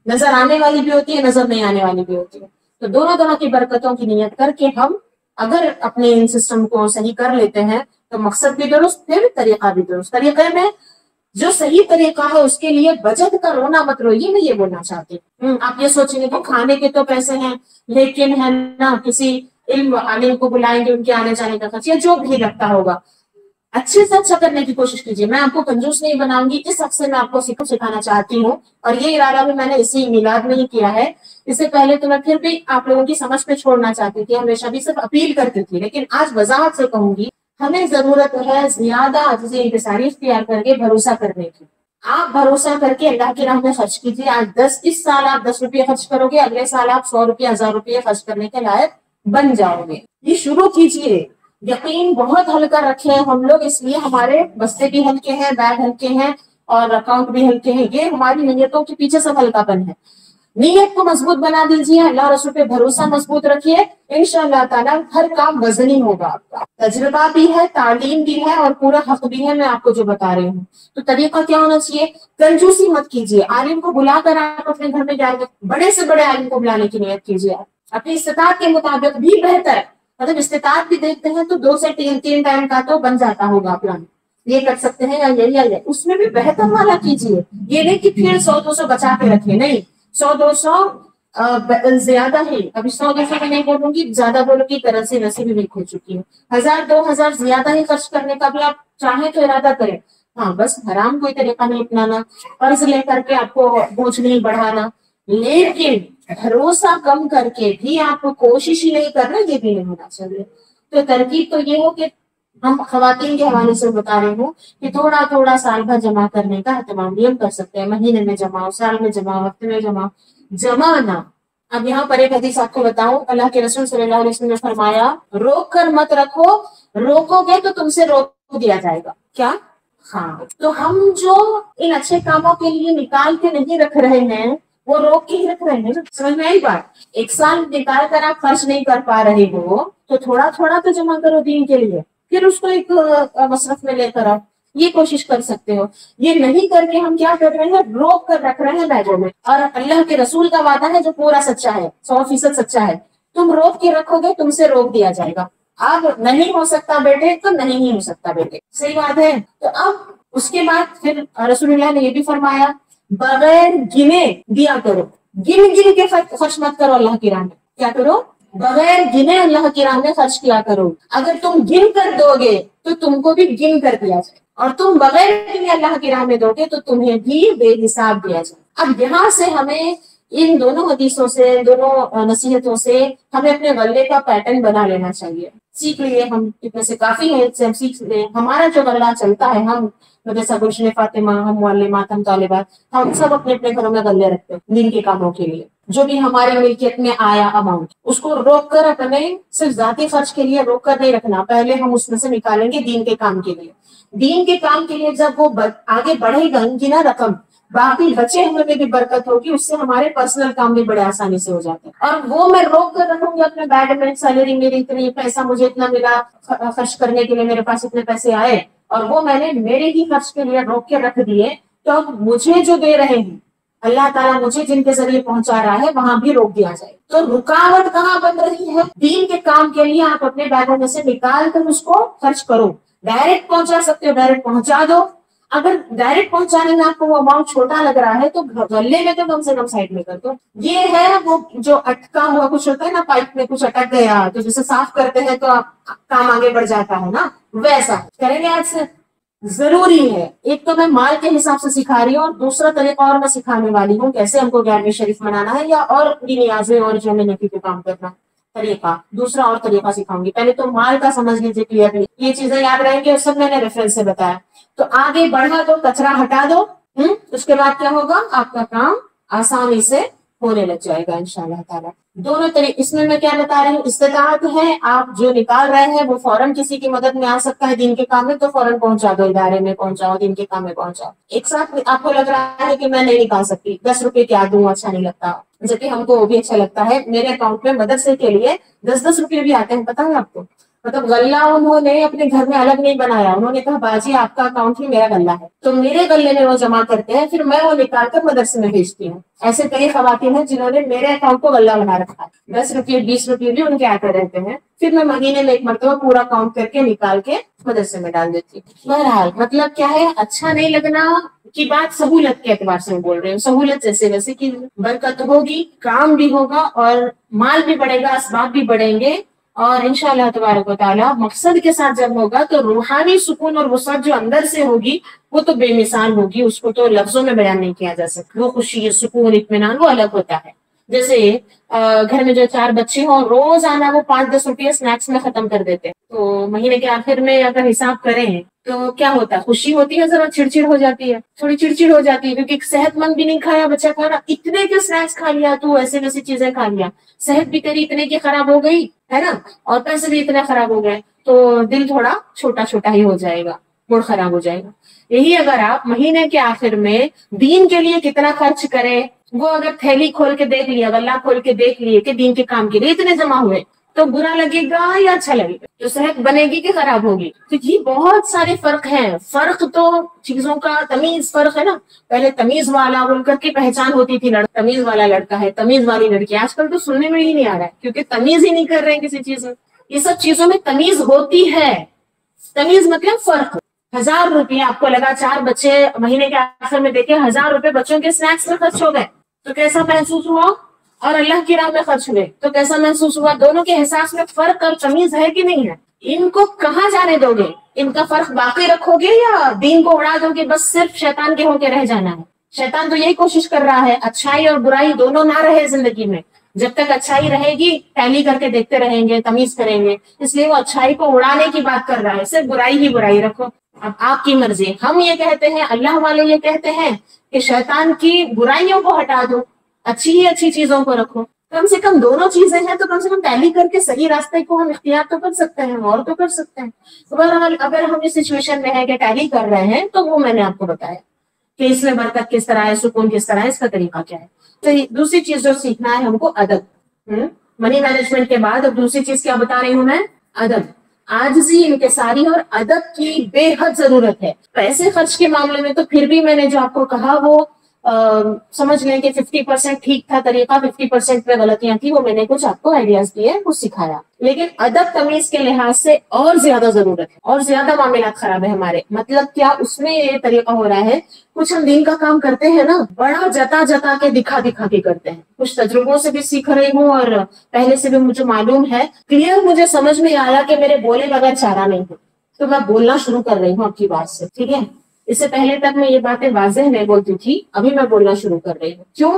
نظر آنے والی بھی ہوتی ہے، نظر نہیں آنے والی بھی ہوتی ہے. تو دونوں طرح کی برکتوں کی نیت کر کے ہم اگر اپنے ان سسٹم کو صحیح کر لیتے ہیں تو مقصد بھی درست، پھر طریقہ بھی درست. طریقے میں جو صحیح طریقہ ہے اس کے لیے بجٹ کا رونا مت روئیے. میں یہ بولنا چاہتی ہوں. آپ یہ سوچیں گے کہ کھانے کے تو پیسے ہیں، لیکن ہے نا کسی علم عالم کو بلائیں گے، ان کے آنے جانے کا خرچ، یا جو بھی لگتا ہوگا اچھے سے اچھا کرنے کی کوشش کیجیے. میں آپ کو کنجوس نہیں بناؤں گی، اس حق سے میں آپ کو سکھانا چاہتی ہوں. اور یہ ارادہ بھی میں نے اسی میلاد میں ہی کیا ہے. اس سے پہلے تو میں پھر بھی آپ لوگوں کی سمجھ پہ چھوڑنا چاہتی تھی، ہمیشہ بھی صرف اپیل کرتی تھی، لیکن آج وضاحت سے کہوں گی ہمیں ضرورت ہے زیادہ عجز انکساری اختیار کر کے بھروسہ کرنے کی. آپ بھروسہ کر کے اللہ کی راہ میں خرچ کیجیے. آج اس سال آپ 10 روپے خرچ کرو گے، اگلے سال آپ 100 روپے 1000 روپے خرچ کرنے کے لائق بن جاؤ گے. یہ شروع کیجیے. یقین بہت ہلکا رکھے ہیں ہم لوگ، اس لیے ہمارے بستے بھی ہلکے ہیں، بیگ ہلکے ہیں، اور اکاؤنٹ بھی ہلکے ہیں. یہ ہماری نیتوں کے پیچھے سب ہلکا پن ہے. نیت کو مضبوط بنا دیجیے، اللہ رسول پہ بھروسہ مضبوط رکھیے، انشاءاللہ تعالیٰ ہر کام وزنی ہوگا. آپ کا تجربہ بھی ہے، تعلیم بھی ہے، اور پورا حق بھی ہے میں آپ کو جو بتا رہی ہوں. تو طریقہ کیا ہونا چاہیے؟ کنجوسی مت کیجیے. عالم کو بلا کر آپ اپنے گھر میں جائیں گے، بڑے سے بڑے عالم کو بلانے کی نیت کیجیے. اپنی استطاعت کے مطابق بھی بہتر، مطلب استطاعت بھی دیکھتے ہیں تو 2 سے 3 ٹائم کا تو بن جاتا ہوگا پلان، یہ کر سکتے ہیں یا یہ اس میں بھی بہتر والا کیجیے. یہ نہیں کہ پھر 100-200 بچا کے رکھے، نہیں 100-200 زیادہ ہی. ابھی 100-200 میں نہیں بولوں گی، زیادہ بولوں گی کرنسی ویسے بھی ویک ہو چکی ہے. 1000-2000 زیادہ ہی خرچ کرنے کا بھی آپ چاہیں تو ارادہ کریں. ہاں بس حرام کوئی طریقہ نہیں اپنانا، قرض لے کر کے آپ کو بوجھ نہیں بڑھانا، لیکن بھروسہ کم کر کے بھی آپ کو کوشش ہی نہیں کرنا، یہ بھی نہیں ہونا چاہیے. تو ترکیب تو یہ ہو کہ ہم خواتین کے حوالے سے بتا رہے ہوں کہ تھوڑا تھوڑا سال بھر جمع کرنے کا اہتمام بھی ہم کر سکتے ہیں. مہینے میں جمع، سال میں جمع، ہفتے میں جمع نہ. اب یہاں پر ایک حدیث آپ کو بتاؤں، اللہ کے رسول صلی اللہ علیہ وسلم نے فرمایا روک کر مت رکھو، روکو گے تو تم سے روک دیا جائے گا. کیا؟ ہاں. تو ہم جو ان اچھے کاموں کے لیے نکال کے نہیں رکھ رہے ہیں وہ روک کے ہی رکھ رہے ہیں. سمجھ میں آئی بات؟ 1 سال نکال کر آپ خرچ نہیں کر پا رہے ہو تو تھوڑا تھوڑا تو جمع کرو دین کے لیے، پھر اس کو ایک مصرف میں لے کر آؤ. یہ کوشش کر سکتے ہو. یہ نہیں کر کے ہم کیا کر رہے ہیں، روک کر رکھ رہے ہیں بیگوں میں. اور اللہ کے رسول کا وعدہ ہے جو پورا سچا ہے، 100% سچا ہے. تم روک کے رکھو گے تم سے روک دیا جائے گا. اب نہیں ہو سکتا بیٹے تو نہیں ہی ہو سکتا بیٹے، صحیح بات ہے. تو اب اس کے بعد پھر رسول اللہ نے یہ بھی فرمایا بغیر گنے دیا کرو. گن کے خرچ مت کرو اللہ کی راہ میں. کیا کرو؟ بغیر گنے اللہ کی راہ میں خرچ کیا کرو. اگر تم گن کر دو گے تو تم کو بھی گن کر دیا جائے، اور تم بغیر گنے اللہ کی راہ میں دو گے تو تمہیں بھی بے حساب دیا جائے. اب یہاں سے ہمیں ان دونوں حدیثوں سے، دونوں نصیحتوں سے ہمیں اپنے غلے کا پیٹرن بنا لینا چاہیے. سیکھ لیے ہم اتنے سے کافی ہے، ہم سیکھ لیں. ہمارا جو غلہ چلتا ہے، ہم جیسا گلشن فاطمہ، ہم معلمات، ہم طالبات، ہم سب اپنے اپنے گھروں میں غلے رکھتے ہیں دین کے کاموں کے لیے. جو بھی ہماری ملکیت میں آیا اماؤنٹ، اس کو روک کر اپنے صرف ذاتی خرچ کے لیے روک کر نہیں رکھنا. پہلے ہم اس میں سے نکالیں گے دین کے کام کے لیے. دین کے کام کے لیے جب وہ آگے بڑھے گا کی نا رقم، باقی بچے ہوئے میں بھی برکت ہوگی، اس سے ہمارے پرسنل کام بھی بڑے آسانی سے ہو جاتے ہیں. اور وہ میں روک کر رکھوں گی اپنے بیگ میں، سیلری میری اتنی، پیسہ مجھے اتنا ملا خرچ کرنے کے لیے، میرے پاس اتنے پیسے آئے اور وہ میں نے میرے ہی خرچ کے لیے روک کے رکھ دیے. تو اب مجھے جو دے رہے ہیں اللہ تعالیٰ، مجھے جن کے ذریعے پہنچا رہا ہے وہاں بھی روک دیا جائے. تو رکاوٹ کہاں بن رہی ہے؟ دین کے کام کے لیے آپ اپنے بیگوں میں سے نکال کر اس کو خرچ کرو. ڈائریکٹ پہنچا سکتے ہو ڈائریکٹ پہنچا دو. اگر ڈائریکٹ پہنچانے میں آپ کو وہ اماؤنٹ چھوٹا لگ رہا ہے تو غلے میں تو کم سے کم سائڈ میں کر دو. یہ ہے وہ جو اٹکا ہوا کچھ ہوتا ہے نا، پائپ میں کچھ اٹک گیا تو جسے صاف کرتے ہیں تو کام آگے بڑھ جاتا ہے نا، ویسا کریں گے. آج سے ضروری ہے، ایک تو میں مال کے حساب سے سکھا رہی ہوں، اور دوسرا طریقہ اور میں سکھانے والی ہوں کیسے ہم کو 11ویں شریف منانا ہے، یا اور اپنی نیازیں اور جو میں نفی پہ کام کرنا طریقہ. دوسرا اور طریقہ سکھاؤں گی. پہلے تو مال کا سمجھ لیجیے کلیئرلی، یہ چیزیں یاد رہیں گی اور سب میں نے ریفرنس سے بتایا. تو آگے بڑھا دو، کچرا ہٹا دو. اس کے بعد کیا ہوگا؟ آپ کا کام آسانی سے ہونے لگ جائے گا انشاءاللہ تعالیٰ. دونوں طریقے اس میں کیا بتا رہی ہوں، استطاعت ہے، آپ جو نکال رہے ہیں وہ فوراً کسی کی مدد میں آ سکتا ہے دین کے کام میں تو فوراً پہنچا دو، ادارے میں پہنچاؤ، دین کے کام میں پہنچاؤ. ایک ساتھ آپ کو لگ رہا ہے کہ میں نہیں نکال سکتی، 10 روپے کیا دوں، اچھا نہیں لگتا، جبکہ ہم کو وہ بھی اچھا لگتا ہے. میرے اکاؤنٹ میں مدرسے کے لیے 10-10 روپے بھی آتے ہیں، پتا ہے آپ کو. مطلب غلہ انہوں نے اپنے گھر میں الگ نہیں بنایا، انہوں نے کہا باجی آپ کا اکاؤنٹ ہی میرا غلہ ہے، تو میرے غلے میں وہ جمع کرتے ہیں، پھر میں وہ نکال کر مدرسے میں بھیجتی ہوں. ایسے کئی خواتین ہیں جنہوں نے میرے اکاؤنٹ کو غلہ بنا رکھا ہے. 10 روپے 20 روپے بھی ان کے آتے رہتے ہیں، پھر میں مہینے میں ایک مرتبہ پورا اکاؤنٹ کر کے نکال کے مدرسے میں ڈال دیتی ہوں. بہرحال مطلب کیا ہے، اچھا نہیں لگنا کی بات سہولت کے اعتبار سے بول رہے ہوں. سہولت جیسے ویسے کی برکت ہوگی، کام بھی ہوگا اور مال بھی بڑھے گا، اسباب بھی بڑھیں گے. اور انشاءاللہ تبارک و تعالیٰ مقصد کے ساتھ جب ہوگا تو روحانی سکون اور وسعت جو اندر سے ہوگی وہ تو بے مثال ہوگی، اس کو تو لفظوں میں بیان نہیں کیا جا سکتا. وہ خوشی، سکون، اطمینان وہ الگ ہوتا ہے. جیسے گھر میں جو 4 بچے ہوں، روز آنا وہ 5-10 روپے اسنیکس میں ختم کر دیتے ہیں، تو مہینے کے آخر میں اگر حساب کریں تو کیا ہوتا ہے؟ خوشی ہوتی ہے، ذرا چڑچڑ ہو جاتی ہے، تھوڑی چڑچڑ ہو جاتی ہے، کیونکہ صحت مند بھی نہیں کھایا بچہ، کھانا اتنے کے اسنیکس کھا لیا، تو ایسے ویسی چیزیں کھا لیا، صحت بھی تیری اتنے کی خراب ہو گئی ہے نا، اور پیسے بھی اتنے خراب ہو گئے، تو دل تھوڑا چھوٹا چھوٹا ہی ہو جائے گا، موڈ خراب ہو جائے گا. یہی اگر آپ مہینے کے آخر میں دین کے لیے کتنا خرچ کریں، وہ اگر تھیلی کھول کے دیکھ لیا، غلہ کھول کے دیکھ لیے کہ دین کے کام کے لیے اتنے جمع ہوئے، تو برا لگے گا یا اچھا لگے گا؟ تو صحت بنے گی کہ خراب ہوگی؟ تو یہ بہت سارے فرق ہیں. فرق تو چیزوں کا تمیز فرق ہے نا. پہلے تمیز والا بول کر کے پہچان ہوتی تھی، تمیز والا لڑکا ہے، تمیز والی لڑکی. آج کل تو سننے میں ہی نہیں آ رہا ہے، کیونکہ تمیز ہی نہیں کر رہے ہیں کسی چیز میں. یہ سب چیزوں میں تمیز ہوتی ہے. تمیز مطلب فرق. 1000 روپیہ آپ کو لگا 4 بچے مہینے کے آخر میں دیکھے 1000 روپے بچوں کے اسنیکس میں خرچ ہو گئے، تو کیسا محسوس ہوا؟ اور اللہ کی راہ میں خرچ ہوئے تو کیسا محسوس ہوا؟ دونوں کے احساس میں فرق اور تمیز ہے کہ نہیں ہے؟ ان کو کہاں جانے دو گے؟ ان کا فرق باقی رکھو گے یا دین کو اڑا دو گے؟ بس صرف شیطان کے ہو کے رہ جانا ہے. شیطان تو یہی کوشش کر رہا ہے اچھائی اور برائی دونوں نہ رہے زندگی میں. جب تک اچھائی رہے گی ٹیلی کر کے دیکھتے رہیں گے، تمیز کریں گے. اس لیے وہ اچھائی کو اڑانے کی بات کر رہا ہے، صرف برائی ہی برائی رکھو. اب آپ کی مرضی. ہم یہ کہتے ہیں، اللہ والے یہ کہتے ہیں کہ شیطان کی برائیوں کو ہٹا دو، اچھی ہی اچھی چیزوں کو رکھو. کم سے کم دونوں چیزیں ہیں تو کم سے کم ٹیلی کر کے صحیح راستے کو ہم اختیار تو کر سکتے ہیں، اور تو کر سکتے ہیں. اگر ہم اس سچویشن میں ہے کہ ٹیلی کر رہے ہیں تو وہ میں نے آپ کو بتایا کہ اس میں برکت کس طرح ہے، سکون کس طرح ہے، اس کا طریقہ کیا ہے. تو دوسری چیز جو سیکھنا ہے ہم کو ادب. منی مینجمنٹ کے بعد اب دوسری چیز کیا بتا رہی ہوں میں؟ ادب. عاجزی، انکساری اور ادب کی بے حد ضرورت ہے. پیسے خرچ کے معاملے میں تو پھر بھی میں نے جو آپ کو کہا وہ سمجھ لیں کہ 50% ٹھیک تھا طریقہ، 50% میں غلطیاں تھی. وہ میں نے کچھ آپ کو آئیڈیاز دیے، کچھ سکھایا. لیکن ادب تمیز کے لحاظ سے اور زیادہ ضرورت ہے، اور زیادہ معاملات خراب ہے ہمارے. مطلب کیا؟ اس میں یہ طریقہ ہو رہا ہے، کچھ ہم دین کا کام کرتے ہیں نا، بڑا جتا جتا کے دکھا دکھا کے کرتے ہیں. کچھ تجربوں سے بھی سیکھ رہی ہوں اور پہلے سے بھی مجھے معلوم ہے، کلیئر مجھے سمجھ میں آیا کہ میرے بولے بغیر چارہ نہیں ہے. تو میں بولنا شروع کر رہی ہوں آپ کی بات سے، ٹھیک ہے؟ اس سے پہلے تک میں یہ باتیں واضح نہیں بولتی تھی، ابھی میں بولنا شروع کر رہی ہوں. کیوں؟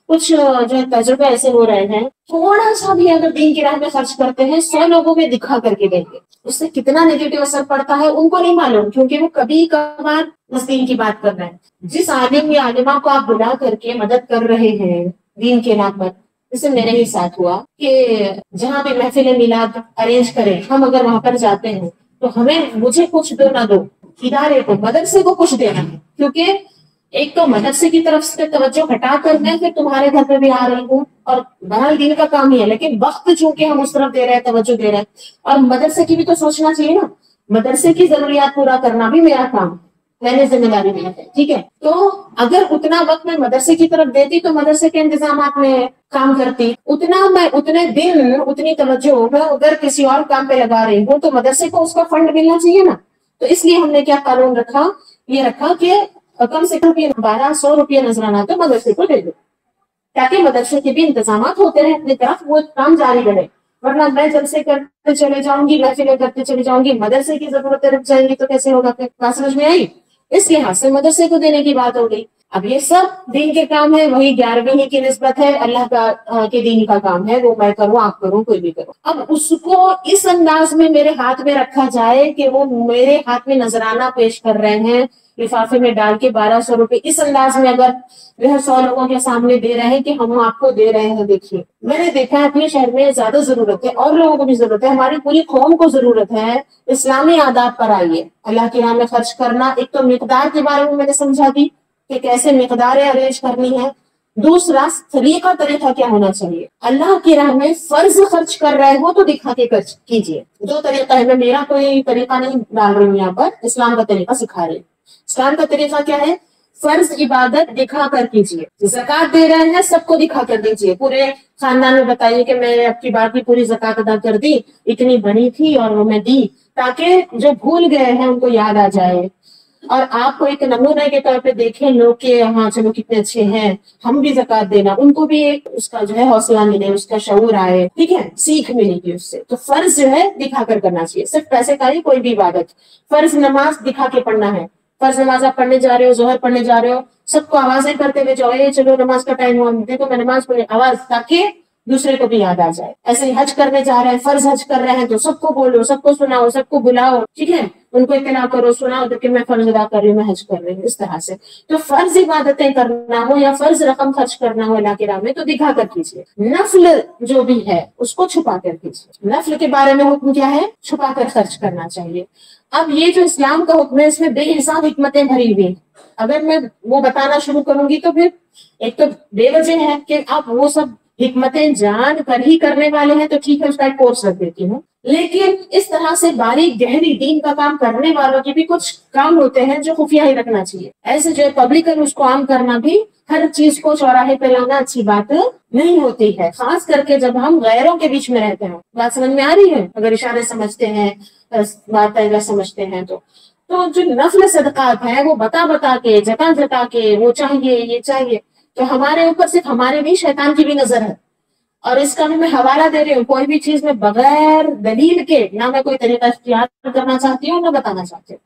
کچھ جو تجربے ایسے ہو رہے ہیں، تھوڑا سا بھی اگر دین کی راہ میں خرچ کرتے ہیں 100 لوگوں میں دکھا کر کے دیں گے، اس سے کتنا نیگیٹو اثر پڑتا ہے ان کو نہیں معلوم، کیونکہ وہ کبھی کبھار بس دین کی بات کر رہے ہیں. جس عالم یا عالمہ کو آپ بلا کر کے مدد کر رہے ہیں دین کے نام پر، جیسے میرے ہی ساتھ ہوا کہ جہاں بھی محفل میلاد ارینج کریں، ہم اگر وہاں پر جاتے ہیں تو مجھے کچھ دو نہ دو، ادارے کو، مدرسے کو کچھ دینا ہے. کیونکہ ایک تو مدرسے کی طرف سے توجہ ہٹا کر میں پھر تمہارے گھر پہ بھی آ رہی ہوں، اور بہرحال دین کا کام ہی ہے، لیکن وقت چونکہ ہم اس طرف دے رہے ہیں، توجہ دے رہے ہیں، اور مدرسے کی بھی تو سوچنا چاہیے نا. مدرسے کی ضروریات پورا کرنا بھی میرا کام ہے، میں نے ذمہ داری لی ہے، ٹھیک ہے؟ تو اگر اتنا وقت میں مدرسے کی طرف دیتی تو مدرسے کے انتظامات میں کام کرتی. میں اتنے دن اتنی توجہ میں اگر کسی اور کام پہ لگا رہی ہوں تو مدرسے کو اس کا فنڈ ملنا چاہیے نا. تو اس لیے ہم نے کیا قانون رکھا؟ یہ رکھا کہ کم سے کم 1200 روپیہ نذرانہ تو مدرسے کو دے دو، تاکہ مدرسے کے بھی انتظامات ہوتے رہے اپنی طرف، وہ کام جاری رہے. ورنہ میں جلسے کرتے چلے جاؤں گی، محفلیں کرتے چلے جاؤں گی، مدرسے کی ضرورتیں رکھ جائیں گی تو کیسے ہوگا؟ پھر بات سمجھ میں آئی؟ اس لحاظ سے مدرسے کو دینے کی بات ہو گئی. اب یہ سب دین کے کام ہے، وہی 11ویں کی نسبت ہے، اللہ کا کے دین کا کام ہے، وہ میں کروں، آپ کروں، کوئی بھی کرو. اب اس کو اس انداز میں میرے ہاتھ میں رکھا جائے کہ وہ میرے ہاتھ میں نذرانہ پیش کر رہے ہیں لفافے میں ڈال کے 1200 روپے، اس انداز میں اگر وہ 100 لوگوں کے سامنے دے رہے ہیں کہ ہم آپ کو دے رہے ہیں. دیکھیے میں نے دیکھا ہے اپنے شہر میں زیادہ ضرورت ہے، اور لوگوں کو بھی ضرورت ہے، ہماری پوری قوم کو ضرورت ہے. اسلامی آداب پر آئیے، اللہ کی راہ میں خرچ کرنا. ایک تو مقدار کے بارے میں نے سمجھا دی کہ کیسے مقداریں ارینج کرنی ہے. دوسرا طریقہ کیا ہونا چاہیے. اللہ کی راہ میں فرض خرچ کر رہے ہو تو دکھا کے خرچ کیجیے. جو طریقہ ہے، میں میرا کوئی طریقہ نہیں ڈال رہی ہوں یہاں پر، اسلام کا طریقہ سکھا رہی ہوں. اسلام کا طریقہ کیا ہے؟ فرض عبادت دکھا کر کیجیے. زکوٰۃ دے رہے ہیں، سب کو دکھا کر دیجیے، پورے خاندان میں بتائیے کہ میں نے اب کی بار کی پوری زکوٰۃ ادا کر دی، اتنی بنی تھی اور وہ میں دی، تاکہ جو بھول گئے ہیں ان کو یاد آ جائے، اور آپ کو ایک نمونے کے طور پہ دیکھیں لوگ کہ ہاں چلو کتنے اچھے ہیں، ہم بھی زکوٰۃ دینا، ان کو بھی اس کا جو ہے حوصلہ ملے، اس کا شعور آئے، ٹھیک ہے، سیکھ ملے گی اس سے. تو فرض جو ہے دکھا کر کرنا چاہیے، صرف پیسے کا ہی کوئی بھی عبادت. فرض نماز دکھا کے پڑھنا ہے. فرض نماز آپ پڑھنے جا رہے ہو، ظہر پڑھنے جا رہے ہو، سب کو آوازیں کرتے ہوئے جاؤ، چلو نماز کا ٹائم ہوا، دیکھو میں نماز پڑھی، آواز، تاکہ دوسرے کو بھی یاد آ جائے. ایسے ہی حج کرنے جا رہے ہیں، فرض حج کر رہے ہیں تو سب کو بولو، سب کو سناؤ، سب کو بلاؤ، ٹھیک ہے، ان کو اطلاع کرو، سناؤ کہ میں فرض ادا کر رہی ہوں، میں حج کر رہی ہوں. اس طرح سے تو فرض عبادتیں کرنا ہو یا فرض رقم خرچ کرنا ہو اللہ کے راہ میں تو دکھا کر کیجیے. نفل جو بھی ہے اس کو چھپا کر کیجیے. نفل کے بارے میں حکم کیا ہے؟ چھپا کر خرچ کرنا چاہیے. اب یہ جو اسلام کا حکم ہے اس میں بے حساب حکمتیں بھری ہوئی. اگر میں وہ بتانا شروع کروں گی تو پھر ایک تو بے وجہ ہے کہ آپ وہ سب حکمتیں جان کر ہی کرنے والے ہیں تو ٹھیک ہے، اس کا ایک کورس رکھ دیتی ہوں، لیکن اس طرح سے باریک گہری دین کا کام کرنے والوں کے بھی کچھ کام ہوتے ہیں جو خفیہ ہی رکھنا چاہیے. ایسے جو پبلکن اس کو عام کرنا بھی ہر چیز کو چوراہے پہ لانا اچھی بات نہیں ہوتی ہے، خاص کر کے جب ہم غیروں کے بیچ میں رہتے ہیں. بات سمجھ میں آ رہی ہے؟ اگر اشارے سمجھتے ہیں، بات اگر سمجھتے ہیں تو جو نفل صدقات ہیں وہ بتا کے جتا کے وہ چاہیے یہ چاہیے، تو ہمارے اوپر صرف ہمارے نہیں شیطان کی بھی نظر ہے. اور اس کا بھی میں حوالہ دے رہی ہوں، کوئی بھی چیز میں بغیر دلیل کے نہ میں کوئی طریقہ اختیار کرنا چاہتی ہوں نہ بتانا چاہتی ہوں.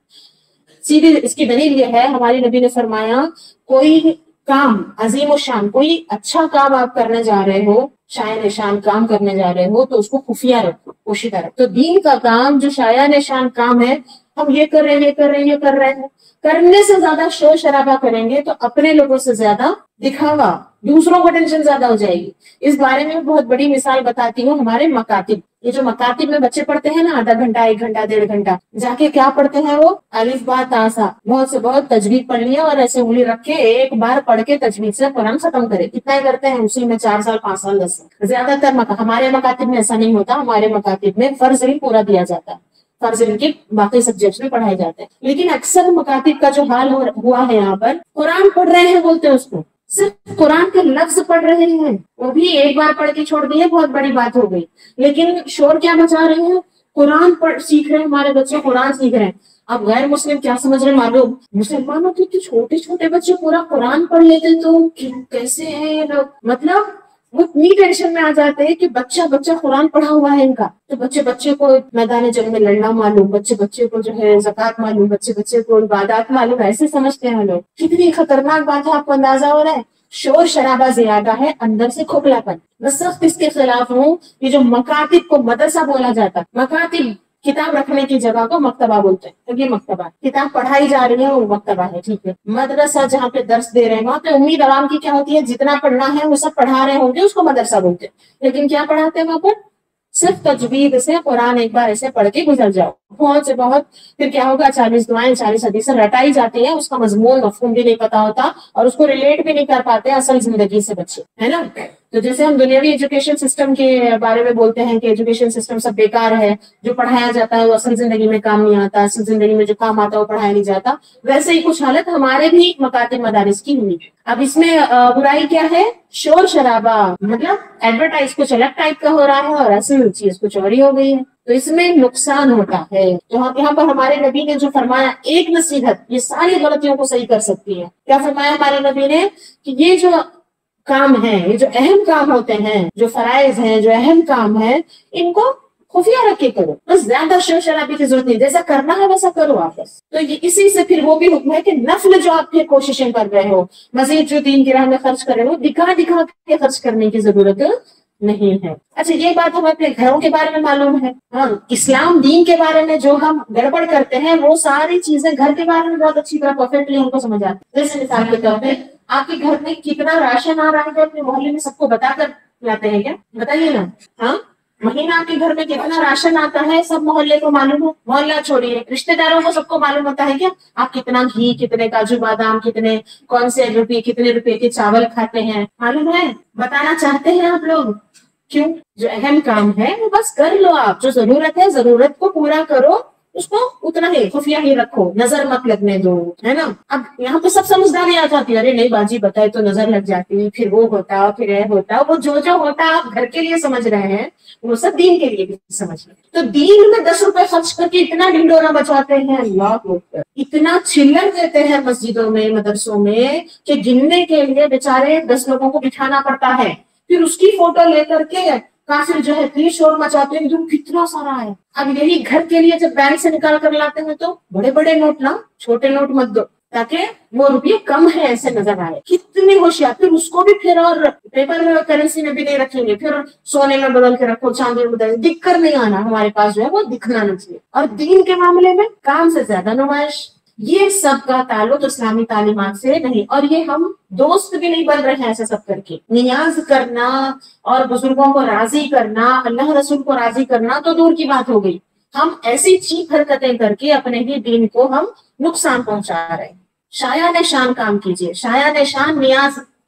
سیدھی اس کی دلیل یہ ہے، ہمارے نبی نے فرمایا کوئی کام عظیم و شان، کوئی اچھا کام آپ کرنے جا رہے ہو، شایان شان کام کرنے جا رہے ہو تو اس کو خفیہ رکھو، پوشیدہ رکھو. تو دین کا کام جو شایان شان کام ہے، ہم یہ کر رہے ہیں، کرنے سے زیادہ شور شرابہ کریں گے تو اپنے لوگوں سے زیادہ دکھاوا، دوسروں کو ٹینشن زیادہ ہو جائے گی. اس بارے میں بہت بڑی مثال بتاتی ہوں. ہمارے مکاتب، یہ جو مکاتب میں بچے پڑھتے ہیں نا، آدھا گھنٹہ 1 گھنٹہ 1.5 گھنٹہ جا کے کیا پڑھتے ہیں، وہ الف با تا سا بہت سے بہت تجوید پڑھ لیا اور ایسے انگلی رکھ کے ایک بار پڑھ کے تجوید سے قرآن ختم کرے. کتنا ہی کرتے ہیں اسی میں 4 سال 5 سال 10 سال. زیادہ تر ہمارے مکاتب میں ایسا نہیں ہوتا. ہمارے مکاتب میں فرض علم پورا دیا جاتا ہے، فرض علم کے باقی سبجیکٹس میں پڑھائے جاتے ہیں. لیکن اکثر مکاتب کا جو حال ہوا ہے، یہاں پر قرآن پڑھ رہے ہیں بولتے ہیں اس کو، صرف قرآن کے لفظ پڑھ رہے ہیں، وہ بھی ایک بار پڑھ کے چھوڑ دیے، بہت بڑی بات ہو گئی. لیکن شور کیا مچا رہے ہیں، قرآن سیکھ رہے ہیں، ہمارے بچے قرآن سیکھ رہے ہیں. اب غیر مسلم کیا سمجھ رہے ہیں معلوم، مسلمانوں کے چھوٹے چھوٹے بچے پورا قرآن پڑھ لیتے تو کیسے ہیں یہ لوگ. مطلب وہ اتنی ٹینشن میں آ جاتے ہیں کہ بچہ قرآن پڑھا ہوا ہے ان کا، تو بچے کو میدان جنگ میں لڑنا معلوم، بچے کو جو ہے زکات معلوم، بچے کو عبادات معلوم، ایسے سمجھتے ہیں لوگ. کتنی خطرناک بات ہے، آپ کو اندازہ ہو رہا ہے. شور شرابہ زیادہ ہے، اندر سے کھوکھلا پن. میں سخت اس کے خلاف ہوں. یہ جو مکاتب کو مدرسہ بولا جاتا، مکاتب کتاب رکھنے کی جگہ کو مکتبہ بولتے ہیں. یہ مکتبہ کتاب پڑھائی جا رہی ہے وہ مکتبہ ہے، ٹھیک ہے. مدرسہ جہاں پہ درس دے رہے ہیں وہاں پہ امید عوام کی کیا ہوتی ہے، جتنا پڑھنا ہے وہ سب پڑھا رہے ہوں گے، اس کو مدرسہ بولتے ہیں. لیکن کیا پڑھاتے ہیں وہاں پر، صرف تجوید سے قرآن ایک بار ایسے پڑھ کے گزر جاؤ، بہت سے بہت. پھر کیا ہوگا، 40 دعائیں 40 حدیثیں رٹائی جاتی ہیں، اس کا مضمون مفہوم بھی نہیں پتا ہوتا اور اس کو ریلیٹ بھی نہیں کر پاتے اصل زندگی سے بچے، ہے نا. تو جیسے ہم دنیاوی ایجوکیشن سسٹم کے بارے میں بولتے ہیں کہ ایجوکیشن سسٹم سب بیکار ہے، جو پڑھایا جاتا ہے وہ اصل زندگی میں کام نہیں آتا، اصل زندگی میں جو کام آتا ہے وہ پڑھایا نہیں جاتا، ویسے ہی کچھ حالت ہمارے بھی مکاتب مدارس کی ہوئی. اب اس میں برائی کیا ہے، شور شرابہ، مطلب ایڈورٹائز کچھ الگ ٹائپ کا ہو رہا ہے اور اصل چیز کچھ اور ہی ہو گئی ہے، تو اس میں نقصان ہوتا ہے. تو یہاں پر ہمارے نبی نے جو فرمایا، ایک نصیحت یہ ساری غلطیوں کو صحیح کر سکتی ہے. کیا فرمایا ہمارے نبی نے، کہ یہ جو کام ہے، یہ جو اہم کام ہوتے ہیں، جو فرائض ہیں، جو اہم کام ہے، ان کو خفیہ رکھ کے کرو، بس زیادہ شور شرابے کی ضرورت نہیں، جیسا کرنا ہے ویسا کرو آپ بس. تو یہ اسی سے پھر وہ بھی حکم ہے کہ نفل جو آپ پھر کوششیں کر رہے ہو، مزید جو دین کی راہ میں خرچ کر رہے ہو، دکھا کے خرچ کرنے کی ضرورت نہیں ہے. اچھا، یہ بات ہمیں اپنے گھروں کے بارے میں معلوم ہے. ہاں، اسلام دین کے بارے میں جو ہم گڑبڑ کرتے ہیں وہ ساری چیزیں گھر کے بارے میں بہت اچھی طرح پرفیکٹلی ہم کو سمجھ آتی. جیسے مثال کے طور پہ آپ کے گھر میں کتنا راشن آ رہا ہے، اپنے محلے میں سب کو بتا کر لاتے ہیں کیا، بتائیے نا. ہاں، مہینہ آپ کے گھر میں کتنا راشن آتا ہے سب محلے کو معلوم ہو، محلہ چھوڑیے رشتے داروں کو سب کو معلوم ہوتا ہے کیا، آپ کتنا گھی، کتنے کاجو بادام، کتنے کون سے کتنے روپے کے چاول کھاتے ہیں، معلوم ہے، بتانا چاہتے ہیں آپ لوگ. کیوں، جو اہم کام ہے وہ بس کر لو، آپ جو ضرورت ہے ضرورت کو پورا کرو، اس کو اتنا ہی خفیہ ہی رکھو، نظر مت لگنے دو، ہے نا. اب یہاں پہ سب سمجھداری آ جاتی ہے، ارے نہیں باجی بتائے تو نظر لگ جاتی، پھر وہ ہوتا پھر یہ ہوتا، وہ جو ہوتا آپ گھر کے لیے سمجھ رہے ہیں وہ سب دین کے لیے بھی سمجھ رہے ہیں. تو دین میں 10 روپے خرچ کر کے اتنا ڈنڈورا بچاتے ہیں، اللہ کو اتنا چلر دیتے ہیں مسجدوں میں مدرسوں میں کہ گننے کے لیے بیچارے 10 لوگوں کو بٹھانا پڑتا ہے. پھر اس کی فوٹو لے کر کے کافر جو ہے اتنی شور مچاتے ہیں، کتنا سارا ہے. اب یہی گھر کے لیے جب بینک سے نکال کر لاتے ہیں تو بڑے بڑے نوٹ نا، چھوٹے نوٹ مت دو، تاکہ وہ روپیے کم ہے ایسے نظر آئے. کتنی ہوشیار. پھر اس کو بھی پھر اور پیپر کرنسی میں بھی نہیں رکھیں گے، پھر سونے میں بدل کے رکھو، چاندی میں بدل، دکھ کر نہیں آنا، ہمارے پاس جو ہے وہ دکھنا نہیں چاہیے. اور دین کے معاملے میں کام سے زیادہ نمائش، یہ سب کا تعلق اسلامی تعلیمات سے نہیں. اور یہ ہم دوست بھی نہیں بن رہے ہیں ایسا سب کر کے. نیاز کرنا اور بزرگوں کو راضی کرنا، اللہ رسول کو راضی کرنا تو دور کی بات ہو گئی، ہم ایسی چیپ حرکتیں کر کے اپنے ہی دین کو ہم نقصان پہنچا رہے ہیں. شایان شان کام کیجیے، شایان شان نیاز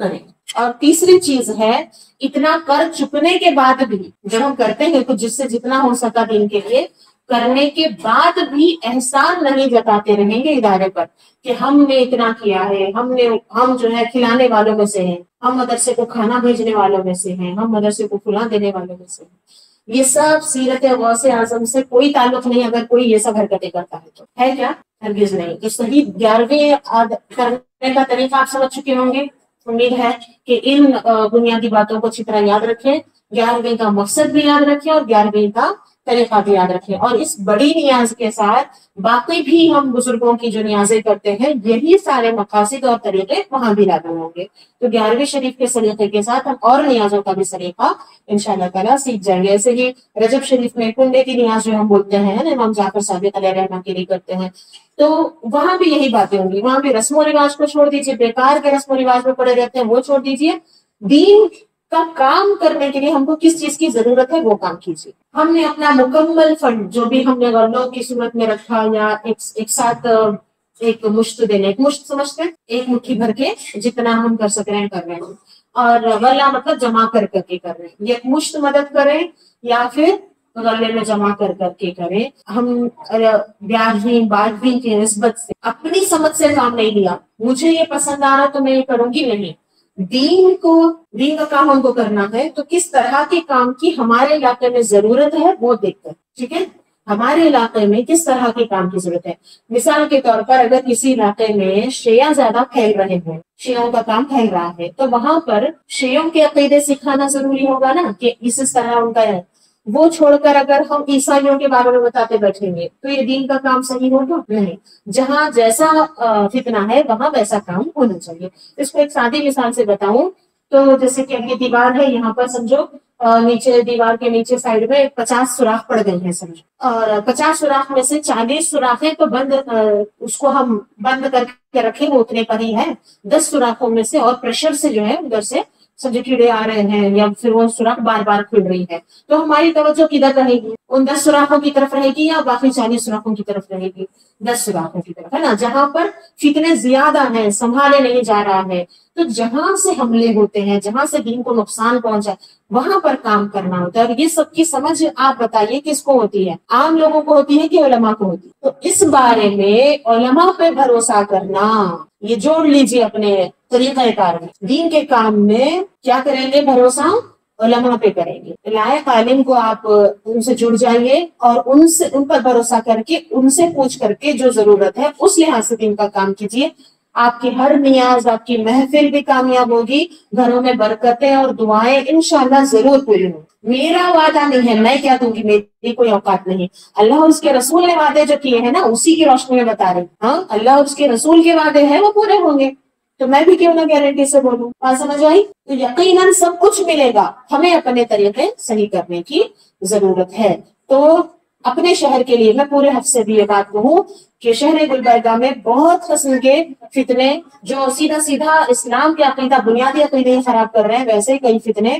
کریں. اور تیسری چیز ہے اتنا کر چکنے کے بعد بھی جب ہم کرتے ہیں تو جس سے جتنا ہو سکا دین کے لیے کرنے کے بعد بھی احسان نہیں جتاتے رہیں گے ادارے پر کہ ہم نے اتنا کیا ہے, ہم جو ہے کھلانے والوں میں سے ہیں, ہم مدرسے کو کھانا بھیجنے والوں میں سے ہیں, ہم مدرسے کو کھلا دینے والوں میں سے ہیں. یہ سب سیرت غوث اعظم سے کوئی تعلق نہیں. اگر کوئی یہ سب حرکتیں کرتا ہے تو ہے کیا؟ ہرگز نہیں. تو صحیح 11ویں کرنے کا طریقہ آپ سمجھ چکے ہوں گے. امید ہے کہ ان بنیادی باتوں کو اچھی طرح یاد رکھیں, 11ویں کا مقصد بھی یاد رکھیں اور 11ویں کا طریقہ بھی یاد رکھیں. اور اس بڑی نیاز کے ساتھ باقی بھی ہم بزرگوں کی جو نیازیں کرتے ہیں یہی سارے مقاصد اور طریقے وہاں بھی لاگو ہوں گے. تو 11ویں شریف کے سلیقے کے ساتھ ہم اور نیازوں کا بھی سلیقہ انشاءاللہ تعالیٰ سیکھ جائیں گے. ایسے ہی رجب شریف میں کنڈے کی نیاز جو ہم بولتے ہیں امام جعفر صادق علیہ رحمہ کے لیے کرتے ہیں, تو وہاں بھی یہی باتیں ہوں گی. وہاں بھی رسم و رواج کو چھوڑ دیجیے, بیکار کے رسم و رواج میں پڑے رہتے ہیں وہ چھوڑ دیجیے. دین کا کام کرنے کے لیے ہم کو کس چیز کی ضرورت ہے وہ کام کیجیے. ہم نے اپنا مکمل فنڈ جو بھی ہم نے غلوں کی صورت میں رکھا یا ایک ساتھ ایک مشت دینے, ایک مشت سمجھتے ہیں ایک مٹھی بھر کے جتنا ہم کر سک رہے ہیں کر رہے ہیں, اور غلہ مطلب جمع کر کے کر رہے ہیں. یہ ایک مشت مدد کریں یا پھر غلے میں جمع کر کے کریں. ہم 11ویں 12ویں کی نسبت سے اپنی سمجھ سے کام نہیں لیا, مجھے یہ پسند آ رہا تو میں یہ کروں گی, نہیں. دین کا کام ہم کو کرنا ہے تو کس طرح کے کام کی ہمارے علاقے میں ضرورت ہے وہ دیکھ کر, ٹھیک ہے, ہمارے علاقے میں کس طرح کے کام کی ضرورت ہے. مثال کے طور پر اگر کسی علاقے میں شیعہ زیادہ پھیل رہے ہیں, شیعوں کا کام پھیل رہا ہے, تو وہاں پر شیعوں کے عقیدے سکھانا ضروری ہوگا نا کہ اس طرح ان کا ہے. وہ چھوڑ کر اگر ہم عیسائیوں کے بارے میں بتاتے بیٹھیں گے تو یہ دین کا کام صحیح ہوگا نہیں. جہاں جیسا فتنہ ہے وہاں ویسا کام ہونا چاہیے. اس کو ایک سادی مثال سے بتاؤں تو جیسے کہ اب یہ دیوار ہے, یہاں پر سمجھو نیچے دیوار کے نیچے سائڈ میں 50 سوراخ پڑ گئے ہیں سمجھو, اور 50 سوراخ میں سے 40 سوراخ ہیں تو بند, اس کو ہم بند کر کے رکھیں وہ اتنے پر ہی ہے. 10 سوراخوں میں سے اور پریشر سے جو ہے ادھر سے سمجھے کیڑے آ رہے ہیں یا پھر وہ سوراخ بار بار کھل رہی ہے, تو ہماری توجہ کدھر رہے گی؟ ان 10 سوراخوں کی طرف رہے گی یا باقی 40 سوراخوں کی طرف رہے گی؟ 10 سوراخوں کی طرف, ہے نا, جہاں پر فتنے زیادہ ہیں, سنبھالے نہیں جا رہا ہے. تو جہاں سے حملے ہوتے ہیں, جہاں سے دین کو نقصان پہنچا وہاں پر کام کرنا ہوتا ہے. اور یہ سب کی سمجھ آپ بتائیے کس کو ہوتی ہے؟ عام لوگوں کو ہوتی ہے کہ علماء کو ہوتی ہے؟ تو اس بارے میں علماء پہ بھروسہ کرنا, یہ جوڑ لیجیے اپنے طریقہ کار میں. دین کے کام میں کیا کریں گے؟ بھروسہ علماء پہ کریں گے. لائق عالم کو آپ ان سے جڑ جائیے اور ان پر بھروسہ کر کے ان سے پوچھ کر کے جو ضرورت ہے اس لحاظ سے دین کا کام کیجیے. آپ کی ہر نیاز, آپ کی محفل بھی کامیاب ہوگی, گھروں میں برکتیں اور دعائیں انشاءاللہ ضرور پوری ہوں. میرا وعدہ نہیں ہے, میں کیا دوں گی, میری کوئی اوقات نہیں. اللہ اور اس کے رسول نے وعدے جو کیے ہیں نا اسی کی روشنی میں بتا رہے ہیں. ہاں, اللہ اور اس کے رسول کے وعدے ہیں وہ پورے ہوں گے, تو میں بھی کیوں نہ گارنٹی سے بولوں. بات سمجھ آئی؟ تو یقیناً سب کچھ ملے گا, ہمیں اپنے طریقے صحیح کرنے کی ضرورت ہے. تو اپنے شہر کے لیے میں پورے حق سے بھی یہ بات کہوں کہ شہر گلبرگہ میں بہت قسم کے فتنے جو سیدھا اسلام کے عقیدہ, بنیادی عقیدے خراب کر رہے ہیں, ویسے کئی فتنے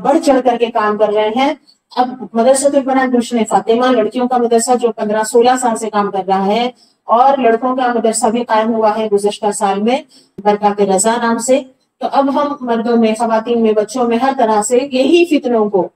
بڑھ چڑھ کر کے کام کر رہے ہیں. اب مدرسہ البنات گلشن فاطمہ لڑکیوں کا مدرسہ جو 15-16 سال سے کام کر رہا ہے, اور لڑکوں کا مدرسہ بھی قائم ہوا ہے گزشتہ سال میں برکات رضا نام سے. تو اب ہم مردوں میں, خواتین میں, بچوں میں ہر طرح سے یہی فتنوں کو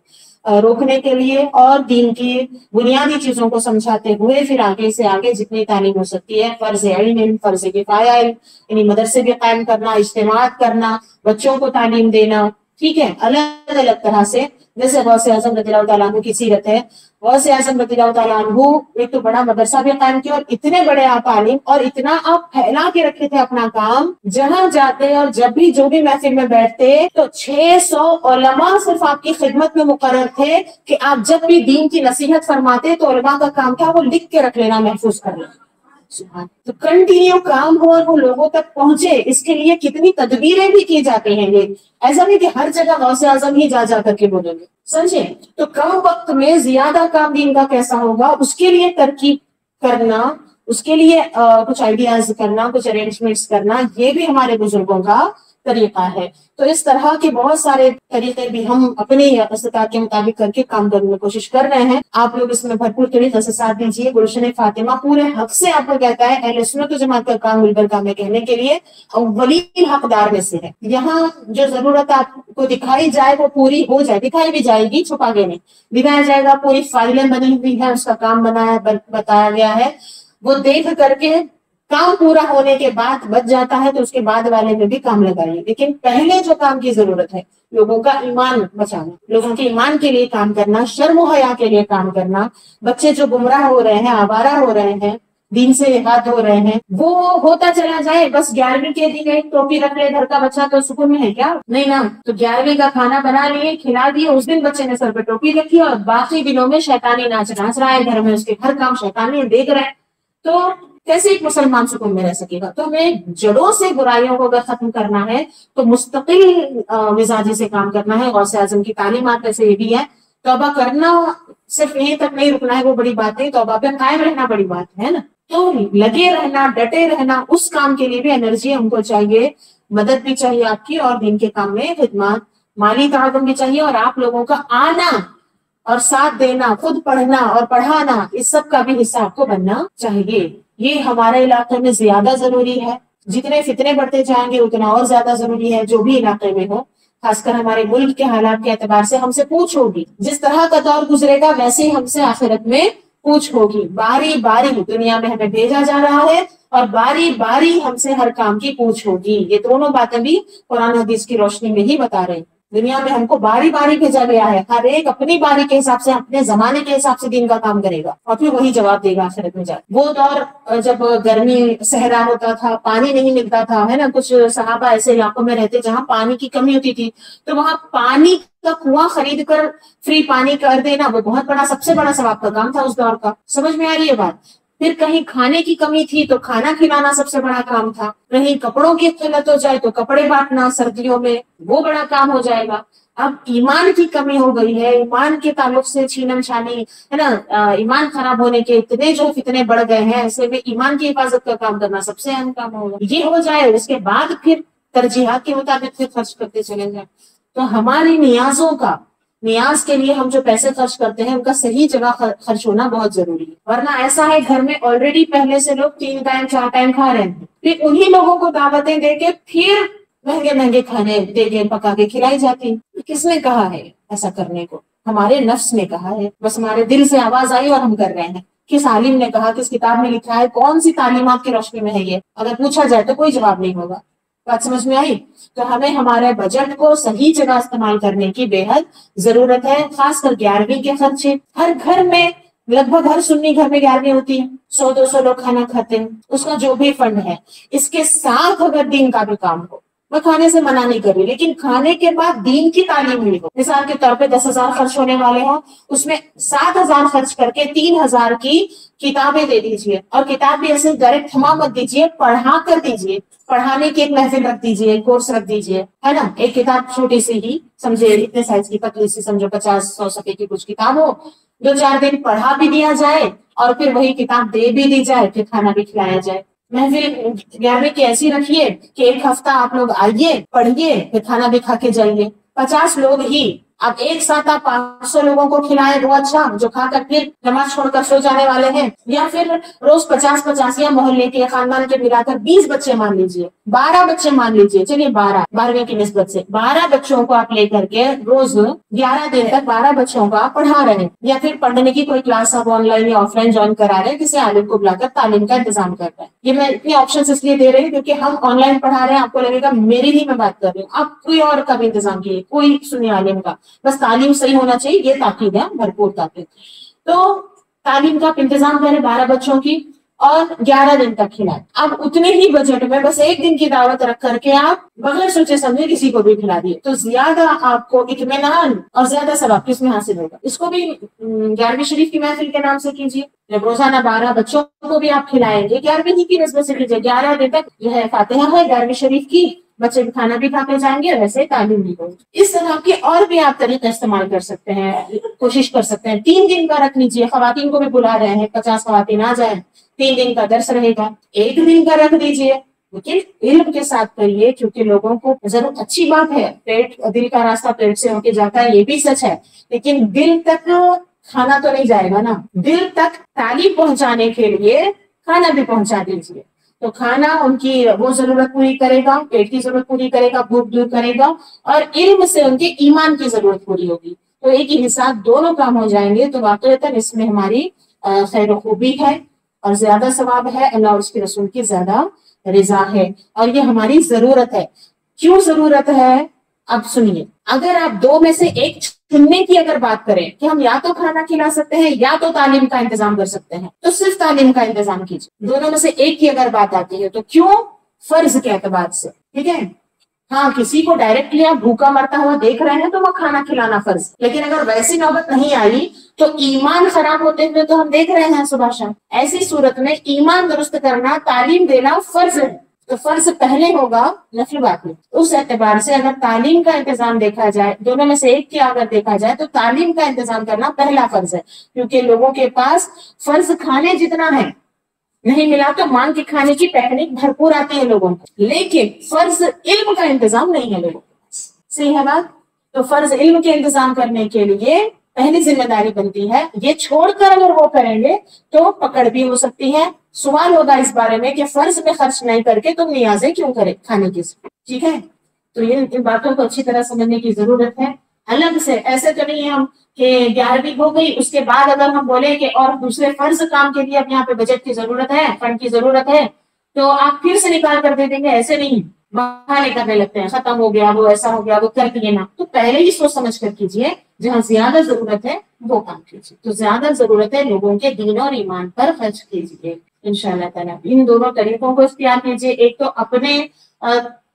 روکنے کے لیے اور دین کی بنیادی چیزوں کو سمجھاتے ہوئے پھر آگے سے آگے جتنی تعلیم ہو سکتی ہے, فرض علم, فرض کفایہ علم, یعنی مدرسے بھی قائم کرنا, اجتماعات کرنا, بچوں کو تعلیم دینا, ٹھیک ہے, الگ الگ طرح سے. جیسے غوث اعظم رضی اللہ تعالیٰ عنہ کی سیرت ہے, غوث اعظم رضی اللہ تعالیٰ عنہ ایک تو بڑا مدرسہ بھی قائم کیا, اور اتنے بڑے آپ عالم اور اتنا آپ پھیلا کے رکھے تھے اپنا کام, جہاں جاتے اور جب بھی جو بھی محفل میں بیٹھتے تو 600 علماء صرف آپ کی خدمت میں مقرر تھے کہ آپ جب بھی دین کی نصیحت فرماتے تو علماء کا کام کیا, وہ لکھ کے رکھ لینا, محفوظ کر لینا. تو کنٹینیو کام ہو اور وہ لوگوں تک پہنچے, اس کے لیے کتنی تدبیریں بھی کی جاتی ہیں. یہ ایسا نہیں کہ ہر جگہ غوث اعظم ہی جا کر کے بولیں گے, سمجھے. تو کم وقت میں زیادہ کام دین کا کیسا ہوگا, اس کے لیے ترکیب کرنا, اس کے لیے کچھ آئیڈیاز کرنا, کچھ ارینجمنٹس کرنا, یہ بھی ہمارے بزرگوں کا طریقہ ہے. تو اس طرح کے بہت سارے طریقے بھی ہم اپنے استطاعت کے مطابق کر کے کام کرنے کی کوشش کر رہے ہیں. آپ لوگ اس میں بھرپور طریقے سے ساتھ دیجیے. گلشن فاطمہ پورے حق سے آپ کو کہتا ہے اہل سنت و جماعت کا کام مل کر کام ہے کہنے کے لیے اولی حقدار میں سے ہے. یہاں جو ضرورت آپ کو دکھائی جائے وہ پوری ہو جائے, دکھائی بھی جائے گی, چھپا کے نہیں دکھایا جائے گا. پوری فائلیں بنی ہوئی ہیں, اس کا کام بتایا گیا ہے. وہ دیکھ کر کے کام پورا ہونے کے بعد بچ جاتا ہے تو اس کے بعد والے میں بھی کام لگائیے. لیکن پہلے جو کام کی ضرورت ہے لوگوں کا ایمان بچانا, لوگوں کے ایمان کے لیے کام کرنا, شرم و حیا کے لیے کام کرنا. بچے جو گمراہ ہو رہے ہیں, آوارہ ہو رہے ہیں, دین سے ہاتھ ہو رہے ہیں, وہ ہوتا چلا جائے. بس 11ویں کے دن ایک ٹوپی رکھ لے گھر کا بچہ تو سکون میں ہے کیا؟ نہیں نا. تو 11ویں کا کھانا بنا لیے, کھلا دیے, اس دن بچے نے سر پہ ٹوپی رکھی اور باقی دنوں میں شیطانی ناچ رہا ہے گھر میں, اس کے ہر کام شیطانی دیکھ رہے ہیں. تو کیسے ایک مسلمان سکون میں رہ سکے گا؟ تو ہمیں جڑوں سے برائیوں کو اگر ختم کرنا ہے تو مستقل مزاجی سے کام کرنا ہے. غوث اعظم کی تعلیمات میں سے یہ بھی ہے. توبہ کرنا صرف یہیں تک نہیں رکنا ہے, وہ بڑی بات نہیں, توبہ پہ قائم رہنا بڑی بات ہے نا. تو لگے رہنا, ڈٹے رہنا, اس کام کے لیے بھی انرجی ہم کو چاہیے, مدد بھی چاہیے آپ کی, اور دین کے کام میں خدمات, مالی تعاون بھی چاہیے. اور آپ لوگوں کا آنا اور ساتھ دینا, خود پڑھنا اور پڑھانا, اس سب کا بھی حصہ آپ کو بننا چاہیے. یہ ہمارے علاقے میں زیادہ ضروری ہے. جتنے فتنے بڑھتے جائیں گے اتنا اور زیادہ ضروری ہے, جو بھی علاقے میں ہو. خاص کر ہمارے ملک کے حالات کے اعتبار سے ہم سے پوچھ ہوگی. جس طرح کا دور گزرے گا ویسے ہی ہم سے آخرت میں پوچھ ہوگی. باری باری دنیا میں ہمیں بھیجا جا رہا ہے اور باری باری ہم سے ہر کام کی پوچھ ہوگی. یہ دونوں باتیں بھی قرآن حدیث کی روشنی میں ہی بتا رہے ہیں. دنیا میں ہم کو باری باری بھیجا گیا ہے, ہر ایک اپنی باری کے حساب سے, اپنے زمانے کے حساب سے دین کا کام کرے گا اور پھر وہی جواب دے گا آخرت میں جا. وہ دور جب گرمی صحرا ہوتا تھا, پانی نہیں ملتا تھا, ہے نا, کچھ صحابہ ایسے علاقوں میں رہتے جہاں پانی کی کمی ہوتی تھی, تو وہاں پانی کا کنواں خرید کر فری پانی کر دینا وہ بہت بڑا, سب سے بڑا ثواب کا کام تھا اس دور کا. سمجھ میں آ رہی ہے بات؟ پھر کہیں کھانے کی کمی تھی تو کھانا کھلانا سب سے بڑا کام تھا. کہیں کپڑوں کی قلت ہو جائے تو کپڑے بانٹنا سردیوں میں وہ بڑا کام ہو جائے گا. اب ایمان کی کمی ہو گئی ہے, ایمان کے تعلق سے چھینن چھانی, ہے نا, ایمان خراب ہونے کے اتنے جو فتنے بڑھ گئے ہیں, ایسے میں ایمان کی حفاظت کا کام کرنا سب سے اہم کام ہوگا. یہ ہو جائے اس کے بعد پھر ترجیحات کے مطابق پھر خرچ کرتے چلے جائیں. تو ہماری نیازوں کا, نیاز کے لیے ہم جو پیسے خرچ کرتے ہیں ان کا صحیح جگہ خرچ ہونا بہت ضروری ہے. ورنہ ایسا ہے گھر میں آلریڈی پہلے سے لوگ 3 ٹائم 4 ٹائم کھا رہے ہیں, پھر انہی لوگوں کو دعوتیں دے کے پھر مہنگے مہنگے کھانے دے کے پکا کے کھلائی جاتی. کس نے کہا ہے ایسا کرنے کو؟ ہمارے نفس نے کہا ہے. بس ہمارے دل سے آواز آئی اور ہم کر رہے ہیں. کس عالم نے کہا, کس کتاب میں لکھا ہے, کون سی تعلیمات کی روشنی میں ہے یہ؟ اگر پوچھا جائے تو کوئی جواب نہیں ہوگا. بات سمجھ میں آئی؟ تو ہمیں ہمارے بجٹ کو صحیح جگہ استعمال کرنے کی بے حد ضرورت ہے. خاص کر 11ویں کے خرچے, ہر گھر میں لگ بھگ ہر سنی گھر میں 11ویں ہوتی ہے, 100-200 لوگ کھانا کھاتے ہیں, اس کا جو بھی فنڈ ہے, اس کے ساتھ اگر دین کا بھی کام ہو, میں کھانے سے منع نہیں کر رہی, لیکن کھانے کے بعد دین کی تعلیم ہوئی ہو. مثال کے طور پہ 10,000 خرچ ہونے والے ہوں, اس میں 7,000 خرچ کر کے 3,000 کی کتابیں دے دیجئے, اور کتاب بھی ایسے ڈائریکٹ تھما مت دیجئے, پڑھا کر دیجئے. پڑھانے کی ایک محفل رکھ دیجئے, ایک کورس رکھ دیجئے, ہے نا. ایک کتاب چھوٹی سی ہی سمجھے, اتنے سائز کی پتلی سی, سمجھو 50-100 صفحے کی کچھ کتاب ہو, 2-4 دن پڑھا بھی دیا جائے اور پھر وہی کتاب دے بھی دی جائے, پھر کھانا بھی کھلایا جائے. محفل 11ویں کی ایسی رکھیے کہ ایک ہفتہ آپ لوگ آئیے, پڑھیے, پھر کھانا بھی کھا کے جائیے. 50 لوگ ہی, اب ایک ساتھ آپ 500 لوگوں کو کھلائیں, وہ اچھا, جو کھا کر پھر نماز چھوڑ کر سو جانے والے ہیں. یا پھر روز 50-50 یا محلے کے خاندان کے ملا کر 20 بچے مان لیجئے, 12 بچے مان لیجئے, چلیے 12ویں کی نسبت سے 12 بچوں کو آپ لے کر کے روز 11 دن تک 12 بچوں کو آپ پڑھا رہے ہیں. یا پھر پڑھنے کی کوئی کلاس آپ آن لائن یا آف لائن جوائن کرا رہے ہیں, کسی عالم کو بلا کر تعلیم کا انتظام کر رہے ہیں. یہ میں اتنی آپشن اس لیے دے رہی ہوں کیونکہ ہم آن لائن پڑھا رہے ہیں, آپ کو لگے گا میری ہی میں بات کر رہی ہوں, آپ کوئی اور کا بھی انتظام کیے, کوئی سنی عالم کا, بس تعلیم صحیح ہونا چاہیے, یہ تاکید ہے, بھرپور تاکید. تو تعلیم کا انتظام کریں 12 بچوں کی اور 11 دن تک کھلائیں. اب اتنے ہی بجٹ میں بس 1 دن کی دعوت رکھ کر کے آپ بغیر سوچے سمجھے کسی کو بھی کھلا دیے, تو زیادہ آپ کو اطمینان اور زیادہ ثواب کس میں حاصل ہوگا. اس کو بھی 11ویں شریف کی محفل کے نام سے کیجیے. جب روزانہ 12 بچوں کو بھی آپ کھلائیں گے, 11ویں ہی کی نسبت سے کیجیے. 11 دن تک جو ہے فاتحہ ہے 11ویں شریف کی, بچے بھی کھانا بھی کھاتے جائیں گے, ویسے تعلیم بھی ہوگی. اس طرح کے اور بھی آپ طریقے استعمال کر سکتے ہیں, کوشش کر سکتے ہیں. 3 دن کا رکھ لیجیے, خواتین کو بھی بلا رہے ہیں, 50 خواتین آ جائیں, 3 دن کا درس رہے گا. 1 دن کا رکھ دیجیے, لیکن علم کے ساتھ کریے، کیونکہ لوگوں کو ضرور اچھی بات ہے، پیٹ دل کا راستہ پیٹ سے ہو کے جاتا ہے، یہ بھی سچ ہے، لیکن دل تک کھانا تو نہیں جائے گا نا. دل تک تعلیم پہنچانے کے لیے کھانا بھی پہنچا دیجیے. تو کھانا ان کی وہ ضرورت پوری کرے گا، پیٹ کی ضرورت پوری کرے گا، بھوک دور کرے گا، اور علم سے ان کے ایمان کی ضرورت پوری ہوگی. تو ایک ہی ساتھ دونوں کام ہو جائیں گے. تو واقعتاً اس میں ہماری خیر و خوبی ہے اور زیادہ ثواب ہے، اللہ اور اس کے رسول کی زیادہ رضا ہے، اور یہ ہماری ضرورت ہے. کیوں ضرورت ہے؟ اب سنیے، اگر آپ دو میں سے ایک چننے کی اگر بات کریں کہ ہم یا تو کھانا کھلا سکتے ہیں یا تو تعلیم کا انتظام کر سکتے ہیں، تو صرف تعلیم کا انتظام کیجیے. دونوں میں سے ایک کی اگر بات آتی ہے تو کیوں؟ فرض کے اعتبار سے. ٹھیک ہے، ہاں کسی کو ڈائریکٹلی آپ بھوکا مرتا ہوا دیکھ رہے ہیں تو وہ کھانا کھلانا فرض، لیکن اگر ویسی نوبت نہیں آئی تو ایمان خراب ہوتے ہوئے تو ہم دیکھ رہے ہیں صبح شام، ایسی صورت میں ایمان درست کرنا، تعلیم دینا فرض ہے. تو فرض پہلے ہوگا، نفل بعد میں. اس اعتبار سے اگر تعلیم کا انتظام دیکھا جائے، دونوں میں سے ایک کی اگر دیکھا جائے تو تعلیم کا انتظام کرنا پہلا فرض ہے، کیونکہ لوگوں کے پاس فرض کھانے جتنا ہے، نہیں ملا تو مانگ کے کھانے کی ٹیکنیک بھرپور آتی ہے لوگوں کو، لیکن فرض علم کا انتظام نہیں ہے لوگوں کے پاس. صحیح ہے بات؟ تو فرض علم کے انتظام کرنے کے لیے پہلی ذمہ داری بنتی ہے. یہ چھوڑ کر اگر وہ کریں گے تو پکڑ بھی ہو سکتی ہے، سوال ہوگا اس بارے میں کہ فرض میں خرچ نہیں کر کے تم نیازیں کیوں کرے کھانے کی. ٹھیک ہے، تو ان باتوں کو اچھی طرح سمجھنے کی ضرورت ہے. الگ سے ایسے تو نہیں ہم کہ 11ویں ہو گئی اس کے بعد اگر ہم بولے کہ اور دوسرے فرض کام کے لیے اب یہاں پہ بجٹ کی ضرورت ہے، فنڈ کی ضرورت ہے، تو آپ پھر سے نکال کر دے دیں گے. ایسے نہیں، بہانے کرنے لگتے ہیں، ختم ہو گیا، وہ ایسا ہو گیا، وہ کر دیے نا. تو پہلے ہی سوچ سمجھ کر کیجیے، جہاں زیادہ ضرورت ہے وہ کام کیجیے. تو زیادہ ضرورت ہے لوگوں کے دین اور ایمان پر خرچ کیجیے انشاءاللہ تعالیٰ. ان دونوں طریقوں کو اختیار کیجیے. ایک تو اپنے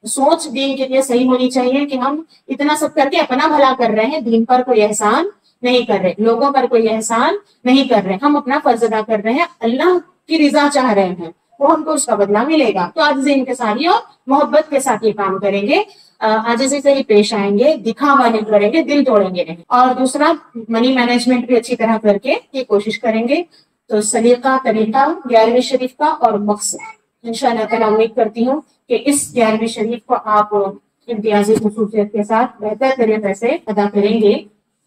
سوچ دین کے لیے صحیح ہونی چاہیے کہ ہم اتنا سب کر کے اپنا بھلا کر رہے ہیں، دین پر کوئی احسان نہیں کر رہے، لوگوں پر کوئی احسان نہیں کر رہے، ہم اپنا فرض ادا کر رہے ہیں، اللہ کی رضا چاہ رہے ہیں، وہ ہم کو اس کا بدلہ ملے گا. تو عاجزی انکساری اور محبت کے ساتھ یہ کام کریں گے، عاجزی سے ہی پیش آئیں گے، دکھاوا نہیں کریں گے، دل توڑیں گے نہیں. اور دوسرا، منی مینجمنٹ بھی اچھی طرح کر کے یہ کوشش کریں گے. تو سلیقہ، طریقہ 11ویں شریف کا اور مقصد انشاءاللہ تعالیٰ امید کرتی ہوں کہ اس 11ویں شریف کو آپ امتیازی خصوصیت کے ساتھ بہتر طریقے سے ادا کریں گے.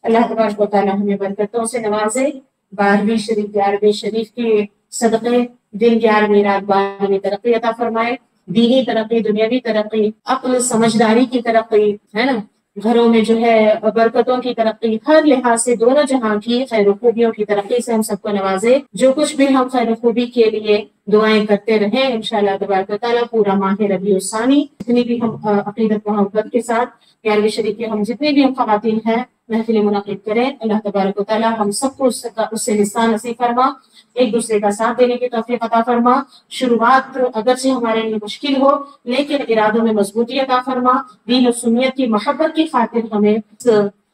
اللہ تبارک و تعالیٰ ہمیں برکتوں سے نوازے. 12ویں شریف 11ویں شریف کے صدقے دن 11ویں رات 12ویں ترقی عطا فرمائے، دینی ترقی، دنیاوی ترقی، عقل سمجھداری کی ترقی، ہے نا، گھروں میں جو ہے برکتوں کی ترقی، ہر لحاظ سے دونوں جہاں کی خیر و خوبیوں کی ترقی سے ہم سب کو نوازے. جو کچھ بھی ہم خیر و خوبی کے لیے دعائیں کرتے رہیں انشاءاللہ تبارک و تعالیٰ پورا ماہ ربیع الثانی جتنی بھی ہم عقیدت محبت کے ساتھ 11ویں شریف کے ہم جتنی بھی ہم خواتین ہیں محفل منعقد کریں. اللہ تبارک و تعالیٰ ہم سب کو اس سے لسان نصیب فرما، ایک دوسرے کا ساتھ دینے کی توفیق عطا فرما. شروعات اگرچہ ہمارے لیے مشکل ہو لیکن ارادوں میں مضبوطی عطا فرما. دین و سنیت کی محبت کی خاطر ہمیں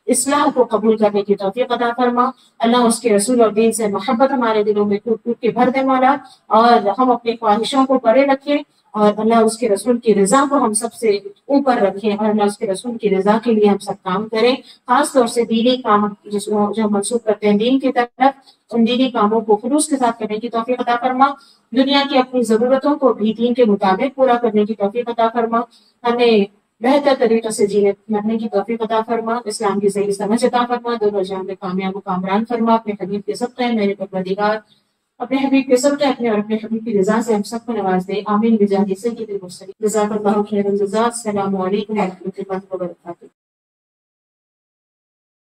اصلاح کو قبول کرنے کی توفیق عطا فرما. اللہ اس کے رسول اور دین سے محبت ہمارے دلوں میں ٹوٹ ٹوٹ کے بھر دے مولا، اور ہم اپنی خواہشوں کو پرے رکھیں، اور اللہ اس کے رسول کی رضا کو ہم سب سے اوپر رکھیں، اور اللہ اس کے رسول کی رضا کے لیے ہم سب کام کریں. خاص طور سے دینی کام جو منسوخ کرتے ہیں دین کی طرف، ان دینی کاموں کو خلوص کے ساتھ کرنے کی توفیق عطا فرما. دنیا کی اپنی ضرورتوں کو بھی دین کے مطابق پورا کرنے کی توفیق عطا فرما. ہمیں بہتر طریقے سے مرنے کی توفیق عطا فرما. اسلام کی صحیح سمجھ عطا فرما. دونوں جہاں میں کامیاب و کامران فرما. اپنے حبیب کے صدقے میرے پروردگار، اپنے حبیب کے صدقے اپنے اور اپنے حبیب کی رضا سے ہم سب کو نواز دے. آمین بجاہ سید المرسلین. جزاک اللہ خیر الجزاء. السلام علیکم و رحمۃ اللہ وبرکاتہ.